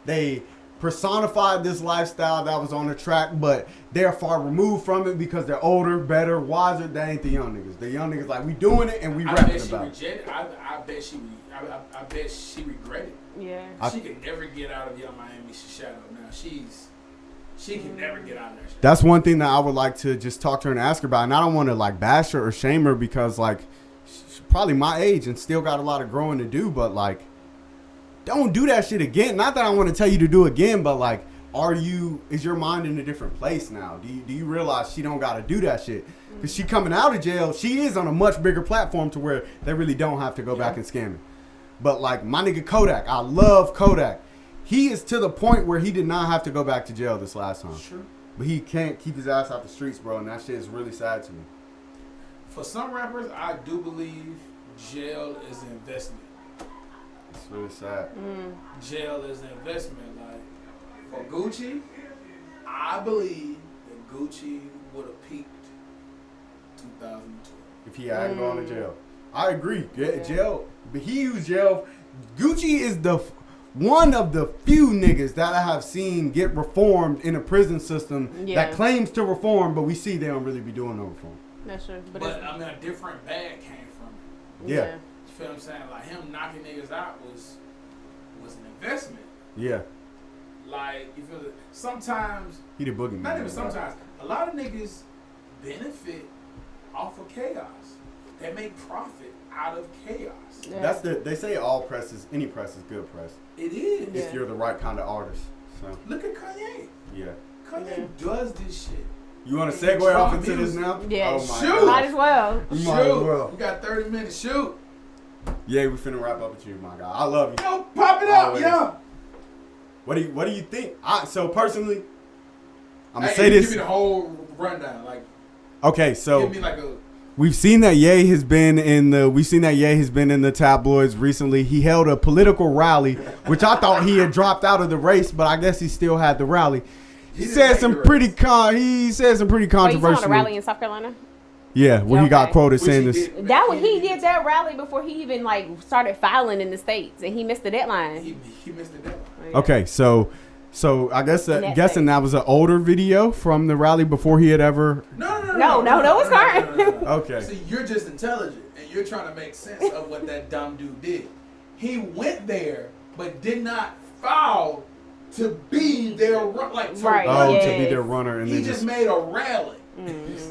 Speaker 2: they personified this lifestyle that was on the track, but they're far removed from it because they're older, better, wiser. That ain't the young niggas. The young niggas like we doing it and we
Speaker 1: I
Speaker 2: rapping
Speaker 1: bet she
Speaker 2: about it.
Speaker 1: rejected. I bet she regretted.
Speaker 3: Yeah.
Speaker 1: She can never get out of Young Miami shadow now. She can never get out of that shit.
Speaker 2: That's one thing that I would like to just talk to her and ask her about. And I don't want to like bash her or shame her because like she's probably my age and still got a lot of growing to do. But like, don't do that shit again. Not that I want to tell you to do again, but like, is your mind in a different place now? Do you realize she don't got to do that shit? Because she coming out of jail, she is on a much bigger platform to where they really don't have to go back and scam it. But like my nigga Kodak, I love Kodak. He is to the point where he did not have to go back to jail this last time.
Speaker 1: Sure.
Speaker 2: But he can't keep his ass out the streets, bro, and that shit is really sad to me.
Speaker 1: For some rappers, I do believe jail is an investment.
Speaker 2: It's really sad.
Speaker 1: Jail is an investment. Like for Gucci, I believe that Gucci would have peaked 2012.
Speaker 2: If he hadn't gone to jail. I agree. Jail, but he used jail. Gucci is one of the few niggas that I have seen get reformed in a prison system that claims to reform, but we see they don't really be doing no reform.
Speaker 3: That's true.
Speaker 1: But I mean, a different bag came from it.
Speaker 2: Yeah.
Speaker 1: You feel what I'm saying? Like him knocking niggas out was an investment.
Speaker 2: Yeah.
Speaker 1: Like you feel it. Sometimes,
Speaker 2: He the boogeyman.
Speaker 1: not even sometimes, a lot of niggas benefit off of chaos. They make profit out of chaos.
Speaker 3: Yeah.
Speaker 2: They say all press is, any press is good press.
Speaker 1: It is.
Speaker 3: Yeah.
Speaker 2: If you're the right kind of artist. So,
Speaker 1: Look at Kanye.
Speaker 2: yeah.
Speaker 1: Kanye does this shit.
Speaker 2: You want to segue off into this now?
Speaker 3: Yeah.
Speaker 2: Oh my
Speaker 1: Shoot.
Speaker 2: God.
Speaker 3: Might as well.
Speaker 2: You
Speaker 1: Shoot.
Speaker 2: might as well.
Speaker 1: We got 30 minutes. Shoot.
Speaker 2: Yeah, we finna wrap up with you, my guy. I love you.
Speaker 1: Yo, pop it up,
Speaker 2: Always.
Speaker 1: yo.
Speaker 2: What do you think? So personally, I'm gonna
Speaker 1: Hey,
Speaker 2: say this.
Speaker 1: Give me the whole rundown. Like,
Speaker 2: Okay, so
Speaker 1: give me like a.
Speaker 2: we've seen that Ye has been in the tabloids recently. He held a political rally, which I thought he had dropped out of the race, but I guess he still had the rally. He
Speaker 1: didn't
Speaker 2: said
Speaker 1: make
Speaker 2: some
Speaker 1: the
Speaker 2: pretty
Speaker 1: race.
Speaker 2: he said some pretty
Speaker 3: Wait, you talking about
Speaker 2: controversial.
Speaker 3: a rally in South Carolina?
Speaker 2: Yeah, where he got
Speaker 3: Okay.
Speaker 2: quoted
Speaker 1: Which
Speaker 2: saying
Speaker 1: he
Speaker 2: this.
Speaker 1: did.
Speaker 3: That was he did that rally before he even like started filing in the states, and he missed the deadline.
Speaker 1: He missed the deadline.
Speaker 2: Okay, so I guess
Speaker 3: Netflix.
Speaker 2: guessing that was an older video from the rally before he had ever.
Speaker 3: No, it's current.
Speaker 2: Okay.
Speaker 1: See, you're just intelligent, and you're trying to make sense of what that dumb dude did. He went there, but did not file to be their like to
Speaker 3: Right.
Speaker 2: Oh,
Speaker 3: Yes.
Speaker 2: to be their runner and
Speaker 1: He
Speaker 2: then
Speaker 1: just made a rally.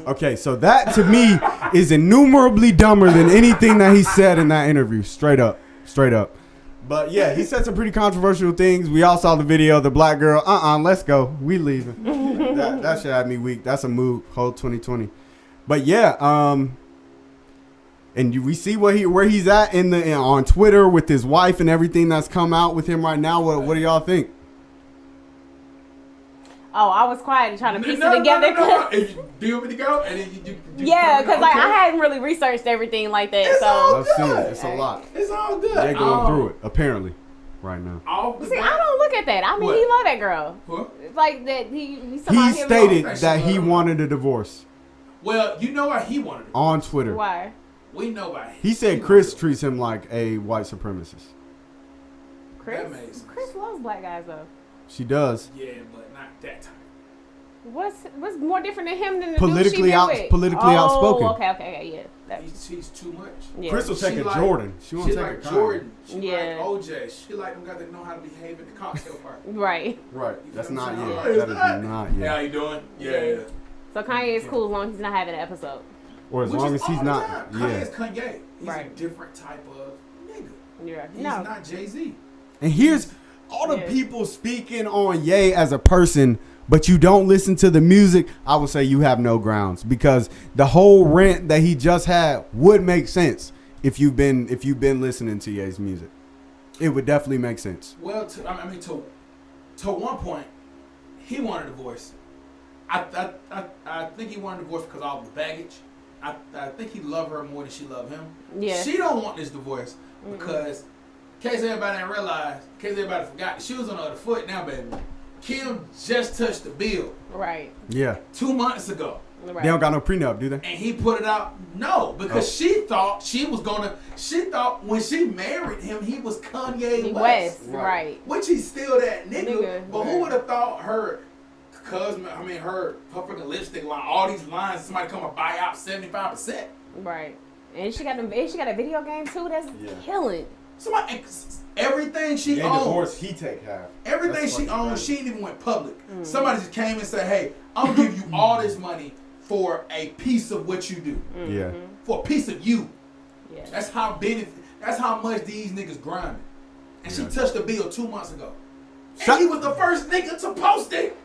Speaker 2: Okay, so that to me is innumerably dumber than anything that he said in that interview. Straight up. But yeah, he said some pretty controversial things. We all saw the video. The black girl, let's go. We leaving. that should have me weak. That's a move. Whole 2020. But yeah, and we see where he's at on Twitter with his wife and everything that's come out with him right now. What do y'all think?
Speaker 3: Oh, I was quiet and trying to piece
Speaker 1: No.
Speaker 3: it together.
Speaker 1: If you do want me to go, and then you
Speaker 3: Yeah, because like I
Speaker 1: okay.
Speaker 3: hadn't really researched everything like that.
Speaker 1: It's all
Speaker 3: So
Speaker 2: I've seen
Speaker 1: good.
Speaker 2: it. It's a lot.
Speaker 1: It's all good.
Speaker 2: They're going through it apparently right now.
Speaker 3: see, I don't look at that. I mean,
Speaker 1: What?
Speaker 3: he love that girl.
Speaker 1: What?
Speaker 3: It's like that. He
Speaker 2: He
Speaker 3: stated
Speaker 2: stated
Speaker 1: That's
Speaker 2: that he
Speaker 1: what-
Speaker 2: wanted a divorce
Speaker 1: Well, you know why he wanted it.
Speaker 2: on Twitter.
Speaker 3: why
Speaker 1: We know why.
Speaker 2: He said Chris treats him like a white supremacist.
Speaker 3: Chris.
Speaker 1: That makes sense.
Speaker 3: Chris loves black guys though.
Speaker 2: She does.
Speaker 1: Yeah, but not that time.
Speaker 3: What's more different than him than the
Speaker 2: Politically
Speaker 3: dude she been
Speaker 2: out-
Speaker 3: with?
Speaker 2: politically outspoken.
Speaker 3: Okay, yeah. That,
Speaker 1: He's too much.
Speaker 3: yeah.
Speaker 2: Chris will take
Speaker 1: She
Speaker 2: a
Speaker 1: like-
Speaker 2: Jordan. She won't
Speaker 1: She
Speaker 2: take
Speaker 1: like
Speaker 2: a Kanye.
Speaker 1: Jordan. She
Speaker 3: Yeah.
Speaker 1: like OJ. She like them guys that know how to behave at the cocktail party.
Speaker 3: Right.
Speaker 2: Right. That's
Speaker 1: You know
Speaker 2: not
Speaker 1: what I'm
Speaker 2: yet.
Speaker 1: saying?
Speaker 2: That is not
Speaker 1: Hey, how
Speaker 2: yet.
Speaker 1: you doing? Yeah.
Speaker 3: So Kanye is cool as long as he's not having an episode.
Speaker 2: Or as
Speaker 1: Which
Speaker 2: long
Speaker 1: is
Speaker 2: as he's
Speaker 1: all the
Speaker 2: not.
Speaker 1: time.
Speaker 2: Yeah.
Speaker 1: Kanye's Kanye. He's
Speaker 3: Right.
Speaker 1: a different type of nigga.
Speaker 3: Yeah.
Speaker 1: He's
Speaker 3: No.
Speaker 1: not Jay-Z.
Speaker 2: And here's all the
Speaker 3: Yeah.
Speaker 2: people speaking on Ye as a person, but you don't listen to the music. I would say you have no grounds because the whole rant that he just had would make sense if you've been listening to Ye's music. It would definitely make sense.
Speaker 1: Well, to one point, he wanted a divorce. I think he wanted a divorce because of all the baggage. I think he loved her more than she loved him.
Speaker 3: Yeah.
Speaker 1: She don't want this divorce because, in case everybody didn't realize, in case everybody forgot, she was on the other foot now, baby. Kim just touched the bill
Speaker 3: Right.
Speaker 2: Yeah.
Speaker 1: 2 months ago.
Speaker 3: Right.
Speaker 2: They don't got no prenup, do they?
Speaker 1: And he put it out. No, because she thought she thought when she married him, he was Kanye West.
Speaker 3: Right.
Speaker 1: Which he's still that nigga.
Speaker 3: Nigga,
Speaker 1: But
Speaker 3: right.
Speaker 1: who would have thought her her fucking lipstick line, all these lines, somebody come and buy out 75%.
Speaker 3: Right. And she got a video game too that's
Speaker 2: Yeah.
Speaker 3: killing.
Speaker 1: Somebody, everything she owns.
Speaker 2: he take half.
Speaker 1: Everything she owns, she ain't even went public. Somebody just came and said, hey, I'm gonna give you all this money for a piece of what you do.
Speaker 2: Yeah.
Speaker 1: For a piece of you.
Speaker 3: Yeah.
Speaker 1: That's how much these niggas grinding. And she touched the bill 2 months ago. And he was the first nigga to post it.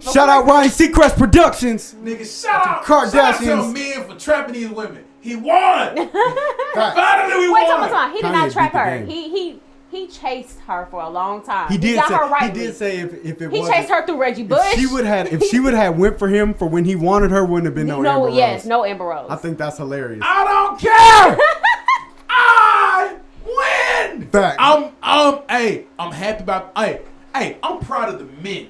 Speaker 2: Shout out Ryan Seacrest Productions.
Speaker 1: Nigga, shout out
Speaker 2: Kardashians.
Speaker 1: to men for trapping these women. He won. Finally, we
Speaker 3: Wait,
Speaker 1: won.
Speaker 3: time. He did
Speaker 2: Kanye
Speaker 3: not trap
Speaker 2: beat the
Speaker 3: her.
Speaker 2: game.
Speaker 3: He chased her for a long time.
Speaker 2: He did
Speaker 3: got
Speaker 2: say,
Speaker 3: her right.
Speaker 2: he did say if it
Speaker 3: He
Speaker 2: wasn't,
Speaker 3: chased her through Reggie Bush.
Speaker 2: if she would have went for him for when he wanted her, wouldn't have been no Amber Rose.
Speaker 3: no Amber Rose.
Speaker 2: I think that's hilarious.
Speaker 1: I don't care. I win.
Speaker 2: Fact.
Speaker 1: I'm happy about. I'm proud of the men.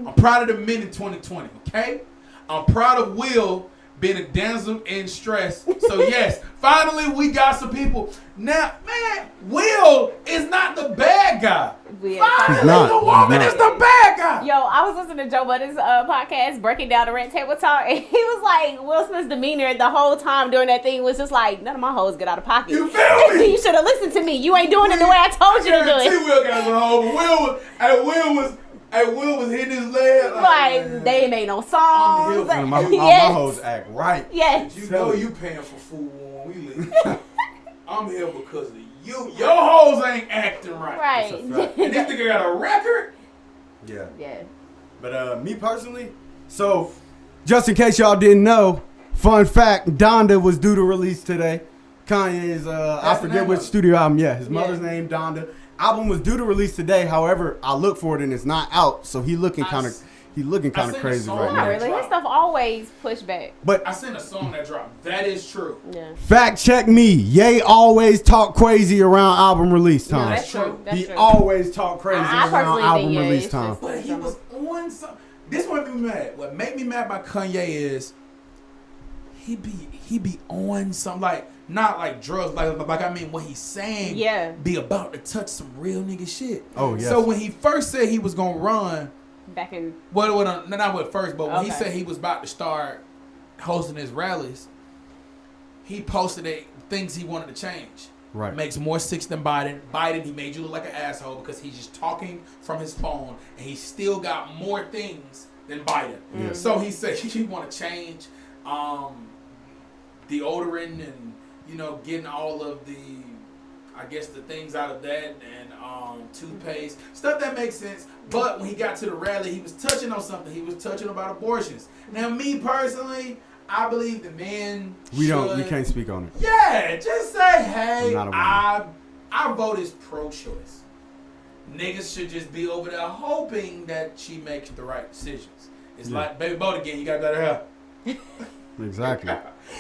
Speaker 1: I'm proud of the men in 2020. Okay, I'm proud of Will being a damsel in stress. So yes, finally we got some people. Now, man, Will is not the bad guy. Finally,
Speaker 2: He's not.
Speaker 1: the woman
Speaker 2: He's
Speaker 1: is the bad guy.
Speaker 3: Yo, I was listening to Joe Budden's podcast, breaking down the Rent Table Talk, and he was like, Will Smith's demeanor the whole time during that thing was just like, none of my hoes get out of pocket.
Speaker 1: You feel me?
Speaker 3: You should have listened to me. You ain't doing it the way I told you to do
Speaker 1: guarantee
Speaker 3: it.
Speaker 1: Will got some hoes. Will was hitting his leg.
Speaker 3: Like, they ain't made no songs.
Speaker 1: here for
Speaker 2: all my
Speaker 3: Yes.
Speaker 2: hoes act right.
Speaker 3: Yes.
Speaker 1: You know you paying for food when we leave. I'm here because of you. Your hoes ain't acting right.
Speaker 3: Right.
Speaker 2: That's a fact.
Speaker 1: And this nigga got a record.
Speaker 2: Yeah.
Speaker 3: Yeah.
Speaker 2: But me personally, so just in case y'all didn't know, fun fact, Donda was due to release today. Kanye's I
Speaker 1: That's the
Speaker 2: forget
Speaker 1: name
Speaker 2: which
Speaker 1: of it.
Speaker 2: studio album. Yeah, his
Speaker 3: Yeah.
Speaker 2: mother's name Donda. Album was due to release today. However, I look for it and it's not out. So he looking kind of
Speaker 1: seen the
Speaker 2: crazy
Speaker 1: song.
Speaker 2: right
Speaker 3: Not
Speaker 2: now.
Speaker 3: really. His stuff always pushed back.
Speaker 2: But
Speaker 1: I seen a song that dropped. That is true.
Speaker 3: Yeah.
Speaker 2: fact check me. Ye always talk crazy around album release
Speaker 3: No,
Speaker 2: time.
Speaker 3: that's true. That's
Speaker 2: He
Speaker 3: true.
Speaker 2: always talk crazy
Speaker 3: I
Speaker 2: around
Speaker 3: personally
Speaker 2: album
Speaker 3: think, yeah,
Speaker 2: release
Speaker 3: it's
Speaker 2: time.
Speaker 3: just-
Speaker 1: But he was on some. This one made me mad. What made me mad about Kanye is he be on some like not like drugs, like I mean what he's saying be about to touch some real nigga shit.
Speaker 2: Oh yeah.
Speaker 1: So when he first said he was gonna run
Speaker 3: back in
Speaker 1: not with first, but when he said he was about to start hosting his rallies, he posted things he wanted to change.
Speaker 2: Right.
Speaker 1: Makes more sense than Biden. Biden, he made you look like an asshole because he's just talking from his phone, and he still got more things than Biden.
Speaker 2: Yeah.
Speaker 1: So he said he want to change deodorant and getting all of the, I guess, the things out of that and toothpaste, stuff that makes sense. But when he got to the rally, he was touching on something. He was touching about abortions. Now, me personally, I believe the men
Speaker 2: we can't speak on it.
Speaker 1: Yeah, just say, hey,
Speaker 2: our
Speaker 1: vote is pro-choice. Niggas should just be over there hoping that she makes the right decisions. It's like, baby, vote again. You got better hair.
Speaker 2: Exactly.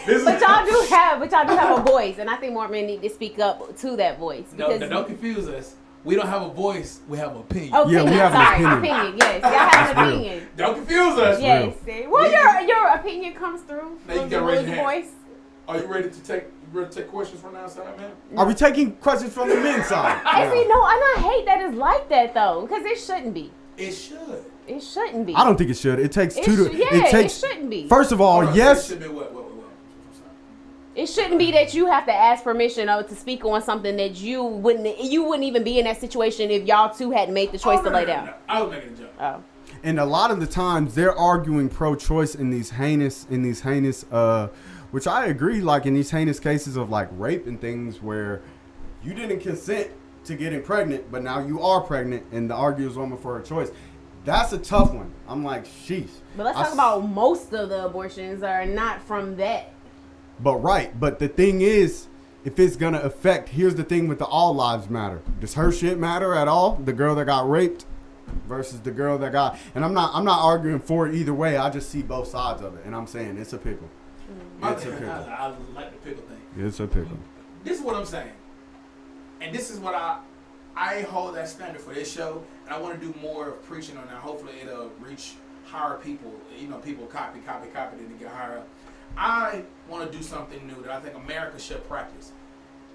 Speaker 3: But y'all do have a voice, and I think more men need to speak up to that voice.
Speaker 1: No, don't confuse us. We don't have a voice. We have an opinion.
Speaker 3: Oh,
Speaker 2: yeah, we have an
Speaker 3: opinion. Yes, y'all have an opinion.
Speaker 1: Don't confuse us.
Speaker 3: Yes. Well, your opinion comes through.
Speaker 1: Now you gotta raise your hand.
Speaker 3: Voice.
Speaker 1: Are you ready to take questions from the outside, man?
Speaker 2: Are we taking questions from the men's side?
Speaker 3: And see, no, and I hate that it's like that though, because it shouldn't be.
Speaker 1: It should.
Speaker 3: It shouldn't be.
Speaker 2: I don't think it should. It takes
Speaker 3: it
Speaker 2: two to.
Speaker 3: it shouldn't be.
Speaker 2: First of all, yes.
Speaker 1: It should be what?
Speaker 3: It shouldn't be that you have to ask permission to speak on something that you wouldn't even be in that situation if y'all two hadn't made the choice to lay down.
Speaker 1: No. I was making a joke.
Speaker 3: Oh.
Speaker 2: And a lot of the times they're arguing pro-choice in these heinous, which I agree, like in these heinous cases of like rape and things where you didn't consent to getting pregnant, but now you are pregnant, and the argues woman for her choice. That's a tough one. I'm like, sheesh.
Speaker 3: But let's talk about most of the abortions are not from that.
Speaker 2: But the thing is, if it's gonna affect, here's the thing with the all lives matter. Does her shit matter at all? The girl that got raped versus the girl that got, and I'm not arguing for it either way. I just see both sides of it, and I'm saying it's a pickle. It's a pickle.
Speaker 1: I like the pickle thing.
Speaker 2: It's a pickle.
Speaker 1: This is what I'm saying, and this is what I hold that standard for this show, and I want to do more of preaching on that. Hopefully, it'll reach higher people. People copy, then to get higher up. I want to do something new that I think America should practice.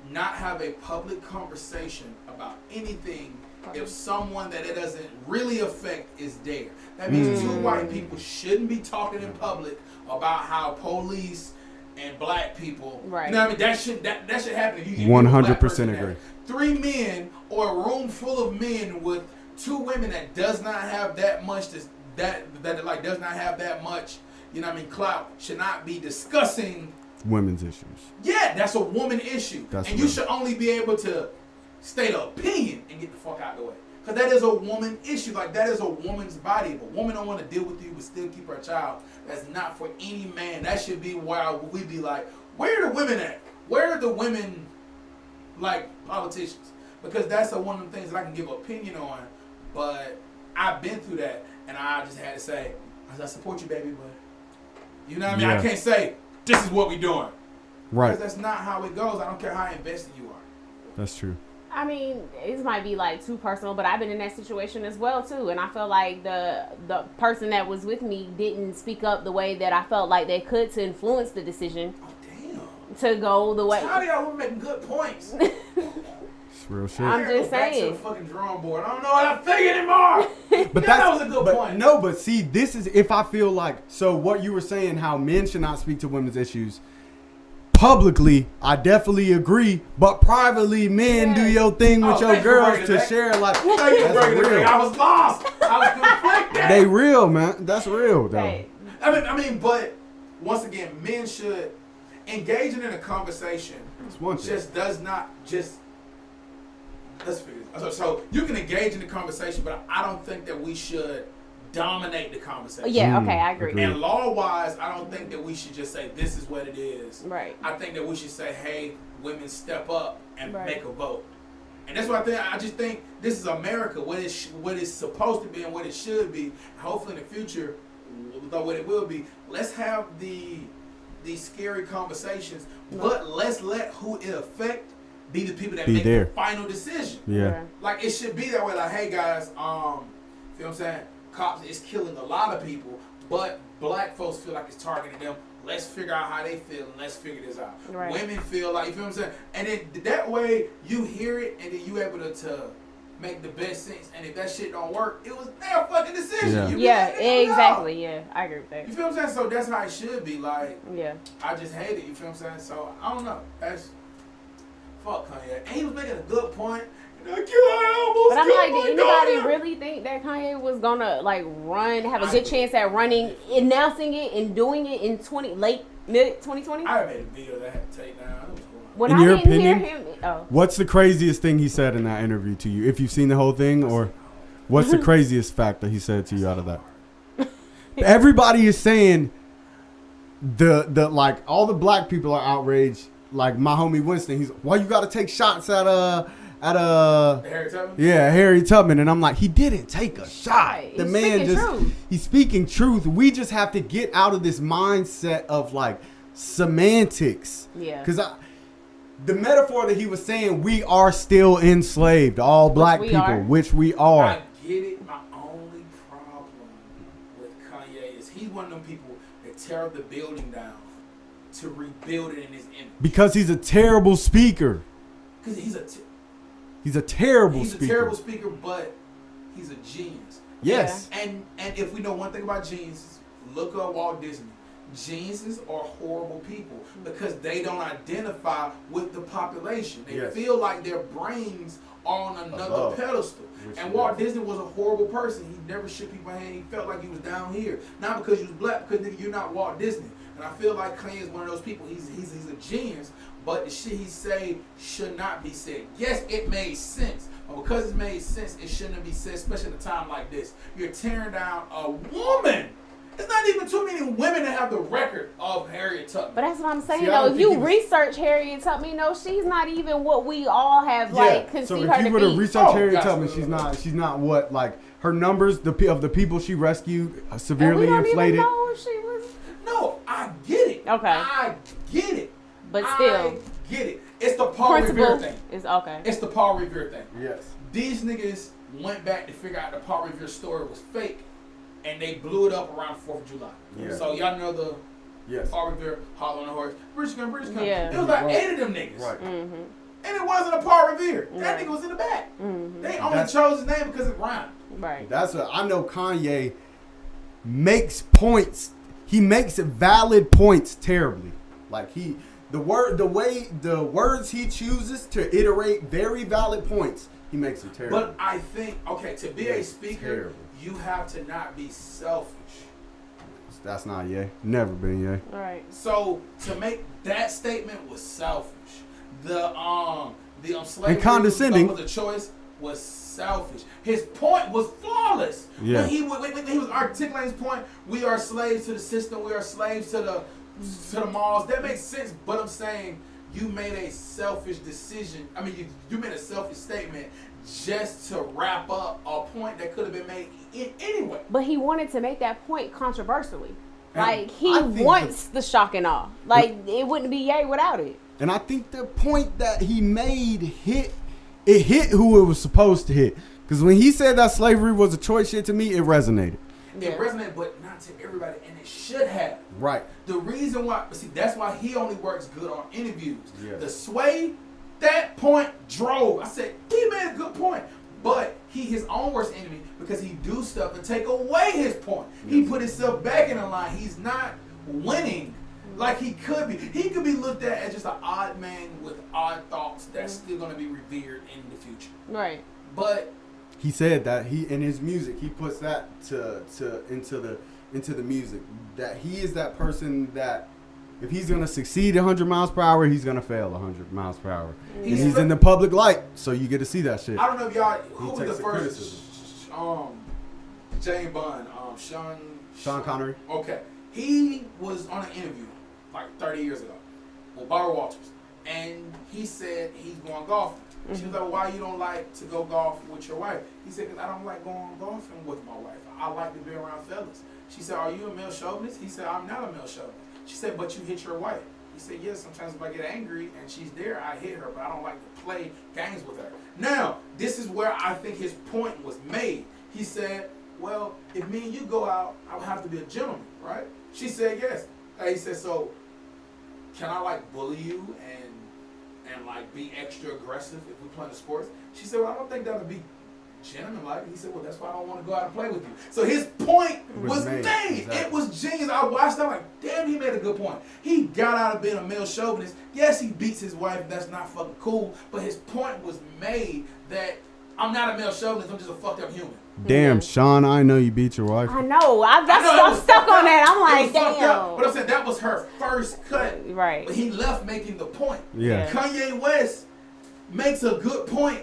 Speaker 1: Not have a public conversation about anything if someone that it doesn't really affect is there. That means two white people shouldn't be talking in public about how police and black people.
Speaker 3: Right.
Speaker 1: You know what I mean? That should happen. If you
Speaker 2: 100% agree.
Speaker 1: 3 men or a room full of men with 2 women that does not have that much that does not have that much. You know what I mean? Clout should not be discussing
Speaker 2: women's issues.
Speaker 1: Yeah, that's a woman issue.
Speaker 2: That's
Speaker 1: and you should only be able to state an opinion and get the fuck out of the way. Because that is a woman issue. Like, that is a woman's body. If a woman don't want to deal with you but still keep her child, that's not for any man. That should be why we be like, where are the women at? Where are the women, like, politicians? Because that's one of the things that I can give an opinion on. But I've been through that, and I just had to say, I support you, baby, but you know what I mean?
Speaker 2: Yeah.
Speaker 1: I can't say, this is what we doing.
Speaker 2: Right.
Speaker 1: Because that's not how it goes. I don't care how invested you are.
Speaker 2: That's true.
Speaker 3: I mean, this might be like too personal, but I've been in that situation as well too, and I feel like the person that was with me didn't speak up the way that I felt like they could to influence the decision.
Speaker 1: Oh damn!
Speaker 3: To go the way.
Speaker 1: How do y'all making good points?
Speaker 2: It's real shit.
Speaker 3: I'm just
Speaker 1: Back to
Speaker 3: saying.
Speaker 1: the fucking drawing board. I don't know what I'm thinking anymore.
Speaker 2: But
Speaker 1: that was a good point.
Speaker 2: No, but see, this is if I feel like, so what you were saying, how men should not speak to women's issues. Publicly, I definitely agree, but privately, men do your thing with your girls to share. Like, that's real.
Speaker 1: I was lost. I was conflicted.
Speaker 2: They real, man. That's real, though.
Speaker 3: Right.
Speaker 1: I mean, but once again, men should engaging in a conversation.
Speaker 2: That's one thing.
Speaker 1: Just does not just. Let's figure this. So you can engage in the conversation, but I don't think that we should dominate the conversation.
Speaker 3: Yeah, okay, I agree.
Speaker 1: And law-wise, I don't think that we should just say this is what it is.
Speaker 3: Right.
Speaker 1: I think that we should say, hey, women step up and
Speaker 3: Right.
Speaker 1: make a vote. And that's what I think. I just think this is America, what it's supposed to be and what it should be. Hopefully in the future, though what it will be, let's have these scary conversations, but let's let who it affect be the people that
Speaker 2: Be
Speaker 1: make
Speaker 2: there.
Speaker 1: the final decision.
Speaker 2: Yeah.
Speaker 1: Like, it should be that way. Like, hey guys, you know what I'm saying? Cops is killing a lot of people, but black black folks feel like it's targeting them. Let's figure out how they feel and let's figure this out.
Speaker 3: Right.
Speaker 1: Women feel like, you feel what I'm saying? And then that way you hear it and then you able to make the best sense. And if that shit don't work, it was their fucking decision.
Speaker 2: Yeah.
Speaker 1: You be
Speaker 3: Yeah,
Speaker 1: like, "Nigga, no."
Speaker 3: exactly. Yeah, I agree with that.
Speaker 1: You feel what I'm saying? So that's how it should be. Like,
Speaker 3: Yeah.
Speaker 1: I just hate it. You feel what I'm saying? So I don't know. That's fuck Kanye. And he was making a good point. And I almost
Speaker 3: But I'm
Speaker 1: killed
Speaker 3: like,
Speaker 1: my
Speaker 3: did anybody
Speaker 1: daughter.
Speaker 3: really think that Kanye was gonna like have a
Speaker 1: I
Speaker 3: good
Speaker 1: did.
Speaker 3: chance at running, announcing it, and doing it in mid 2020?
Speaker 1: I made a video that I had to take down. It was horrible.
Speaker 3: When
Speaker 2: In
Speaker 3: I
Speaker 2: your
Speaker 3: didn't hear
Speaker 2: opinion?
Speaker 3: him, oh,
Speaker 2: What's the craziest thing he said in that interview to you? If you've seen the whole thing, or what's the craziest fact that he said to you out of that? Everybody is saying the like all the black people are outraged. Like my homie Winston, he's why you got to take shots at
Speaker 1: Harry Tubman?
Speaker 2: yeah, Harry Tubman, and I'm like, he didn't take a shot.
Speaker 3: Right.
Speaker 2: The
Speaker 3: He's
Speaker 2: man
Speaker 3: speaking
Speaker 2: just
Speaker 3: truth.
Speaker 2: he's speaking truth. We just have to get out of this mindset of like semantics.
Speaker 3: yeah.
Speaker 2: Because the metaphor that he was saying, we are still enslaved, all black
Speaker 3: we
Speaker 2: people,
Speaker 3: are.
Speaker 2: which we are.
Speaker 1: I get it. My only problem with Kanye is he's one of them people that tear the building down to rebuild it in his image.
Speaker 2: Because he's a terrible speaker.
Speaker 1: Because he's
Speaker 2: He's a terrible
Speaker 1: a
Speaker 2: speaker.
Speaker 1: terrible speaker, but he's a genius.
Speaker 2: Yes.
Speaker 1: And if we know one thing about geniuses, look up Walt Disney. Geniuses are horrible people because they don't identify with the population. They
Speaker 2: Yes.
Speaker 1: feel like their brains are on another
Speaker 2: Above.
Speaker 1: pedestal.
Speaker 2: Which
Speaker 1: And
Speaker 2: is-
Speaker 1: Walt Disney was a horrible person. He never shook people's hand. He felt like he was down here. Not because he was black, because nigga, you're not Walt Disney. And I feel like Kanye is one of those people. He's a genius, but the shit he say should not be said. Yes, it made sense. But because it made sense, it shouldn't be said, especially at a time like this. You're tearing down a woman. It's not even too many women that have the record of Harriet Tubman.
Speaker 3: But that's what I'm saying
Speaker 2: See, I
Speaker 3: though.
Speaker 2: don't
Speaker 3: If
Speaker 2: think
Speaker 3: you
Speaker 2: he was-
Speaker 3: research Harriet Tubman, she's not even what we all have like
Speaker 2: So
Speaker 3: conceived
Speaker 2: if
Speaker 3: her
Speaker 2: you
Speaker 3: to
Speaker 2: were to
Speaker 3: be.
Speaker 2: research
Speaker 1: Oh,
Speaker 2: Harriet
Speaker 1: gotcha.
Speaker 2: Tubman, she's not what, like her numbers, of the people she rescued,
Speaker 3: And we
Speaker 2: severely
Speaker 3: don't
Speaker 2: inflated.
Speaker 3: even know if she was.
Speaker 1: No, I get it.
Speaker 3: Okay.
Speaker 1: I get it.
Speaker 3: But still,
Speaker 1: I get it. It's the Paul Revere
Speaker 3: principle
Speaker 1: thing.
Speaker 3: is okay.
Speaker 1: It's the Paul Revere thing.
Speaker 2: Yes.
Speaker 1: These niggas went back to figure out the Paul Revere story was fake, and they blew it up around 4th of July.
Speaker 2: Yeah.
Speaker 1: So y'all know the
Speaker 2: Yes.
Speaker 1: Paul Revere, Hall on the Horse, British Gun.
Speaker 3: Yeah.
Speaker 1: It was like
Speaker 2: Right.
Speaker 1: 8 of them niggas.
Speaker 2: Right.
Speaker 3: Mm-hmm.
Speaker 1: And it wasn't a Paul Revere. That
Speaker 3: Right.
Speaker 1: nigga was in the back.
Speaker 3: Mm-hmm.
Speaker 1: They only
Speaker 2: That's-
Speaker 1: chose his name because it rhymed.
Speaker 3: Right.
Speaker 2: That's what I know. Kanye makes points. He makes valid points terribly. Like the words he chooses to iterate very valid points. He makes them terrible.
Speaker 1: But I think, okay, to be a
Speaker 2: Yes,
Speaker 1: speaker,
Speaker 2: terrible.
Speaker 1: you have to not be selfish.
Speaker 2: That's not Ye. Never been Ye.
Speaker 3: Right.
Speaker 1: So to make that statement was selfish. The slavery
Speaker 2: And condescending.
Speaker 1: was a choice was selfish. His point was flawless.
Speaker 2: Yeah.
Speaker 1: When he was articulating his point, we are slaves to the system. We are slaves to the malls. That makes sense. But I'm saying you made a selfish decision. I mean, you made a selfish statement just to wrap up a point that could have been made anyway.
Speaker 3: But he wanted to make that point controversially.
Speaker 2: And
Speaker 3: Like he
Speaker 2: I think
Speaker 3: wants the shock and awe. Like it wouldn't be Ye without it.
Speaker 2: And I think the point that he made hit who it was supposed to hit. Because when he said that slavery was a choice shit to me, it resonated.
Speaker 3: Yeah.
Speaker 1: It resonated, but not to everybody, and it should have.
Speaker 2: Right.
Speaker 1: The reason why, see, that's why he only works good on interviews.
Speaker 2: Yeah.
Speaker 1: The sway, that point drove. I said, he made a good point. But he his own worst enemy because he do stuff to take away his point. He put himself back in the line. He's not winning like he could be. He could be looked at as just an odd man with odd thoughts that's still going to be revered in the future.
Speaker 3: Right.
Speaker 1: But
Speaker 2: He said that he in his music he puts that into the music, that he is that person that if he's gonna succeed 100 miles per hour, he's gonna fail 100 miles per hour. And
Speaker 1: He's
Speaker 2: he's
Speaker 1: fr-
Speaker 2: in the public light, so you get to see that shit.
Speaker 1: I don't know if y'all,
Speaker 2: He
Speaker 1: who was
Speaker 2: takes
Speaker 1: the
Speaker 2: the
Speaker 1: first,
Speaker 2: criticism.
Speaker 1: James Bond,
Speaker 2: Sean Connery.
Speaker 1: Okay. He was on an interview like 30 years ago with Barbara Walters. And he said he's going golfing. She was like, why you don't like to go golf with your wife? He said, because I don't like going golfing with my wife. I like to be around fellas. She said, are you a male chauvinist? He said, I'm not a male chauvinist. She said, but you hit your wife. He said, yes, sometimes if I get angry and she's there, I hit her, but I don't like to play games with her. Now, this is where I think his point was made. He said, well, if me and you go out, I would have to be a gentleman, right? She said yes. He said, so can I like bully you and like be extra aggressive if we play the sports? She said, well, I don't think that would be gentleman-like. He said, well, that's why I don't want to go out and play with you. So his point was made.
Speaker 2: Exactly.
Speaker 1: It was genius. I watched that, I'm like, damn, he made a good point. He got out of being a male chauvinist. Yes, he beats his wife. That's not fucking cool. But his point was made that I'm not a male chauvinist. I'm just a fucked up human.
Speaker 2: Damn, Sean, I know you beat your wife.
Speaker 3: I know. I'm stuck
Speaker 1: fucked
Speaker 3: on
Speaker 1: up.
Speaker 3: that. I'm
Speaker 1: It
Speaker 3: like,
Speaker 1: was fucked
Speaker 3: damn.
Speaker 1: up. But I'm saying that was her first cut.
Speaker 3: Right.
Speaker 1: But he left making the point.
Speaker 2: Yeah.
Speaker 1: Kanye West makes a good point,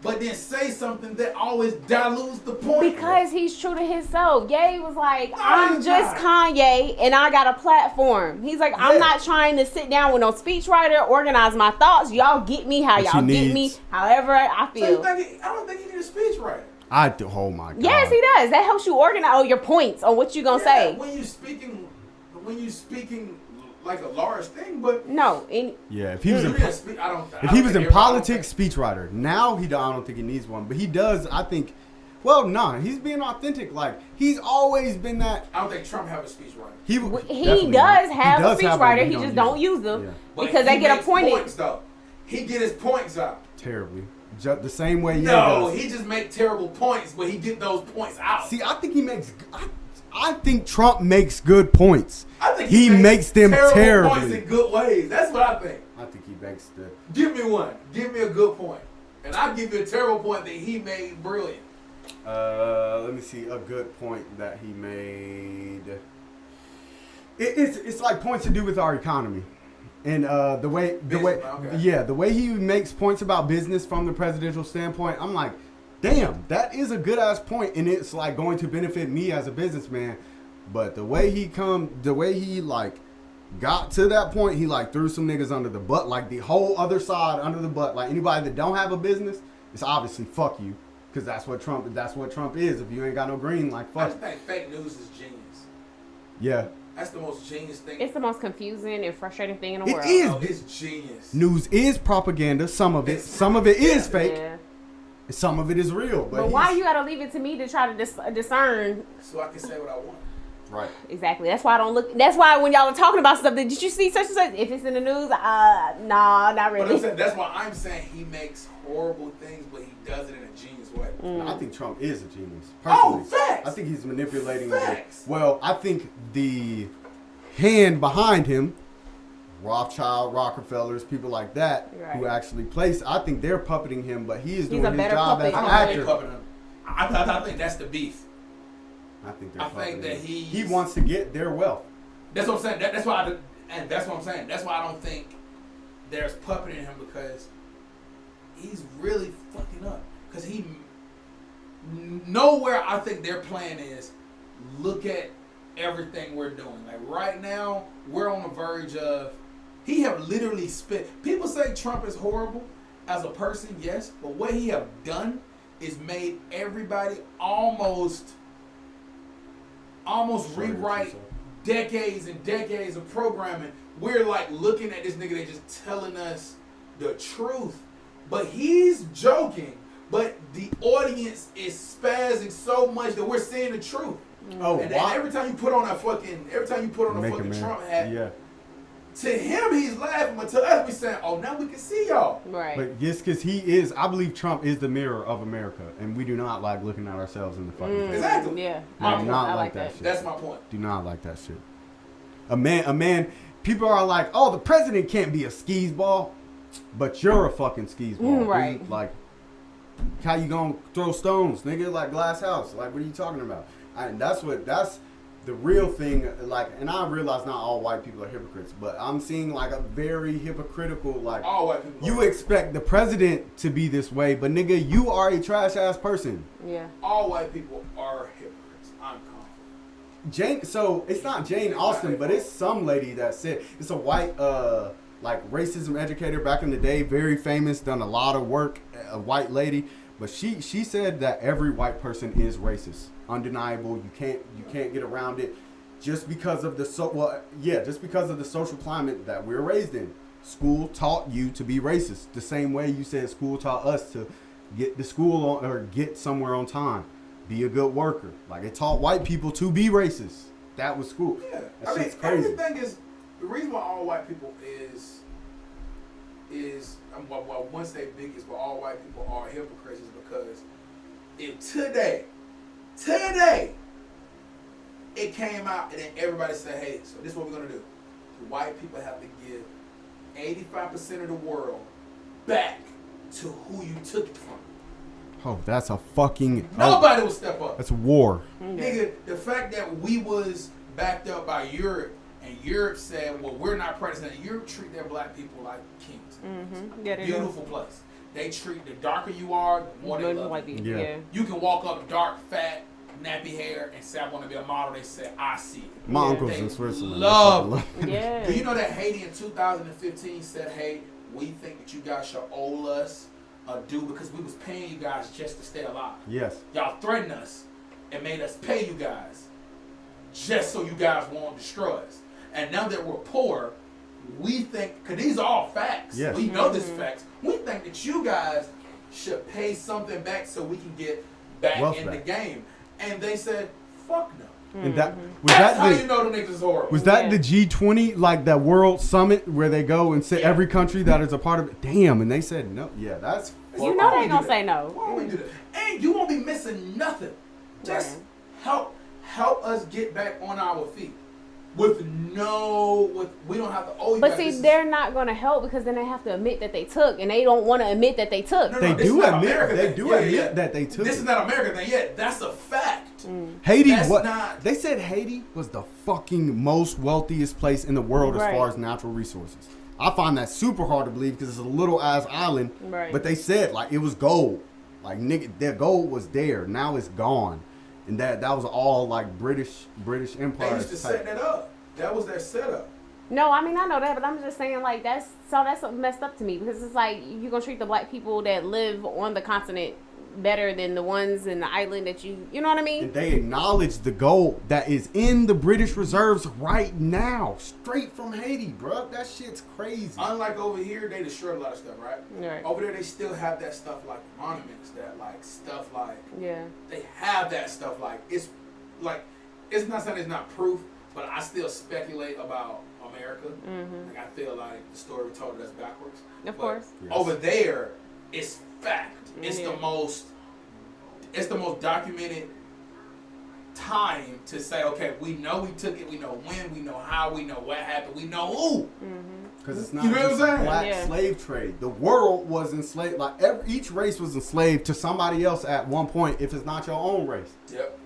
Speaker 1: but then say something that always dilutes the point.
Speaker 3: Because he's true to himself. Ye was like,
Speaker 1: No,
Speaker 3: I'm
Speaker 1: he's
Speaker 3: just
Speaker 1: not.
Speaker 3: Kanye and I got a platform. He's like, I'm
Speaker 1: Yeah.
Speaker 3: not trying to sit down with no speechwriter, organize my thoughts. Y'all get me how
Speaker 2: But
Speaker 3: y'all
Speaker 2: he
Speaker 3: get me,
Speaker 2: needs-
Speaker 3: however I
Speaker 1: So you
Speaker 3: feel.
Speaker 1: think I don't think he needs a speechwriter.
Speaker 2: Oh my god.
Speaker 3: Yes, he does. That helps you organize your points on what you gonna
Speaker 1: Yeah,
Speaker 3: say.
Speaker 1: when you speaking like a large thing, but
Speaker 3: No,
Speaker 2: Yeah, if he was in,
Speaker 1: I don't.
Speaker 2: if he was in politics, speechwriter. Now I don't think he needs one, but he does. I think. Well, nah, he's being authentic. Like he's always been that.
Speaker 1: I don't think Trump have a speechwriter.
Speaker 3: he
Speaker 2: definitely
Speaker 3: does
Speaker 2: not.
Speaker 3: have
Speaker 2: He
Speaker 3: a
Speaker 2: does have
Speaker 3: speechwriter.
Speaker 2: one,
Speaker 3: He just don't use them
Speaker 2: Yeah.
Speaker 1: But
Speaker 3: because
Speaker 1: he
Speaker 3: they get
Speaker 1: makes
Speaker 3: appointed.
Speaker 1: Points, though. He get his points out.
Speaker 2: Terribly. The same way. Ye
Speaker 1: No,
Speaker 2: does.
Speaker 1: he just make terrible points, but he get those points out.
Speaker 2: See, I think he makes. I think Trump makes good points.
Speaker 1: I think
Speaker 2: he makes them
Speaker 1: terrible
Speaker 2: terribly.
Speaker 1: points in good ways. That's what I think.
Speaker 2: I think he makes the.
Speaker 1: Give me one. Give me a good point, and I'll give you a terrible point that he made brilliant.
Speaker 2: Let me see a good point that he made. It's like points to do with our economy, and the way
Speaker 1: Okay.
Speaker 2: yeah, the way he makes points about business from the presidential standpoint. I'm like, damn, that is a good ass point, and it's like going to benefit me as a businessman. But the way he like got to that point, he like threw some niggas under the butt, like the whole other side under the butt. Like anybody that don't have a business, it's obviously fuck you, because that's what Trump is. If you ain't got no green, like
Speaker 1: I
Speaker 2: fuck.
Speaker 1: just think fake news is genius.
Speaker 2: Yeah,
Speaker 1: That's the most genius thing.
Speaker 3: It's the most confusing and frustrating thing in the
Speaker 2: It
Speaker 3: world.
Speaker 2: is.
Speaker 1: No, it's genius.
Speaker 2: news is propaganda. Some of it is fake.
Speaker 3: Yeah.
Speaker 2: Some of it is real.
Speaker 3: But why you gotta leave it to me to try to discern?
Speaker 1: So I can say what I want.
Speaker 2: right?
Speaker 3: Exactly. That's why I don't look. That's why when y'all were talking about stuff, did you see such and such? If it's in the news, nah, not
Speaker 1: But I'm
Speaker 3: really.
Speaker 1: saying that's why I'm saying he makes horrible things, but he does it in a genius way.
Speaker 2: I think Trump is a genius.
Speaker 1: Oh,
Speaker 2: Personally.
Speaker 1: facts.
Speaker 2: I think he's manipulating.
Speaker 1: Facts.
Speaker 2: Well, I think the hand behind him, Rothschild, Rockefellers, people like that,
Speaker 3: Right.
Speaker 2: who actually place. I think they're puppeting him, but he is
Speaker 3: He's
Speaker 2: doing
Speaker 3: a
Speaker 2: his
Speaker 3: better
Speaker 2: job
Speaker 3: puppet.
Speaker 2: as
Speaker 1: I
Speaker 2: an
Speaker 1: don't think
Speaker 2: actor.
Speaker 1: they're covering him. I think that's the beef.
Speaker 2: I think they're
Speaker 1: I think
Speaker 2: puppeting
Speaker 1: that
Speaker 2: him.
Speaker 1: he's-
Speaker 2: he wants to get their wealth.
Speaker 1: That's what I'm saying. That's why and that's what I'm saying. That's why I don't think there's puppeting him, because he's really fucking up. Because nowhere I think their plan is look at everything we're doing. Like right now, we're on the verge of. He have literally spit. People say Trump is horrible as a person, yes, but what he have done is made everybody almost rewrite decades and decades of programming. We're like looking at this nigga that just telling us the truth, but he's joking. But the audience is spazzing so much that we're seeing the truth.
Speaker 2: Oh,
Speaker 1: And
Speaker 2: why?
Speaker 1: every time you put on a fucking
Speaker 2: Make a
Speaker 1: fucking
Speaker 2: man.
Speaker 1: Trump hat,
Speaker 2: Yeah.
Speaker 1: to him he's laughing, but to us we saying, "Oh, now we can see y'all."
Speaker 3: Right.
Speaker 2: But yes, because he is, I believe Trump is the mirror of America, and we do not like looking at ourselves in the fucking face.
Speaker 1: Exactly.
Speaker 3: Yeah.
Speaker 2: I
Speaker 3: I,
Speaker 2: do not
Speaker 3: I
Speaker 2: like
Speaker 3: like
Speaker 2: that
Speaker 3: that.
Speaker 2: shit.
Speaker 1: That's my point.
Speaker 2: Do not like that shit. A man, people are like, oh, the president can't be a skis ball, but you're a fucking skis ball. dude.
Speaker 3: Right.
Speaker 2: Like, how you gonna throw stones, nigga? Like glass house. Like, what are you talking about? And that's the real thing. Like, and I realize not all white people are hypocrites, but I'm seeing like a very hypocritical, like,
Speaker 1: All white people.
Speaker 2: you expect the president to be this way, but nigga, you are a trash ass person.
Speaker 3: Yeah.
Speaker 1: all white people are hypocrites. I'm confident.
Speaker 2: Jane, so it's not Jane Austen, but it's some lady that said, it's a white like racism educator back in the day, very famous, done a lot of work, a white lady, but she said that every white person is racist, undeniable. You can't get around it, just because of the just because of the social climate that we're raised in. School taught you to be racist, the same way you said school taught us to get to school on, or get somewhere on time. be a good worker. Like it taught white people to be racist. That was cool.
Speaker 1: Yeah,
Speaker 2: That
Speaker 1: I mean,
Speaker 2: shit's crazy.
Speaker 1: everything is the reason why all white people well, I wouldn't say biggest, but all white people are hypocrites is because if today, it came out and then everybody said, hey, so this is what we're gonna do. The white people have to give 85% of the world back to who you took it from.
Speaker 2: Oh, that's a fucking.
Speaker 1: Nobody will step up.
Speaker 2: That's war.
Speaker 1: Nigga, the fact that we was backed up by Europe and Europe said, well, we're not practicing. Europe treat their black people like kings.
Speaker 3: Mm-hmm. Yeah, they do.
Speaker 1: Beautiful place. They treat, the darker you are, the more they love you.
Speaker 2: Yeah.
Speaker 1: You can walk up dark, fat, nappy hair and say, I want to be a model. They say, I see it.
Speaker 2: My
Speaker 3: Yeah.
Speaker 2: uncle's
Speaker 1: They
Speaker 2: in Switzerland.
Speaker 1: love
Speaker 3: Yeah.
Speaker 1: Do you know that Haiti in 2015 said, hey, we think that you guys should owe us a due because we was paying you guys just to stay alive.
Speaker 2: Yes.
Speaker 1: Y'all threatened us and made us pay you guys just so you guys won't destroy us. And now that we're poor, we think, because these are all facts.
Speaker 2: Yes.
Speaker 1: We know this facts. We think that you guys should pay something back so we can get back
Speaker 2: Wealth
Speaker 1: in the
Speaker 2: back.
Speaker 1: game. And they said, fuck no.
Speaker 2: And that was
Speaker 1: That's how
Speaker 2: that
Speaker 1: you know the niggas is horrible.
Speaker 2: was that
Speaker 3: Yeah.
Speaker 2: the G20, like that world summit where they go and say
Speaker 1: Yeah.
Speaker 2: every country that is a part of it? Damn, and they said no. Yeah, that's
Speaker 3: You
Speaker 1: Why
Speaker 3: know
Speaker 1: would
Speaker 3: they
Speaker 1: we
Speaker 3: gonna
Speaker 1: do
Speaker 3: say
Speaker 1: that?
Speaker 3: no.
Speaker 1: Why would we do that? And you won't be missing nothing. Just
Speaker 3: Right.
Speaker 1: help us get back on our feet. We don't have to owe you
Speaker 3: But
Speaker 1: guys.
Speaker 3: see,
Speaker 1: This is-
Speaker 3: they're not gonna help because then they have to admit that they took, and they don't want to admit that they took.
Speaker 1: No,
Speaker 2: they
Speaker 1: this
Speaker 2: do
Speaker 1: is not
Speaker 2: admit
Speaker 1: America
Speaker 2: they
Speaker 1: thing.
Speaker 2: do
Speaker 1: Yeah,
Speaker 2: admit
Speaker 1: yeah.
Speaker 2: that they took
Speaker 1: This
Speaker 2: it.
Speaker 1: is not America thing yet. That's a fact.
Speaker 2: Haiti,
Speaker 1: That's
Speaker 2: what
Speaker 1: not-
Speaker 2: they said Haiti was the fucking most wealthiest place in the world as
Speaker 3: Right.
Speaker 2: far as natural resources. I find that super hard to believe because it's a little ass island.
Speaker 3: Right.
Speaker 2: But they said like it was gold, like nigga, their gold was there. Now it's gone, and that was all like British Empire.
Speaker 1: They used to set that up. That was their setup.
Speaker 3: No, I mean I know that, but I'm just saying like that's something messed up to me because it's like you gonna treat the black people that live on the continent better than the ones in the island that you know what I mean?
Speaker 2: And they acknowledge the gold that is in the British reserves right now, straight from Haiti, bro. That shit's crazy.
Speaker 1: Unlike over here, they destroyed a lot of stuff, right?
Speaker 3: Right.
Speaker 1: Over there, they still have that stuff like monuments, that like stuff like
Speaker 3: Yeah.
Speaker 1: they have that stuff like it's not saying it's not proof, but I still speculate about America. Like I feel like the story told us backwards.
Speaker 3: Of
Speaker 1: But
Speaker 3: course.
Speaker 2: Yes.
Speaker 1: over there, it's fact. It's
Speaker 3: Yeah.
Speaker 1: the most documented time to say, okay, we know we took it, we know when, we know how, we know what happened, we know who.
Speaker 2: Because it's not
Speaker 1: You know what I'm
Speaker 2: just
Speaker 1: saying?
Speaker 2: black
Speaker 3: Yeah.
Speaker 2: slave trade. The world was enslaved. Like each race was enslaved to somebody else at one point. If it's not your own race,
Speaker 1: Yep.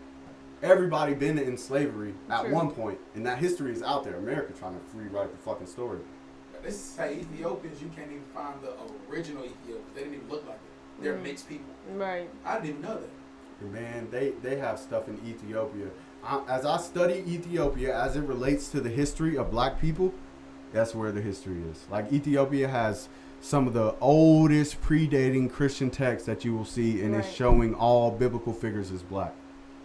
Speaker 2: everybody been in slavery at
Speaker 3: True.
Speaker 2: one point, and that history is out there. America trying to rewrite the fucking story.
Speaker 1: But this is how Ethiopians, you can't even find the original Ethiopians. They didn't even look like it. They're mixed people.
Speaker 3: Right.
Speaker 1: I didn't even know that.
Speaker 2: And man, they have stuff in Ethiopia. As I study Ethiopia as it relates to the history of black people, that's where the history is. Like Ethiopia has some of the oldest predating Christian texts that you will see, and it's
Speaker 3: Right.
Speaker 2: showing all biblical figures as black.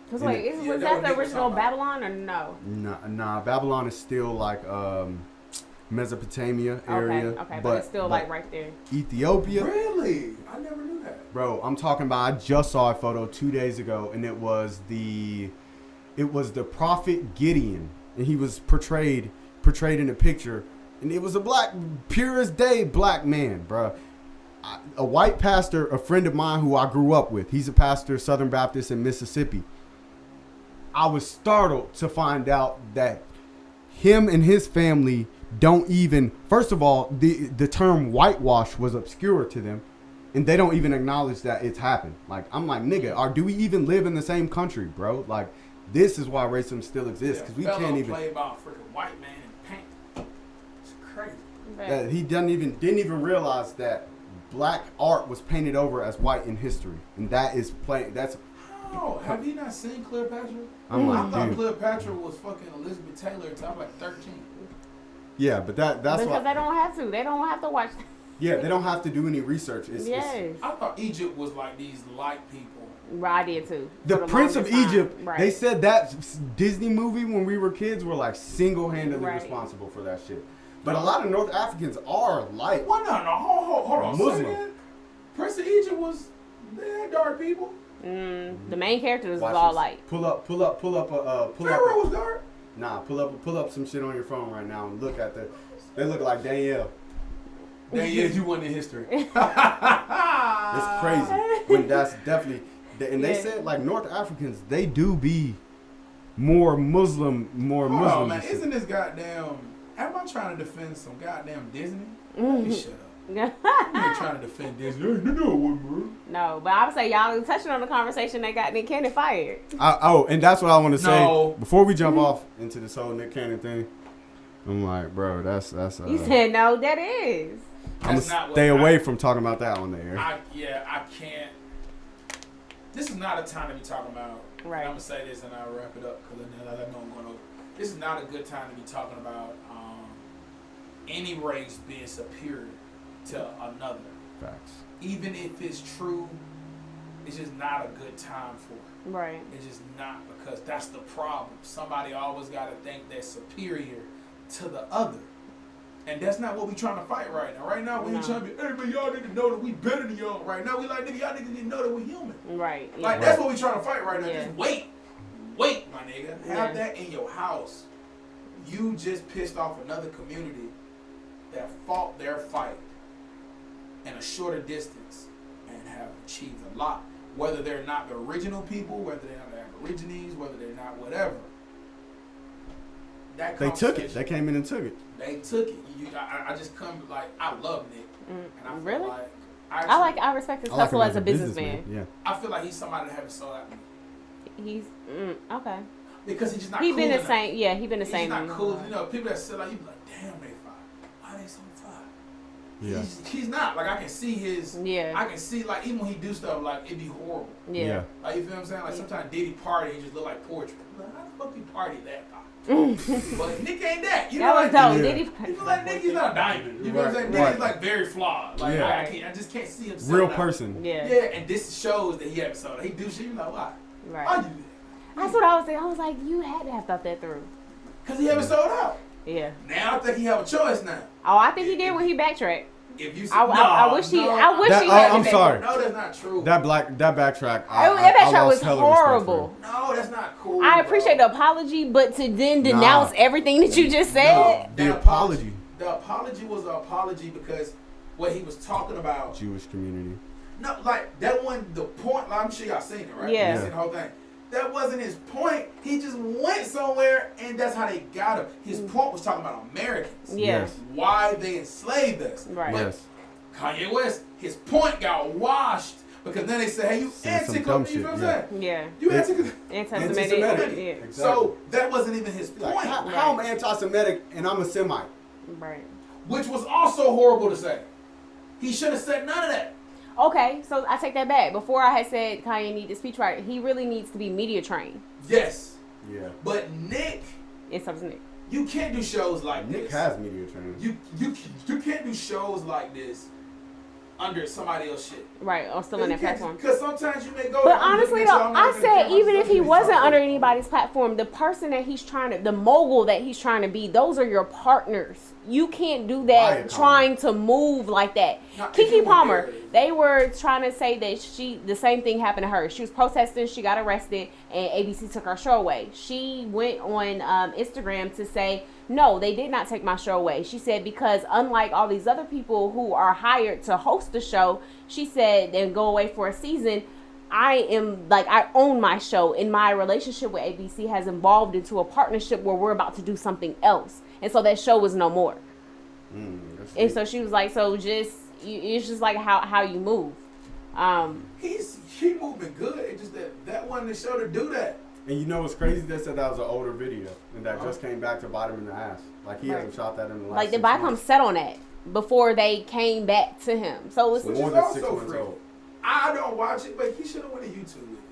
Speaker 3: Because
Speaker 2: And
Speaker 3: wait,
Speaker 1: Yeah,
Speaker 3: was
Speaker 1: that
Speaker 3: that
Speaker 1: what
Speaker 3: the
Speaker 1: Nick was
Speaker 3: original
Speaker 1: talking about.
Speaker 3: Babylon or no?
Speaker 2: Nah, Babylon is still like Mesopotamia area.
Speaker 3: Okay, but it's still like right there.
Speaker 2: Ethiopia.
Speaker 1: Really? I never knew that.
Speaker 2: Bro, I'm talking about. I just saw a photo 2 days ago, and it was the prophet Gideon, and he was portrayed in a picture, and it was a black, pure as day black man, bro. A white pastor, a friend of mine who I grew up with. He's a pastor, Southern Baptist in Mississippi. I was startled to find out that him and his family don't even. First of all, the term whitewash was obscure to them. And they don't even acknowledge that it's happened. Like, I'm like, nigga, do we even live in the same country, bro? Like, this is why racism still exists, because we can't even.
Speaker 1: play about a freaking white man in paint. It's crazy.
Speaker 2: That he didn't even realize that black art was painted over as white in history, and that is playing. That's.
Speaker 1: Oh, have you not seen Cleopatra?
Speaker 2: I'm
Speaker 1: I
Speaker 2: like,
Speaker 1: thought
Speaker 2: dude.
Speaker 1: Cleopatra was fucking Elizabeth Taylor until I was like 13.
Speaker 2: Yeah, but that's
Speaker 3: Because
Speaker 2: why.
Speaker 3: they don't have to. They don't have to watch.
Speaker 2: Yeah, they don't have to do any research. It's
Speaker 3: Yes.
Speaker 1: I thought Egypt was like these light people.
Speaker 3: Right, I did too.
Speaker 2: the
Speaker 3: For
Speaker 2: Prince of
Speaker 3: longest time.
Speaker 2: Egypt.
Speaker 3: Right.
Speaker 2: They said that Disney movie when we were kids were like single-handedly
Speaker 3: Right.
Speaker 2: responsible for that shit. But a lot of North Africans are light.
Speaker 1: Well, no, hold on.
Speaker 2: Muslim.
Speaker 1: Say that. Prince of Egypt they had dark people.
Speaker 3: The main characters
Speaker 2: Watch
Speaker 3: was all
Speaker 2: this.
Speaker 3: light.
Speaker 2: Pull up
Speaker 1: Pharaoh was dark.
Speaker 2: Nah, pull up some shit on your phone right now and look at they look like Danielle.
Speaker 1: Yeah, you won in history.
Speaker 2: It's crazy. When that's definitely, and they
Speaker 3: Yeah.
Speaker 2: said like North Africans, they do be more Muslim
Speaker 1: Hold on,
Speaker 2: and
Speaker 1: man.
Speaker 2: shit.
Speaker 1: Isn't this goddamn? Am I trying to defend some goddamn Disney? Let me shut up. You ain't trying to defend Disney. No,
Speaker 3: No, but I would say y'all touching on the conversation that got Nick Cannon fired.
Speaker 2: And that's what I want to say
Speaker 1: No.
Speaker 2: before we jump off into this whole Nick Cannon thing. I'm like, bro, that's.
Speaker 3: You said no, that is.
Speaker 2: I'm
Speaker 1: That's not
Speaker 2: gonna
Speaker 1: what
Speaker 2: stay
Speaker 1: I-
Speaker 2: away from talking about that on the air.
Speaker 1: I can't. This is not a time to be talking about.
Speaker 3: Right.
Speaker 1: I'm gonna say this and I'll wrap it up because I know I'm going over. This is not a good time to be talking about any race being superior to another.
Speaker 2: Facts.
Speaker 1: Even if it's true, it's just not a good time for it.
Speaker 3: Right.
Speaker 1: It's just not, because that's the problem. Somebody always got to think they're superior to the other. And that's not what we trying to fight right now. Right now, we ain't
Speaker 3: No.
Speaker 1: trying to be, hey, man, y'all need to know that we better than y'all. Right now, we like, nigga, y'all niggas need to know that we human.
Speaker 3: Right.
Speaker 1: Like,
Speaker 3: Yeah.
Speaker 1: that's what we trying to fight right now.
Speaker 3: Yeah.
Speaker 1: Just wait, my nigga. Have
Speaker 3: Yeah.
Speaker 1: that in your house. You just pissed off another community that fought their fight in a shorter distance and have achieved a lot. Whether they're not the original people, whether they're not the Aborigines, whether they're not whatever. That
Speaker 2: They took it.
Speaker 1: conversation-
Speaker 2: They came in and took it.
Speaker 1: They took it. I just come like, I love Nick, and I feel
Speaker 3: Really?
Speaker 1: like
Speaker 3: I respect his
Speaker 2: I like him
Speaker 3: hustle as a
Speaker 2: businessman.
Speaker 3: businessman.
Speaker 1: I feel like he's somebody that haven't sold out to me
Speaker 3: He's okay.
Speaker 1: because he's just not.
Speaker 3: He
Speaker 1: cool
Speaker 3: been the
Speaker 1: enough.
Speaker 3: same. Yeah, he been the
Speaker 1: He's
Speaker 3: same.
Speaker 1: not cool. You know, people that sell out, you be like, damn, they fire. Why they so fire?
Speaker 2: Yeah.
Speaker 1: He's not. Like, I can see his.
Speaker 3: Yeah.
Speaker 1: I can see, like, even when he do stuff, like, it be horrible.
Speaker 3: Yeah.
Speaker 1: Like, you feel what I'm saying? Like,
Speaker 3: Yeah.
Speaker 1: sometimes Diddy party, he just look like poetry. Like, how the fuck you party that high? But Nick ain't that. You know,
Speaker 3: That was
Speaker 1: like,
Speaker 3: dope.
Speaker 2: Yeah.
Speaker 3: Did he?
Speaker 1: you feel like Nick, he's not a diamond. You know what I'm saying? Nick
Speaker 2: Right.
Speaker 1: is, like, very flawed. Like,
Speaker 2: Yeah.
Speaker 1: I just can't see him
Speaker 2: Real
Speaker 1: selling out.
Speaker 2: person.
Speaker 3: Yeah.
Speaker 1: Yeah, and this shows that he haven't sold out. He do shit, you like, why? Why
Speaker 3: Right.
Speaker 1: you do that?
Speaker 3: That's what I was saying. I was like, you had to have thought that through.
Speaker 1: Because he haven't sold out.
Speaker 3: Yeah.
Speaker 1: Now I think he have a choice now.
Speaker 3: Oh, I think he did when he backtracked.
Speaker 1: If you
Speaker 3: I wish he. I wish
Speaker 2: That-
Speaker 3: he.
Speaker 2: oh,
Speaker 3: had
Speaker 2: I'm
Speaker 3: it.
Speaker 2: sorry.
Speaker 1: No, that's not true.
Speaker 2: That backtrack.
Speaker 3: That backtrack
Speaker 2: lost
Speaker 3: was
Speaker 2: hella respect for
Speaker 3: horrible.
Speaker 2: him.
Speaker 1: No, that's not cool.
Speaker 3: I
Speaker 1: bro.
Speaker 3: appreciate the apology, but to then denounce everything that you just said.
Speaker 1: No,
Speaker 2: The apology.
Speaker 1: The apology was an apology because what he was talking about.
Speaker 2: Jewish community.
Speaker 1: No, like that one. The point. Like, I'm sure y'all seen it, right?
Speaker 3: Yeah.
Speaker 1: You seen the whole thing. That wasn't his point. He just went somewhere, and that's how they got him. His point was talking about Americans.
Speaker 3: Yeah.
Speaker 2: Yes.
Speaker 1: Why they enslaved us.
Speaker 3: Right.
Speaker 1: But
Speaker 2: Yes.
Speaker 1: Kanye West, his point got washed because then they say, "Hey, you
Speaker 2: Saying some
Speaker 1: anti-co-"
Speaker 2: dumb
Speaker 1: You
Speaker 2: shit,
Speaker 1: know what I'm
Speaker 2: yeah.
Speaker 1: saying?
Speaker 3: Yeah.
Speaker 1: You
Speaker 2: Yeah.
Speaker 1: anti-co-
Speaker 3: Anti-Semitic.
Speaker 2: Anti-Semitic.
Speaker 3: Yeah.
Speaker 2: Exactly.
Speaker 1: So that wasn't even his point,
Speaker 2: Like, how am I anti-Semitic and I'm a Semite?
Speaker 3: Right.
Speaker 1: which was also horrible to say. He should have said none of that.
Speaker 3: Okay, so I take that back. Before I had said Kanye needs a speechwriter, he really needs to be media trained.
Speaker 1: Yes,
Speaker 2: Yeah.
Speaker 1: but Nick,
Speaker 3: It's something.
Speaker 1: you can't do shows like
Speaker 2: Nick
Speaker 1: this.
Speaker 2: has media training.
Speaker 1: You can't do shows like this under somebody else's shit.
Speaker 3: Right, or still on that platform.
Speaker 1: Because sometimes you may go.
Speaker 3: But
Speaker 1: I'm
Speaker 3: honestly,
Speaker 1: looking
Speaker 3: though,
Speaker 1: at y'all, I'm
Speaker 3: I
Speaker 1: looking at
Speaker 3: said
Speaker 1: cameras,
Speaker 3: even if he
Speaker 1: I'm
Speaker 3: wasn't
Speaker 1: talking.
Speaker 3: under anybody's platform, the person that he's trying to, the mogul that he's trying to be, those are your partners. You can't do that
Speaker 2: Viacom.
Speaker 3: trying to move like that.
Speaker 1: Not if
Speaker 3: Kiki
Speaker 1: you were
Speaker 3: Palmer,
Speaker 1: there.
Speaker 3: they were trying to say that the same thing happened to her. She was protesting, she got arrested, and ABC took her show away. She went on Instagram to say, no, they did not take my show away. She said, because unlike all these other people who are hired to host the show, she said, and go away for a season, I own my show, and my relationship with ABC has evolved into a partnership where we're about to do something else. And so that show was no more.
Speaker 2: That's
Speaker 3: And so she was like, so it's just like how you move.
Speaker 1: He moving good. It's just that wasn't the show to do that.
Speaker 2: And you know what's crazy? They said that was an older video and that just came back to bite him in the ass. Like he hasn't shot that in the last
Speaker 3: Like the
Speaker 2: 6
Speaker 3: Viacom
Speaker 2: months.
Speaker 3: set on that before they came back to him. So it's
Speaker 1: Which
Speaker 2: More
Speaker 1: is
Speaker 2: than
Speaker 1: also
Speaker 2: 6 months
Speaker 1: free.
Speaker 2: old.
Speaker 1: I don't watch it, but he should have went to YouTube with it.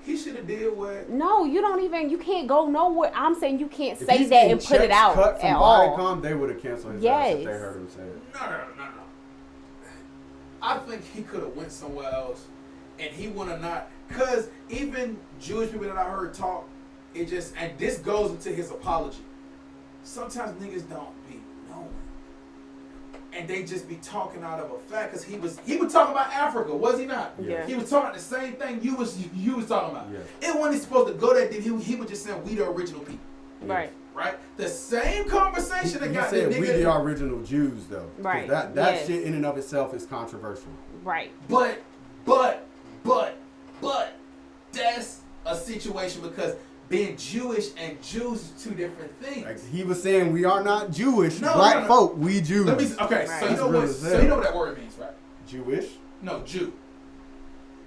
Speaker 1: He should have did what.
Speaker 3: no, you can't go nowhere. I'm saying you can't
Speaker 2: If
Speaker 3: say
Speaker 2: he's
Speaker 3: that
Speaker 2: getting
Speaker 3: and put it
Speaker 2: checks
Speaker 3: out
Speaker 2: cut from
Speaker 3: at all.
Speaker 2: Viacom, they would have canceled his ass if they
Speaker 3: Yes.
Speaker 2: heard him say it.
Speaker 1: No. I think he could have went somewhere else, and he would have not. Cause even Jewish people that I heard talk, it just, and this goes into his apology. Sometimes niggas don't be knowing. and they just be talking out of a fact because he was talking about Africa, was he not?
Speaker 3: Yeah.
Speaker 1: He was talking about the same thing you was talking about.
Speaker 2: Yeah.
Speaker 1: It wasn't supposed to go that deep. He was just saying we the original people,
Speaker 3: Right.
Speaker 1: right? The same conversation that
Speaker 2: He
Speaker 1: got
Speaker 2: said
Speaker 1: the
Speaker 2: we
Speaker 1: nigga.
Speaker 2: the original Jews, though. 'Cause
Speaker 3: Right.
Speaker 2: That
Speaker 3: Yes.
Speaker 2: shit in and of itself is controversial.
Speaker 3: Right.
Speaker 1: But that's a situation because being Jewish and Jews is two different things.
Speaker 2: Like he was saying, we are not Jewish.
Speaker 1: No,
Speaker 2: Black
Speaker 1: no.
Speaker 2: folk, we Jews.
Speaker 1: Let me. Okay,
Speaker 3: Right.
Speaker 1: so you
Speaker 2: That's
Speaker 1: know
Speaker 2: real
Speaker 1: what?
Speaker 2: as
Speaker 1: So
Speaker 2: hell.
Speaker 1: you know what that word means, right?
Speaker 2: Jewish.
Speaker 1: No, Jew.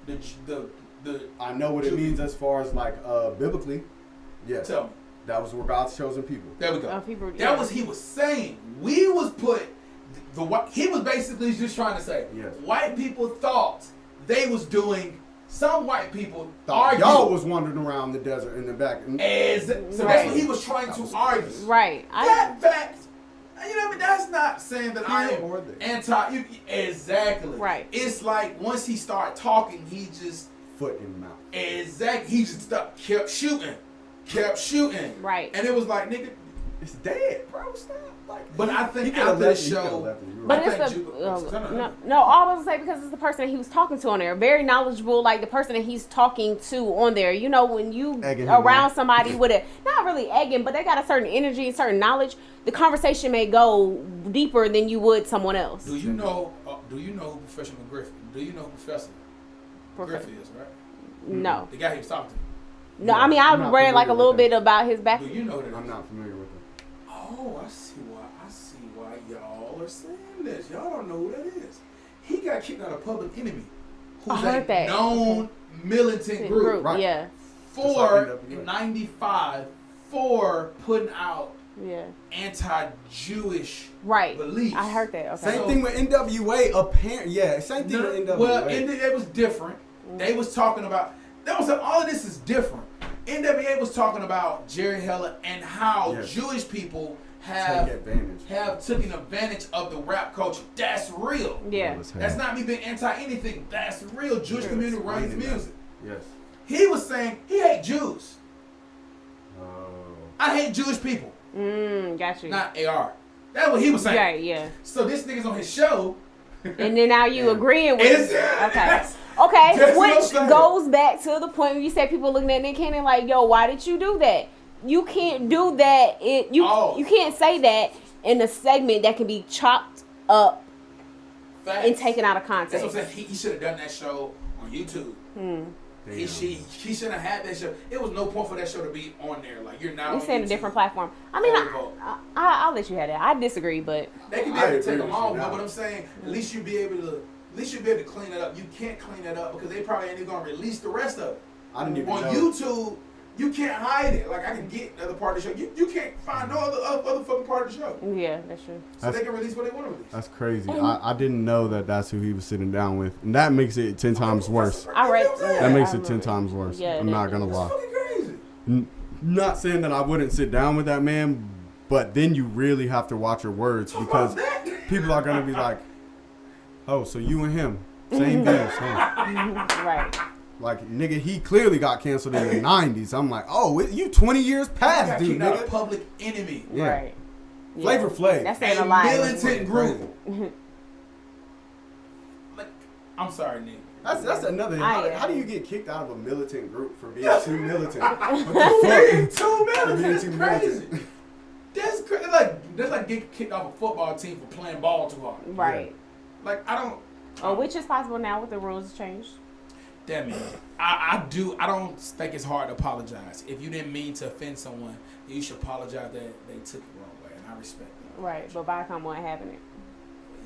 Speaker 1: The
Speaker 2: I know what it
Speaker 1: Jew.
Speaker 2: means as far as like biblically. Yes,
Speaker 1: Tell me.
Speaker 2: that was where God's chosen people.
Speaker 1: There we go.
Speaker 3: People,
Speaker 1: That was he was saying. We was put he was basically just trying to say
Speaker 2: Yes.
Speaker 1: white people thought they was doing. Some white people
Speaker 2: Thought
Speaker 1: argue.
Speaker 2: y'all was wandering around the desert in the back.
Speaker 1: so that's
Speaker 3: Right.
Speaker 1: what he was trying to argue.
Speaker 3: Right.
Speaker 1: That fact, you know what I mean? That's not saying that I
Speaker 2: Here
Speaker 1: am
Speaker 2: or there.
Speaker 1: exactly.
Speaker 3: Right.
Speaker 1: It's like once he started talking, he just
Speaker 2: Foot in the mouth.
Speaker 1: he just kept shooting.
Speaker 3: Right.
Speaker 1: And it was like, nigga,
Speaker 2: It's dead, bro. Stop. Like,
Speaker 1: but I
Speaker 2: he
Speaker 1: think
Speaker 2: could've
Speaker 1: after the
Speaker 2: left it, he could've
Speaker 1: show,
Speaker 2: left it. You were
Speaker 3: But
Speaker 2: right.
Speaker 1: I
Speaker 3: it's
Speaker 1: think
Speaker 3: the
Speaker 1: Ju-
Speaker 3: all I was gonna say because it's the person that he was talking to on there, very knowledgeable, like the person that he's talking to on there. You know, when you
Speaker 2: Egging him
Speaker 3: around
Speaker 2: on.
Speaker 3: somebody with a not really egging, but they got a certain energy and certain knowledge, the conversation may go deeper than you would someone else.
Speaker 1: Do you know who Professor Griffin? Do you know who Professor Griffin is, right?
Speaker 3: No,
Speaker 1: The guy he was talking to.
Speaker 3: no. I mean, I
Speaker 2: I'm not
Speaker 3: read like a
Speaker 2: familiar
Speaker 3: little
Speaker 2: with
Speaker 3: bit
Speaker 2: him.
Speaker 3: about his back.
Speaker 1: Do you know that?
Speaker 2: I'm not familiar with him.
Speaker 1: Oh, I see why y'all are saying this. Y'all don't know who that is. He got kicked out of Public Enemy,
Speaker 3: I
Speaker 1: who's
Speaker 3: heard
Speaker 1: a
Speaker 3: that.
Speaker 1: known militant group.
Speaker 2: Right.
Speaker 3: Yeah,
Speaker 1: For
Speaker 2: Just like
Speaker 1: in
Speaker 2: NWA.
Speaker 1: '95 for putting out
Speaker 3: yeah,
Speaker 1: anti-Jewish
Speaker 3: right.
Speaker 1: beliefs.
Speaker 3: I heard that. Okay.
Speaker 2: Same
Speaker 1: So-
Speaker 2: thing with NWA. Apparent, yeah. Same thing with NWA.
Speaker 1: Well, it was different. They was talking about all of this is different. NWA was talking about Jerry Heller and how
Speaker 2: Yes.
Speaker 1: Jewish people
Speaker 2: Take
Speaker 1: have
Speaker 2: advantage.
Speaker 1: taken advantage of the rap culture. That's real.
Speaker 3: Yeah,
Speaker 1: That's not me being anti anything. That's real. Jewish community runs the
Speaker 2: explaining that.
Speaker 1: music.
Speaker 2: Yes.
Speaker 1: He was saying he hate Jews.
Speaker 2: Oh.
Speaker 1: I hate Jewish people,
Speaker 3: got you.
Speaker 1: not AR. That's what he was saying.
Speaker 3: Right, yeah.
Speaker 1: So this nigga's on his show.
Speaker 3: And then now you
Speaker 2: Yeah.
Speaker 3: agreeing with
Speaker 1: Is-
Speaker 3: okay.
Speaker 1: that's-
Speaker 3: Okay,
Speaker 1: That's what I'm
Speaker 3: which
Speaker 1: saying.
Speaker 3: goes back to the point where you said people looking at Nick Cannon like, yo, why did you do that? You can't do that. You can't say that in a segment that can be chopped up
Speaker 1: Facts.
Speaker 3: and taken out of
Speaker 1: That's what I'm
Speaker 3: context.
Speaker 1: saying. He should have done that show on YouTube. He shouldn't have had that show. It was no point for that show to be on there. Like you're not.
Speaker 3: You
Speaker 1: on
Speaker 3: saying a
Speaker 1: YouTube.
Speaker 3: different platform. I mean,
Speaker 1: Overvote.
Speaker 3: I'll let you have that. I disagree, but
Speaker 1: They can be
Speaker 2: I
Speaker 1: able to
Speaker 2: agree
Speaker 1: take them
Speaker 2: with you
Speaker 1: off,
Speaker 2: now.
Speaker 1: but what I'm saying, at least you'll be able to clean it up. You can't clean it up because they probably ain't even gonna release the rest of it.
Speaker 2: I didn't even
Speaker 1: On
Speaker 2: know.
Speaker 1: YouTube, you can't hide it. Like I can get the other part of the show. You can't find no other fucking part of the show.
Speaker 3: yeah, that's true.
Speaker 1: So they can release what they want to release.
Speaker 2: That's crazy. I didn't know that's who he was sitting down with, and that makes it 10 times worse.
Speaker 3: I read.
Speaker 2: That makes
Speaker 3: I
Speaker 2: it 10
Speaker 3: remember.
Speaker 2: times worse.
Speaker 3: Yeah,
Speaker 2: I'm
Speaker 3: that
Speaker 2: not gonna
Speaker 3: is.
Speaker 1: It's
Speaker 2: lie.
Speaker 1: fucking crazy.
Speaker 2: Not saying that I wouldn't sit down with that man, but then you really have to watch your words because
Speaker 1: That-
Speaker 2: people are gonna be like, "Oh, so you and him, same deal, huh?"
Speaker 3: Right.
Speaker 2: Like, nigga, he clearly got canceled in the 90s. I'm like, oh, you 20 years
Speaker 1: got
Speaker 2: past, dude,
Speaker 1: kicked out of
Speaker 2: nigga.
Speaker 1: Public Enemy.
Speaker 2: Yeah.
Speaker 3: Right. Yeah.
Speaker 2: Flavor Flav.
Speaker 3: That's saying
Speaker 1: A
Speaker 3: a lot.
Speaker 1: militant group. Like, I'm sorry, Nick.
Speaker 2: That's another thing.
Speaker 3: I-
Speaker 2: How do you get kicked out of a militant group for being
Speaker 1: Yeah.
Speaker 2: too militant? What
Speaker 1: Being
Speaker 2: the fuck?
Speaker 1: too militant
Speaker 2: being
Speaker 1: is
Speaker 2: too
Speaker 1: crazy.
Speaker 2: militant.
Speaker 1: That's crazy. That's like getting kicked off a football team for playing ball too hard.
Speaker 3: Right.
Speaker 1: Like I don't.
Speaker 3: Which is possible now with the rules changed.
Speaker 1: Damn it. I don't think it's hard to apologize. If you didn't mean to offend someone, you should apologize that they took it the wrong way, and I respect that.
Speaker 3: Right. But Viacom wasn't having it.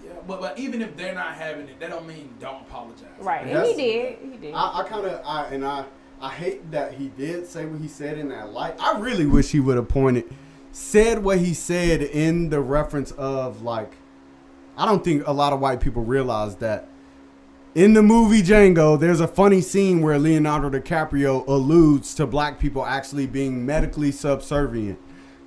Speaker 1: Yeah, but even if they're not having it, that don't mean don't apologize.
Speaker 3: Right.
Speaker 2: And
Speaker 3: And he
Speaker 2: that's-
Speaker 3: did. He did.
Speaker 2: I hate that he did say what he said in that light. I really wish he would have said what he said in the reference of, like, I don't think a lot of white people realize that in the movie Django, there's a funny scene where Leonardo DiCaprio alludes to black people actually being medically subservient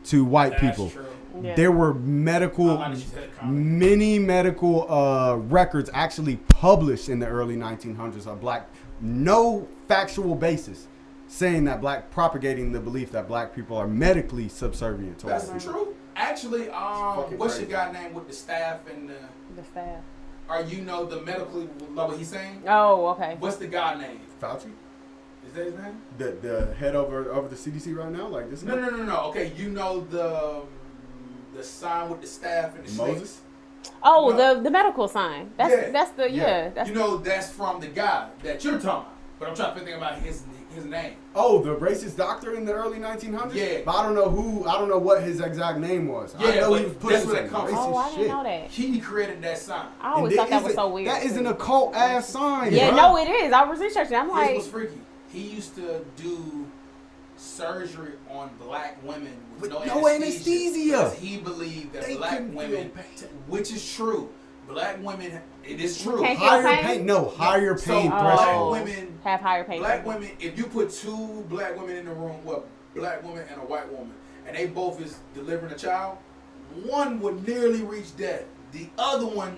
Speaker 2: to white
Speaker 1: That's
Speaker 2: people.
Speaker 1: true.
Speaker 3: Yeah.
Speaker 2: There were
Speaker 1: I
Speaker 2: medical,
Speaker 1: like that you said comedy.
Speaker 2: many medical records actually published in the early 1900s of black, no factual basis, saying that propagating the belief that black people are medically subservient to
Speaker 1: That's
Speaker 2: white
Speaker 1: the
Speaker 2: people.
Speaker 1: truth. Actually,
Speaker 2: fucking
Speaker 1: what's
Speaker 2: crazy.
Speaker 1: your guy name with the staff and
Speaker 3: The staff.
Speaker 1: or you know the medical level he's saying?
Speaker 3: Oh, okay.
Speaker 1: What's the guy name?
Speaker 2: Fauci,
Speaker 1: Is that his name?
Speaker 2: the head over the CDC right now, like this.
Speaker 1: No. Okay, you know the sign with the staff and the
Speaker 2: Moses.
Speaker 1: snakes?
Speaker 3: Oh,
Speaker 1: No.
Speaker 3: the medical sign. That's
Speaker 1: Yeah.
Speaker 3: that's the
Speaker 2: Yeah.
Speaker 3: that's
Speaker 1: You know that's from the guy that you're talking about. But I'm trying to think about his name.
Speaker 2: Oh, the racist doctor in the early 1900s.
Speaker 1: Yeah.
Speaker 2: But I don't know what his exact name was. I
Speaker 1: Yeah,
Speaker 2: know
Speaker 1: but
Speaker 2: he was
Speaker 1: that's
Speaker 2: pushing
Speaker 1: where
Speaker 2: some
Speaker 1: it comes
Speaker 2: racist
Speaker 1: from.
Speaker 3: Oh, I didn't
Speaker 2: shit.
Speaker 3: know that.
Speaker 1: He created that sign.
Speaker 3: I always
Speaker 2: And
Speaker 3: thought that
Speaker 2: is
Speaker 3: was
Speaker 2: it-
Speaker 3: so weird.
Speaker 2: That is an occult ass sign.
Speaker 3: Yeah,
Speaker 2: bruh.
Speaker 3: no, it is. I was researching. I'm
Speaker 1: This
Speaker 3: like,
Speaker 1: was freaky. He used to do surgery on black women with
Speaker 2: With
Speaker 1: no
Speaker 2: no
Speaker 1: anesthesia.
Speaker 2: anesthesia.
Speaker 1: Because he believed that
Speaker 2: They
Speaker 1: black
Speaker 2: couldn't
Speaker 1: women,
Speaker 2: feel pain.
Speaker 1: which is true, black women, it is true.
Speaker 3: can't
Speaker 2: Higher
Speaker 3: feel pain?
Speaker 2: pain. No, higher
Speaker 1: So
Speaker 2: pain
Speaker 1: black
Speaker 2: threshold.
Speaker 1: women,
Speaker 3: have higher pain.
Speaker 1: black women, if you put two black women in the room, well, black woman and a white woman, and they both is delivering a child, one would nearly reach death. The other one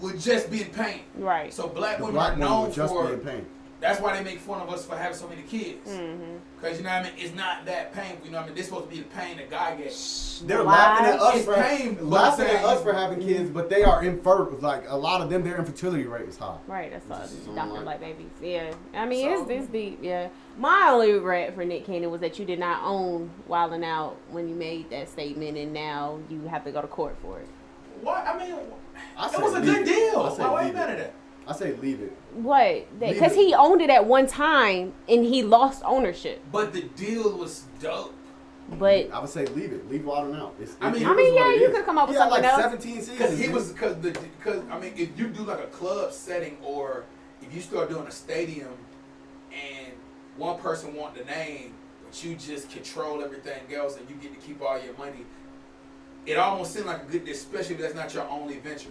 Speaker 1: would just be in pain.
Speaker 3: Right.
Speaker 1: So black
Speaker 2: The
Speaker 1: women
Speaker 2: black
Speaker 1: are
Speaker 2: woman
Speaker 1: known
Speaker 2: would just
Speaker 1: for.
Speaker 2: be in pain.
Speaker 1: That's why they make fun of us for having so many kids.
Speaker 3: Mm-hmm.
Speaker 1: Because, you know what I mean? It's not that painful. You know what I mean? This supposed to be the pain that God gets.
Speaker 2: They're
Speaker 3: Lies.
Speaker 2: laughing at us
Speaker 1: It's
Speaker 2: for
Speaker 1: pain, but
Speaker 2: laughing
Speaker 1: I'm
Speaker 2: at us
Speaker 1: saying-
Speaker 2: for having kids, but they are infertile. Like a lot of them, their infertility rate is high.
Speaker 3: Right, that's
Speaker 2: This is
Speaker 3: all. Doctor
Speaker 2: online.
Speaker 3: Black Babies. Yeah. I mean,
Speaker 1: So-
Speaker 3: it's deep. Yeah. My only regret for Nick Cannon was that you did not own Wildin' Out when you made that statement, and now you have to go to court for it.
Speaker 1: What? I mean,
Speaker 2: I
Speaker 1: it
Speaker 2: say
Speaker 1: was a
Speaker 2: leave
Speaker 1: good
Speaker 2: it.
Speaker 1: deal.
Speaker 2: I say
Speaker 1: Why
Speaker 2: leave
Speaker 1: you mad
Speaker 2: it.
Speaker 1: at that?
Speaker 2: I say leave it.
Speaker 3: What?
Speaker 2: Leave
Speaker 3: Because
Speaker 2: it.
Speaker 3: he owned it at one time, and he lost ownership.
Speaker 1: But the deal was dope.
Speaker 3: But
Speaker 2: I would say leave it. Leave Wildin' Out. It
Speaker 1: I mean-
Speaker 2: is
Speaker 3: I mean,
Speaker 2: what
Speaker 3: yeah,
Speaker 2: it
Speaker 3: you
Speaker 2: is.
Speaker 3: could come up with
Speaker 2: He had
Speaker 3: something
Speaker 2: like
Speaker 3: else.
Speaker 2: 17 seasons.
Speaker 1: Because he
Speaker 2: man.
Speaker 1: was, because, I mean, if you do like a club setting or if you start doing a stadium and one person want the name, but you just control everything else and you get to keep all your money, it almost seems like a good deal, especially if that's not your only venture.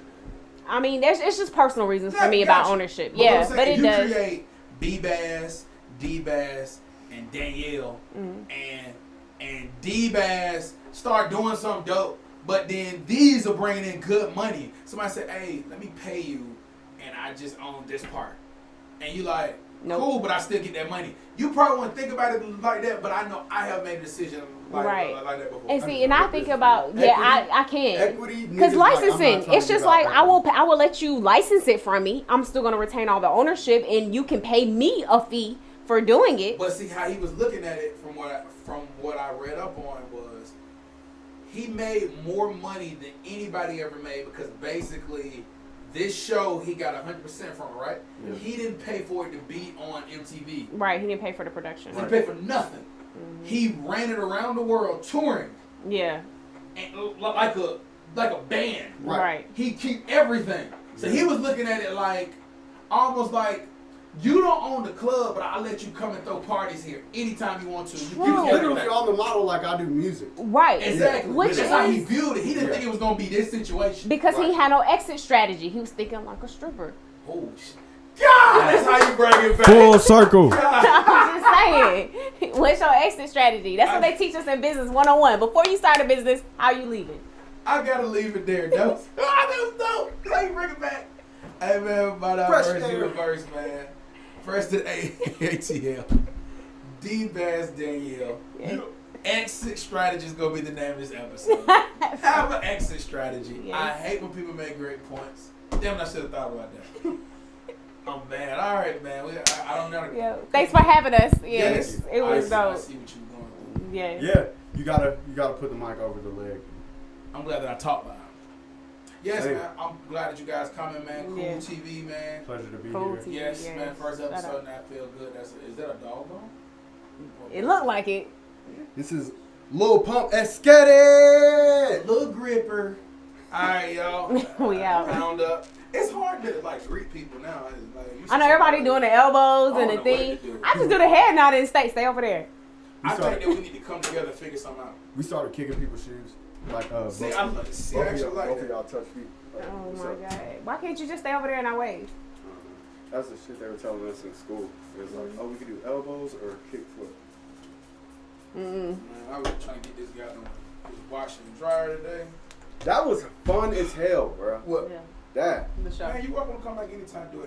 Speaker 3: I mean, it's just personal reasons
Speaker 1: Yeah,
Speaker 3: for me about
Speaker 1: gotcha.
Speaker 3: ownership.
Speaker 1: But what I'm
Speaker 3: Yeah,
Speaker 1: saying,
Speaker 3: but
Speaker 1: if
Speaker 3: it
Speaker 1: you
Speaker 3: does.
Speaker 1: create B-Bass, D-Bass, and Danielle,
Speaker 3: Mhm.
Speaker 1: and D-Bass start doing something dope, but then these are bringing in good money. Somebody said, hey, let me pay you, and I just own this part. And you like,
Speaker 3: Nope.
Speaker 1: cool, but I still get that money. You probably wouldn't think about it like that, but I know I have made a decision like that before.
Speaker 3: And see, and I think about I can.
Speaker 2: Equity.
Speaker 3: Because
Speaker 2: niggas like, I'm not
Speaker 3: licensing,
Speaker 2: trying
Speaker 3: it's
Speaker 2: to
Speaker 3: just
Speaker 2: give
Speaker 3: like
Speaker 2: out
Speaker 3: I will let you license it from me. I'm still gonna retain all the ownership, and you can pay me a fee for doing it.
Speaker 1: But see how he was looking at it from what I read up on was he made more money than anybody ever made because basically this show he got 100% from it, right?
Speaker 2: Yeah.
Speaker 1: He didn't pay for it to be on MTV.
Speaker 3: Right, he didn't pay for the production.
Speaker 1: He didn't pay for nothing. He ran it around the world touring
Speaker 3: Yeah,
Speaker 1: and like a band.
Speaker 3: right.
Speaker 1: He keep everything. So he was looking at it like almost like you don't own the club, but I'll let you come and throw parties here anytime you want to. You
Speaker 3: True.
Speaker 1: keep
Speaker 2: Literally
Speaker 1: everything.
Speaker 2: on the model like I do music.
Speaker 3: Right.
Speaker 1: Exactly.
Speaker 3: Which
Speaker 1: That's how he
Speaker 3: is
Speaker 1: viewed it. He didn't
Speaker 2: Yeah.
Speaker 1: think it was gonna be this situation.
Speaker 3: because he
Speaker 2: Right.
Speaker 3: had no exit strategy. He was thinking like a stripper.
Speaker 1: Oh shit. God, that's how you bring it back.
Speaker 2: Full circle.
Speaker 3: I'm just saying. What's your exit strategy? That's what they teach us in business 101. Before you start a business, how you leaving?
Speaker 1: I gotta leave it there, though. That was dope. How you bring it back? Hey man, about our
Speaker 2: Fresh
Speaker 1: first
Speaker 2: air.
Speaker 1: universe, man. First at ATL. D-Bass Danielle.
Speaker 3: Yeah.
Speaker 1: Exit strategy is gonna be the name of this episode. Have an exit strategy.
Speaker 3: Yes.
Speaker 1: I hate when people make great points. Damn, I should have thought about that. Oh man, all right, man. I don't know.
Speaker 3: Yeah. Thanks for having us.
Speaker 1: Yes,
Speaker 3: It was
Speaker 1: I
Speaker 3: dope.
Speaker 1: see what you're going through.
Speaker 3: Yeah.
Speaker 2: Yeah, you gotta put the mic over the leg.
Speaker 1: I'm glad that I talked about it. Yes,
Speaker 2: Same.
Speaker 1: man. I'm glad that you guys coming, man. Cool
Speaker 3: Yeah.
Speaker 1: TV, man.
Speaker 2: Pleasure to be
Speaker 3: Cool
Speaker 2: here.
Speaker 3: TV.
Speaker 1: Yes,
Speaker 3: Yes.
Speaker 1: man. First
Speaker 3: Shout
Speaker 1: episode,
Speaker 3: out.
Speaker 1: and I feel good. Is that a dog bone?
Speaker 3: It looked like it.
Speaker 2: This is Lil Pump Esketti.
Speaker 1: Little gripper. All right, y'all.
Speaker 3: We out.
Speaker 1: Pound up. It's hard to like greet people now. It's like, you
Speaker 3: I know
Speaker 1: see
Speaker 3: everybody
Speaker 1: somebody-
Speaker 3: doing the elbows
Speaker 1: I
Speaker 3: and
Speaker 1: don't
Speaker 3: the
Speaker 1: know what
Speaker 3: thing.
Speaker 1: to do.
Speaker 3: I just do the head nod and stay over there.
Speaker 1: I think that we need to come together and figure something out.
Speaker 2: We started kicking people's shoes. Like
Speaker 1: See,
Speaker 2: both-
Speaker 1: I
Speaker 2: both
Speaker 1: actually
Speaker 2: of
Speaker 1: like
Speaker 2: y'all
Speaker 1: that.
Speaker 2: touch feet. Like,
Speaker 3: Oh
Speaker 2: what's
Speaker 3: my
Speaker 2: up?
Speaker 3: god. Why can't you just stay over there and I wave?
Speaker 2: That's the shit they were telling us in school. It was like, oh, we could do elbows or kick flip.
Speaker 3: Mm-mm.
Speaker 1: Man, I was trying to get this guy on his washer and dryer today.
Speaker 2: That was fun as hell, bro.
Speaker 1: What?
Speaker 3: Yeah.
Speaker 2: That.
Speaker 3: The show.
Speaker 1: Man, you welcome to come back anytime. Do it